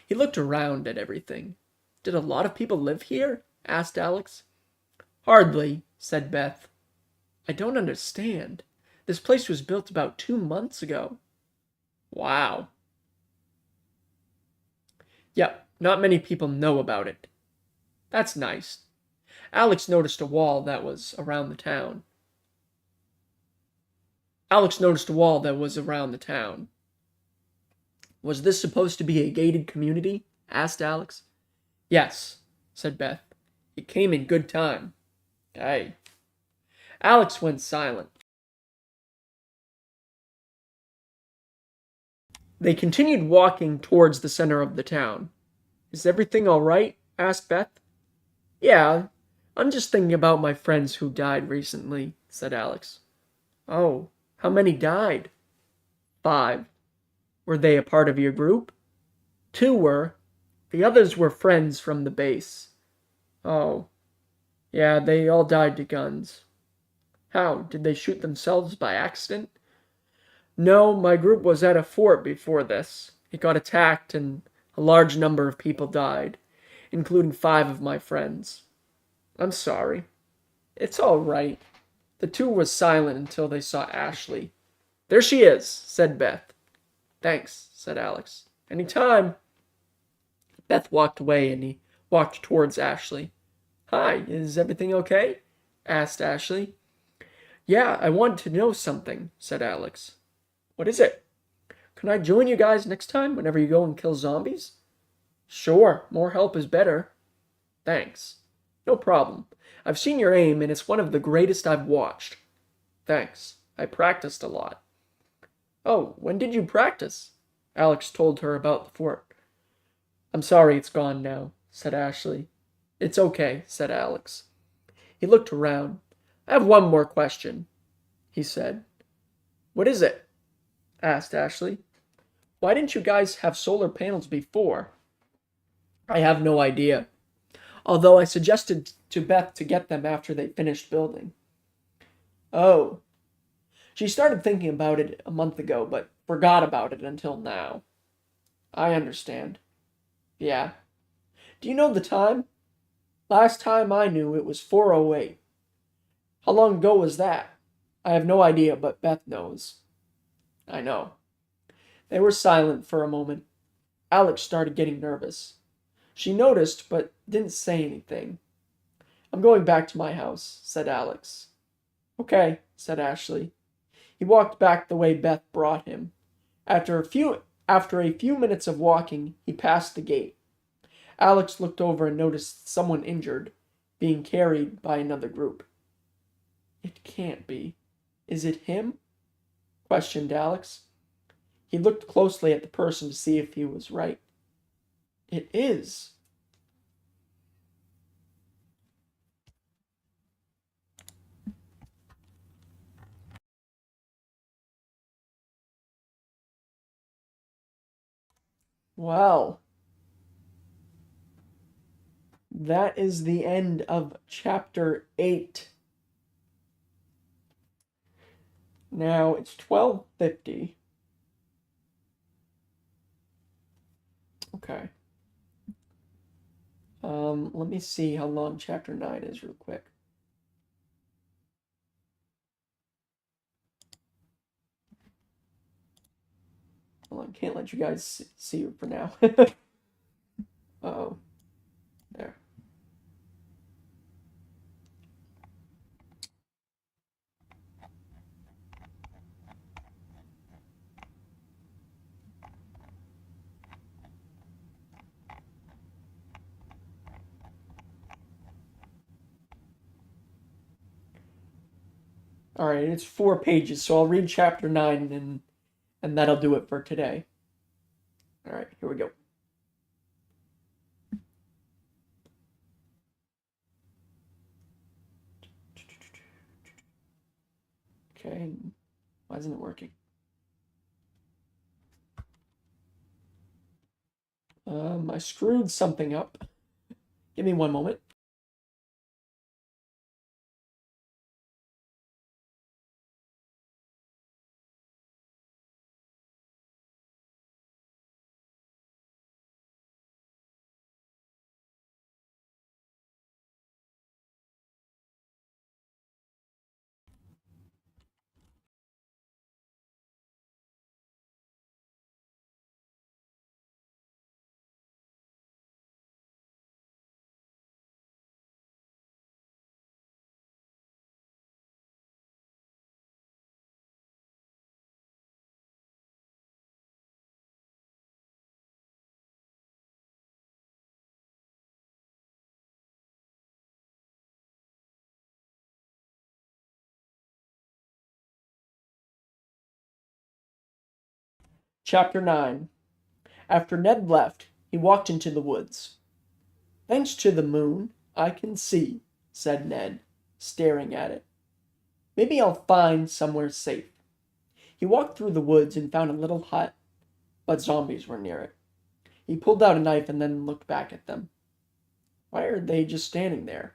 He looked around at everything. Did a lot of people live here? Asked Alex. Hardly, said Beth. I don't understand. This place was built about 2 months ago. Wow. Yep, not many people know about it. That's nice. Alex noticed a wall that was around the town. Alex noticed a wall that was around the town. Was this supposed to be a gated community? Asked Alex. Yes, said Beth. It came in good time. Aye. Alex went silent. They continued walking towards the center of the town. Is everything all right? Asked Beth. Yeah, I'm just thinking about my friends who died recently, said Alex. Oh, how many died? 5. Were they a part of your group? 2 were. The others were friends from the base. Oh, yeah, they all died to guns. How? Did they shoot themselves by accident? No, my group was at a fort before this. It got attacked and a large number of people died, including 5 of my friends. I'm sorry. It's all right. The 2 was silent until they saw Ashley. There she is, said Beth. Thanks, said Alex. Any time. Beth walked away and he walked towards Ashley. Hi, is everything okay? Asked Ashley. Yeah, I want to know something, said Alex. What is it? Can I join you guys next time whenever you go and kill zombies? Sure, more help is better. Thanks. No problem. I've seen your aim and it's one of the greatest I've watched. Thanks. I practiced a lot. Oh, when did you practice? Alex told her about the fort. I'm sorry it's gone now, said Ashley. It's okay, said Alex. He looked around. I have one more question, he said. What is it? Asked Ashley. Why didn't you guys have solar panels before? I have no idea, although I suggested to Beth to get them after they finished building. Oh. She started thinking about it a month ago, but forgot about it until now. I understand. Yeah. Do you know the time? Last time I knew it was 4:08. How long ago was that? I have no idea, but Beth knows. I know. They were silent for a moment. Alex started getting nervous. She noticed, but didn't say anything. I'm going back to my house, said Alex. Okay, said Ashley. He walked back the way Beth brought him. After a few minutes of walking, he passed the gate. Alex looked over and noticed someone injured, being carried by another group. It can't be. Is it him? Questioned Alex. He looked closely at the person to see if he was right. It is. Well, that is the end of chapter 8. Now it's 12:50. Okay. Let me see how long chapter 9 is real quick. Well, I can't let you guys see it for now. Uh-oh. There. All right, it's 4 pages, so I'll read chapter 9 and that'll do it for today. All right, here we go. Okay, why isn't it working? I screwed something up. Give me one moment. Chapter 9. After Ned left, he walked into the woods. "Thanks to the moon, I can see," said Ned, staring at it. "Maybe I'll find somewhere safe." He walked through the woods and found a little hut, but zombies were near it. He pulled out a knife and then looked back at them. "Why are they just standing there?"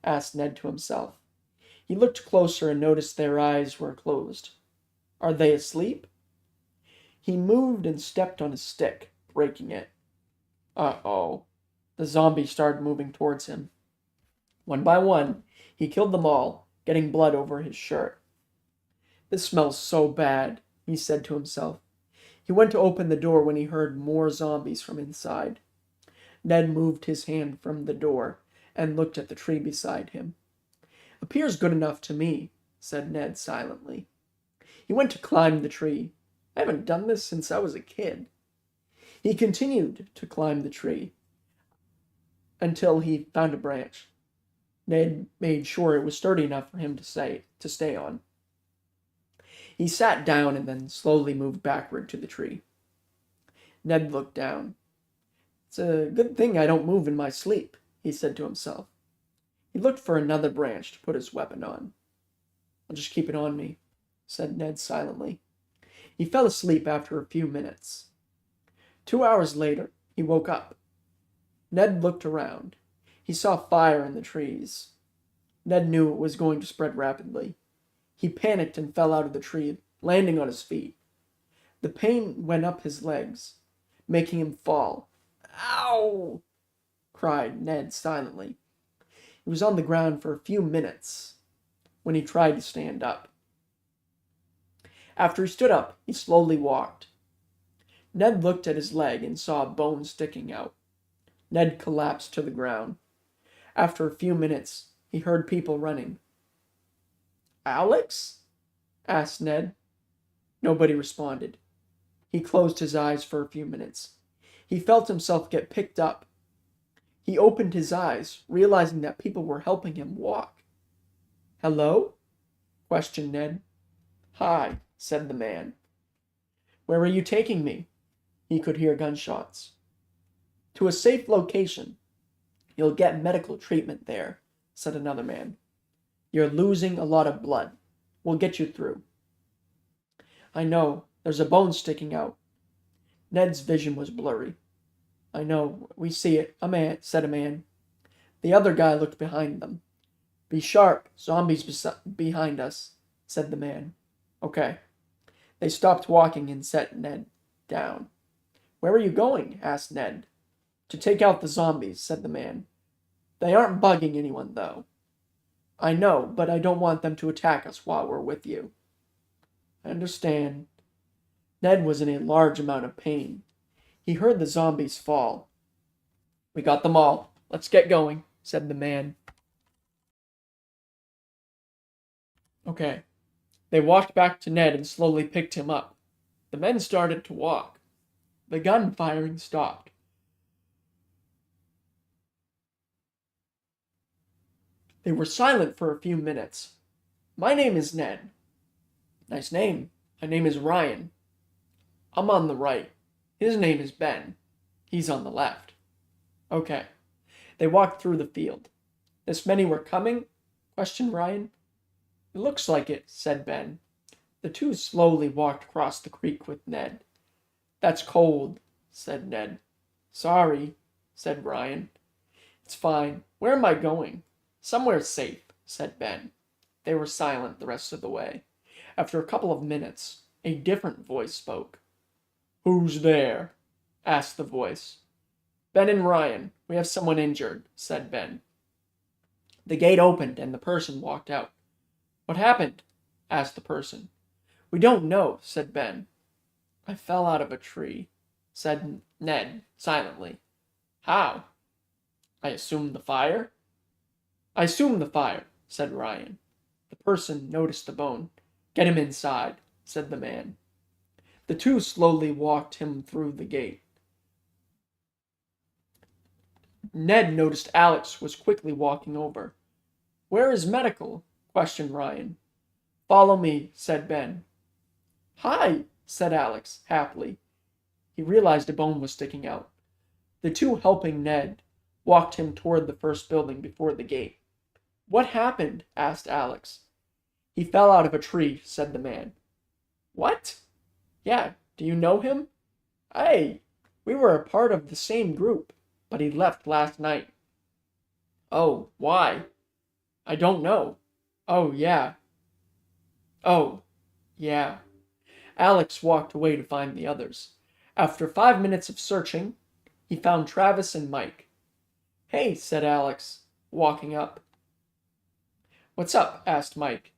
asked Ned to himself. He looked closer and noticed their eyes were closed. "Are they asleep?" He moved and stepped on a stick, breaking it. Uh-oh. The zombies started moving towards him. One by one, he killed them all, getting blood over his shirt. "This smells so bad," he said to himself. He went to open the door when he heard more zombies from inside. Ned moved his hand from the door and looked at the tree beside him. "Appears good enough to me," said Ned silently. He went to climb the tree. "I haven't done this since I was a kid." He continued to climb the tree until he found a branch. Ned made sure it was sturdy enough for him to stay on. He sat down and then slowly moved backward to the tree. Ned looked down. "It's a good thing I don't move in my sleep," he said to himself. He looked for another branch to put his weapon on. "I'll just keep it on me," said Ned silently. He fell asleep after a few minutes. 2 hours later, he woke up. Ned looked around. He saw fire in the trees. Ned knew it was going to spread rapidly. He panicked and fell out of the tree, landing on his feet. The pain went up his legs, making him fall. "Ow!" cried Ned silently. He was on the ground for a few minutes when he tried to stand up. After he stood up, he slowly walked. Ned looked at his leg and saw a bone sticking out. Ned collapsed to the ground. After a few minutes, he heard people running. "Alex?" asked Ned. Nobody responded. He closed his eyes for a few minutes. He felt himself get picked up. He opened his eyes, realizing that people were helping him walk. "Hello?" questioned Ned. "Hi," said the man. "Where are you taking me?" He could hear gunshots. "To a safe location. You'll get medical treatment there," said another man. "You're losing a lot of blood. We'll get you through." "I know. There's a bone sticking out." Ned's vision was blurry. "I know. We see it," said a man. The other guy looked behind them. "Be sharp. Zombies behind us," said the man. "Okay." They stopped walking and set Ned down. "Where are you going?" asked Ned. "To take out the zombies," said the man. "They aren't bugging anyone, though." "I know, but I don't want them to attack us while we're with you." "I understand." Ned was in a large amount of pain. He heard the zombies fall. "We got them all. Let's get going," said the man. Okay. They walked back to Ned and slowly picked him up. The men started to walk. The gun firing stopped. They were silent for a few minutes. "My name is Ned." "Nice name. My name is Ryan." "I'm on the right. His name is Ben. He's on the left." "Okay." They walked through the field. "This many were coming?" questioned Ryan. "It looks like it," said Ben. The two slowly walked across the creek with Ned. "That's cold," said Ned. "Sorry," said Ryan. "It's fine. Where am I going?" "Somewhere safe," said Ben. They were silent the rest of the way. After a couple of minutes, a different voice spoke. "Who's there?" asked the voice. "Ben and Ryan. We have someone injured," said Ben. The gate opened and the person walked out. "What happened?" asked the person. "We don't know," said Ben. "I fell out of a tree," said Ned silently. "How?" "I assume the fire." "I assume the fire," said Ryan. The person noticed the bone. "Get him inside," said the man. The two slowly walked him through the gate. Ned noticed Alex was quickly walking over. "Where is medical?" questioned Ryan. "Follow me," said Ben. "Hi," said Alex, happily. He realized a bone was sticking out. The two helping Ned walked him toward the first building before the gate. What happened? Asked Alex. He fell out of a tree, said the man. What? Yeah, do you know him? Hey, we were a part of the same group, but he left last night. Oh, why? I don't know. Oh, yeah. Oh, yeah. Alex walked away to find the others. After 5 minutes of searching, he found Travis and Mike. Hey, said Alex, walking up. What's up? Asked Mike.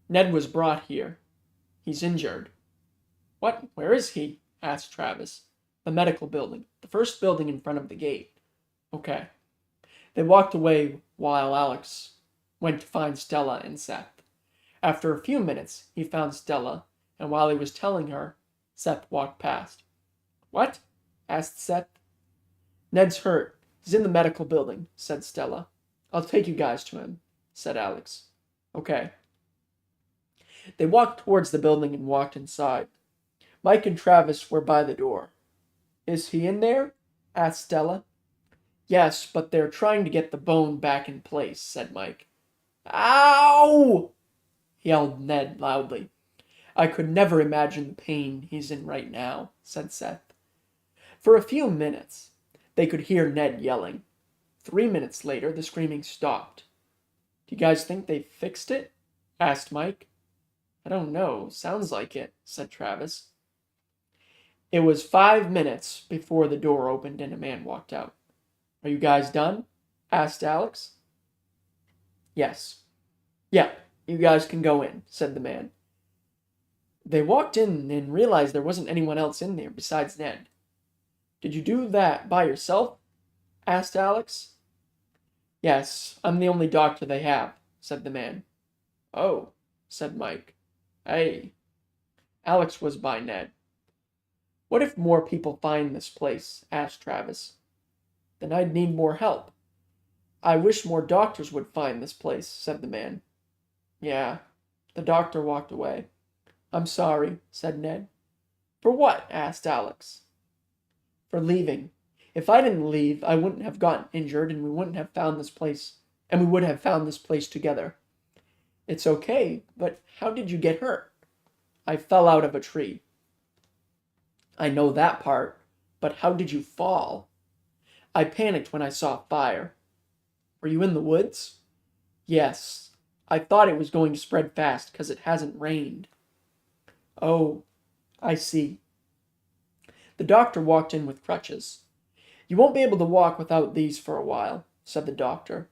Ned was brought here. He's injured. What? Where is he? Asked Travis. The medical building. The first building in front of the gate. Okay. They walked away while Alex went to find Stella and Seth. After a few minutes, he found Stella, and while he was telling her, Seth walked past. What? Asked Seth. Ned's hurt. He's in the medical building, said Stella. I'll take you guys to him, said Alex. Okay. They walked towards the building and walked inside. Mike and Travis were by the door. Is he in there? Asked Stella. Yes, but they're trying to get the bone back in place, said Mike. Ow! Yelled Ned loudly. I could never imagine the pain he's in right now, said Seth. For a few minutes, they could hear Ned yelling. 3 minutes later, the screaming stopped. Do you guys think they fixed it? Asked Mike. I don't know. Sounds like it, said Travis. It was 5 minutes before the door opened and a man walked out. Are you guys done? Asked Alex. Yes. Yeah, you guys can go in, said the man. They walked in and realized there wasn't anyone else in there besides Ned. Did you do that by yourself? Asked Alex. Yes, I'm the only doctor they have, said the man. Oh, said Mike. Hey. Alex was by Ned. What if more people find this place? Asked Travis. Then I'd need more help. I wish more doctors would find this place, said the man. Yeah. The doctor walked away. I'm sorry, said Ned. For what? Asked Alex. For leaving. If I didn't leave, I wouldn't have gotten injured and we wouldn't have found this place, and we would have found this place together. It's okay, but how did you get hurt? I fell out of a tree. I know that part, but how did you fall? I panicked when I saw fire. Were you in the woods? Yes. I thought it was going to spread fast because it hasn't rained. Oh, I see. The doctor walked in with crutches. You won't be able to walk without these for a while, said the doctor.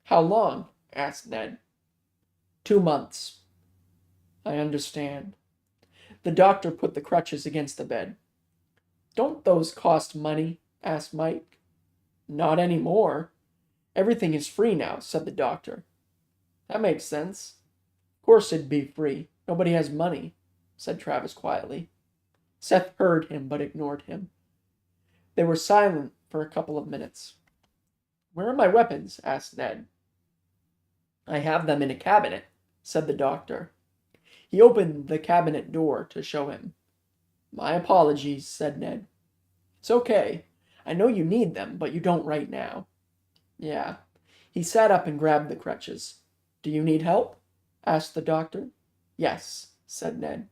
How long? Asked Ned. 2 months. I understand. The doctor put the crutches against the bed. Don't those cost money? Asked Mike. Not anymore. Everything is free now, said the doctor. That makes sense. Of course it'd be free. Nobody has money, said Travis quietly. Seth heard him but ignored him. They were silent for a couple of minutes. Where are my weapons? Asked Ned. I have them in a cabinet, said the doctor. He opened the cabinet door to show him. My apologies, said Ned. It's okay. I know you need them, but you don't right now. Yeah. He sat up and grabbed the crutches. Do you need help? Asked the doctor. Yes, said Ned.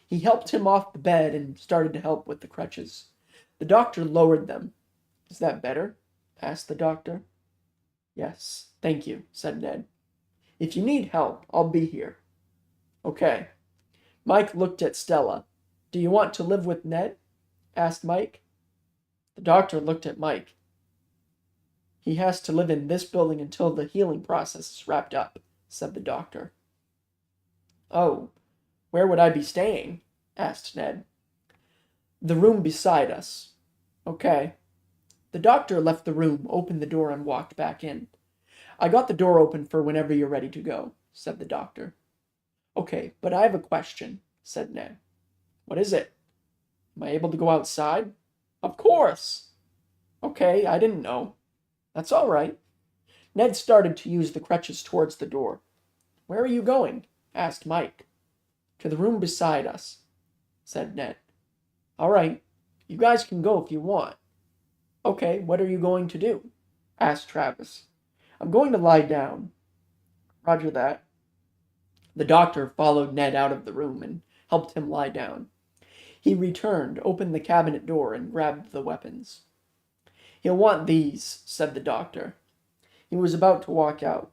He helped him off the bed and started to help with the crutches. The doctor lowered them. Is that better? Asked the doctor. Yes, thank you, said Ned. If you need help, I'll be here. Okay. Mike looked at Stella. Do you want to live with Ned? Asked Mike. The doctor looked at Mike. He has to live in this building until the healing process is wrapped up, said the doctor. Oh, where would I be staying? Asked Ned. The room beside us. Okay. The doctor left the room, opened the door, and walked back in. I got the door open for whenever you're ready to go, said the doctor. Okay, but I have a question, said Ned. What is it? Am I able to go outside? Of course. Okay, I didn't know. That's all right. Ned started to use the crutches towards the door. Where are you going? Asked Mike. To the room beside us. said Ned. All right, you guys can go if you want. Okay, what are you going to do? Asked Travis. I'm going to lie down. Roger that. The doctor followed Ned out of the room and helped him lie down. He returned, opened the cabinet door, and grabbed the weapons. He'll want these, said the doctor. He was about to walk out.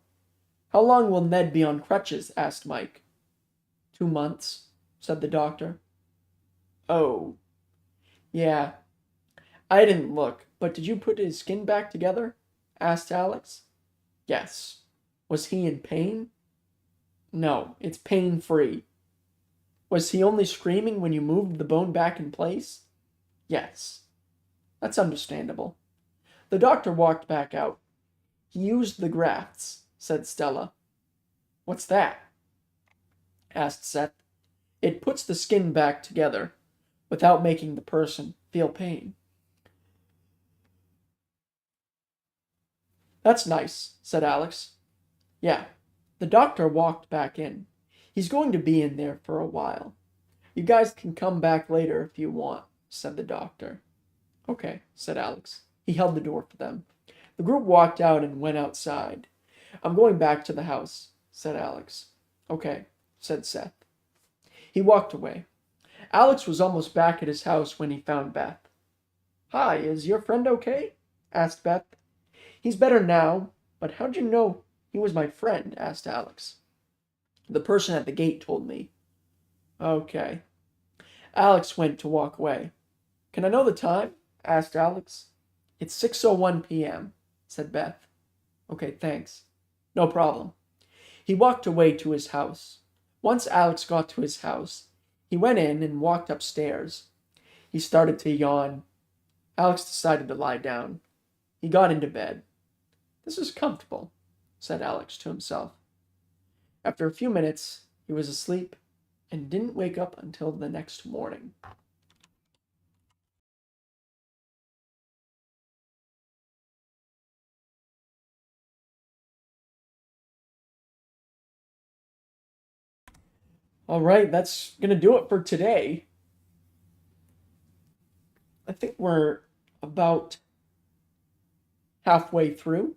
How long will Ned be on crutches? Asked Mike. 2 months, said the doctor. Oh, yeah. I didn't look, but did you put his skin back together? Asked Alex. Yes. Was he in pain? No, it's pain-free. Was he only screaming when you moved the bone back in place? Yes. That's understandable. The doctor walked back out. He used the grafts, said Stella. What's that? Asked Seth. It puts the skin back together without making the person feel pain. That's nice, said Alex. Yeah. The doctor walked back in. He's going to be in there for a while. You guys can come back later if you want, said the doctor. Okay, said Alex. He held the door for them. The group walked out and went outside. I'm going back to the house, said Alex. Okay, said Seth. He walked away. Alex was almost back at his house when he found Beth. Hi, is your friend okay? Asked Beth. He's better now, but how'd you know he was my friend? Asked Alex. The person at the gate told me. Okay. Alex went to walk away. Can I know the time? Asked Alex. It's 6:01 p.m., said Beth. Okay, thanks. No problem. He walked away to his house. Once Alex got to his house, he went in and walked upstairs. He started to yawn. Alex decided to lie down. He got into bed. This is comfortable, said Alex to himself. After a few minutes, he was asleep and didn't wake up until the next morning. All right, that's going to do it for today. I think we're about halfway through.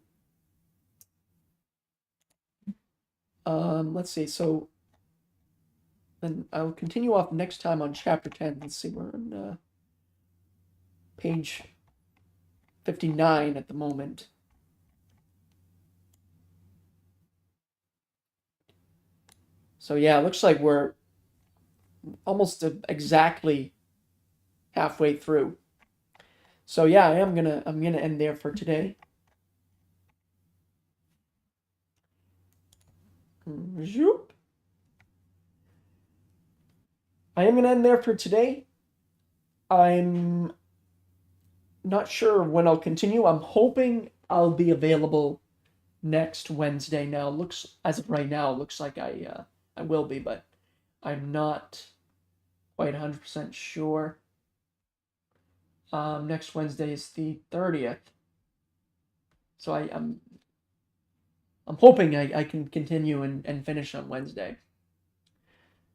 Let's see. So then I'll continue off next time on chapter 10. Let's see, we're on page 59 at the moment. So yeah, it looks like we're almost exactly halfway through. So yeah, I'm gonna end there for today. Zoop. I am gonna end there for today. I'm not sure when I'll continue. I'm hoping I'll be available next Wednesday. Now, looks as of right now, looks like I will be, but I'm not quite 100% sure. Next Wednesday is the 30th, so I'm hoping I can continue and finish on Wednesday.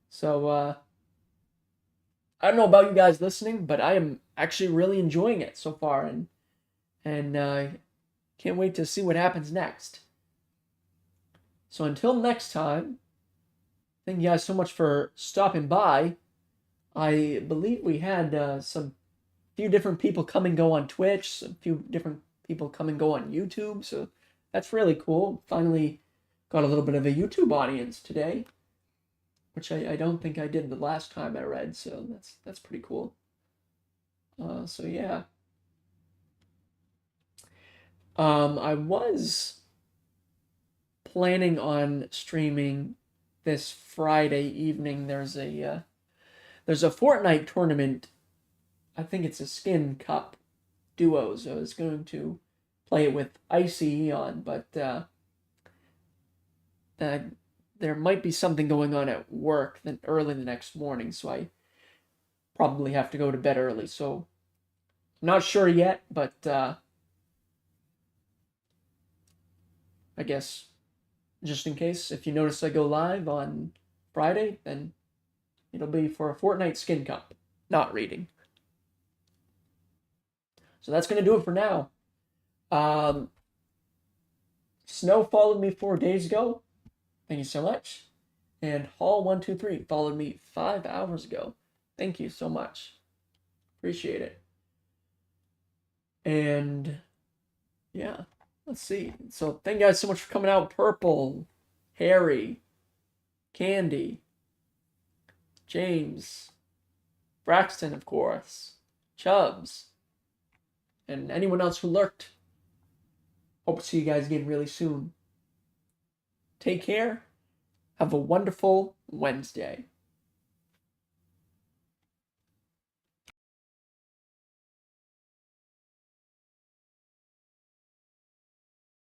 So I don't know about you guys listening, but I am actually really enjoying it so far, and can't wait to see what happens next. So until next time, thank you guys so much for stopping by. I believe we had some few different people come and go on Twitch, a few different people come and go on YouTube, so that's really cool. Finally got a little bit of a YouTube audience today, which I don't think I did the last time I read, so that's pretty cool. So yeah. I was planning on streaming this Friday evening. There's a Fortnite tournament. I think it's a Skin Cup duos. I was going to play it with Icy on, but there might be something going on at work early the next morning, so I probably have to go to bed early. So I'm not sure yet, but I guess just in case, if you notice I go live on Friday, then It'll be for a Fortnite Skin Cup, not reading. So that's going to do it for now. Snow followed me 4 days ago. Thank you so much. And Hall123 followed me 5 hours ago. Thank you so much. Appreciate it. And yeah, let's see. So thank you guys so much for coming out. Purple, Harry, Candy, James, Braxton, of course, Chubbs, and anyone else who lurked. Hope to see you guys again really soon. Take care. Have a wonderful Wednesday.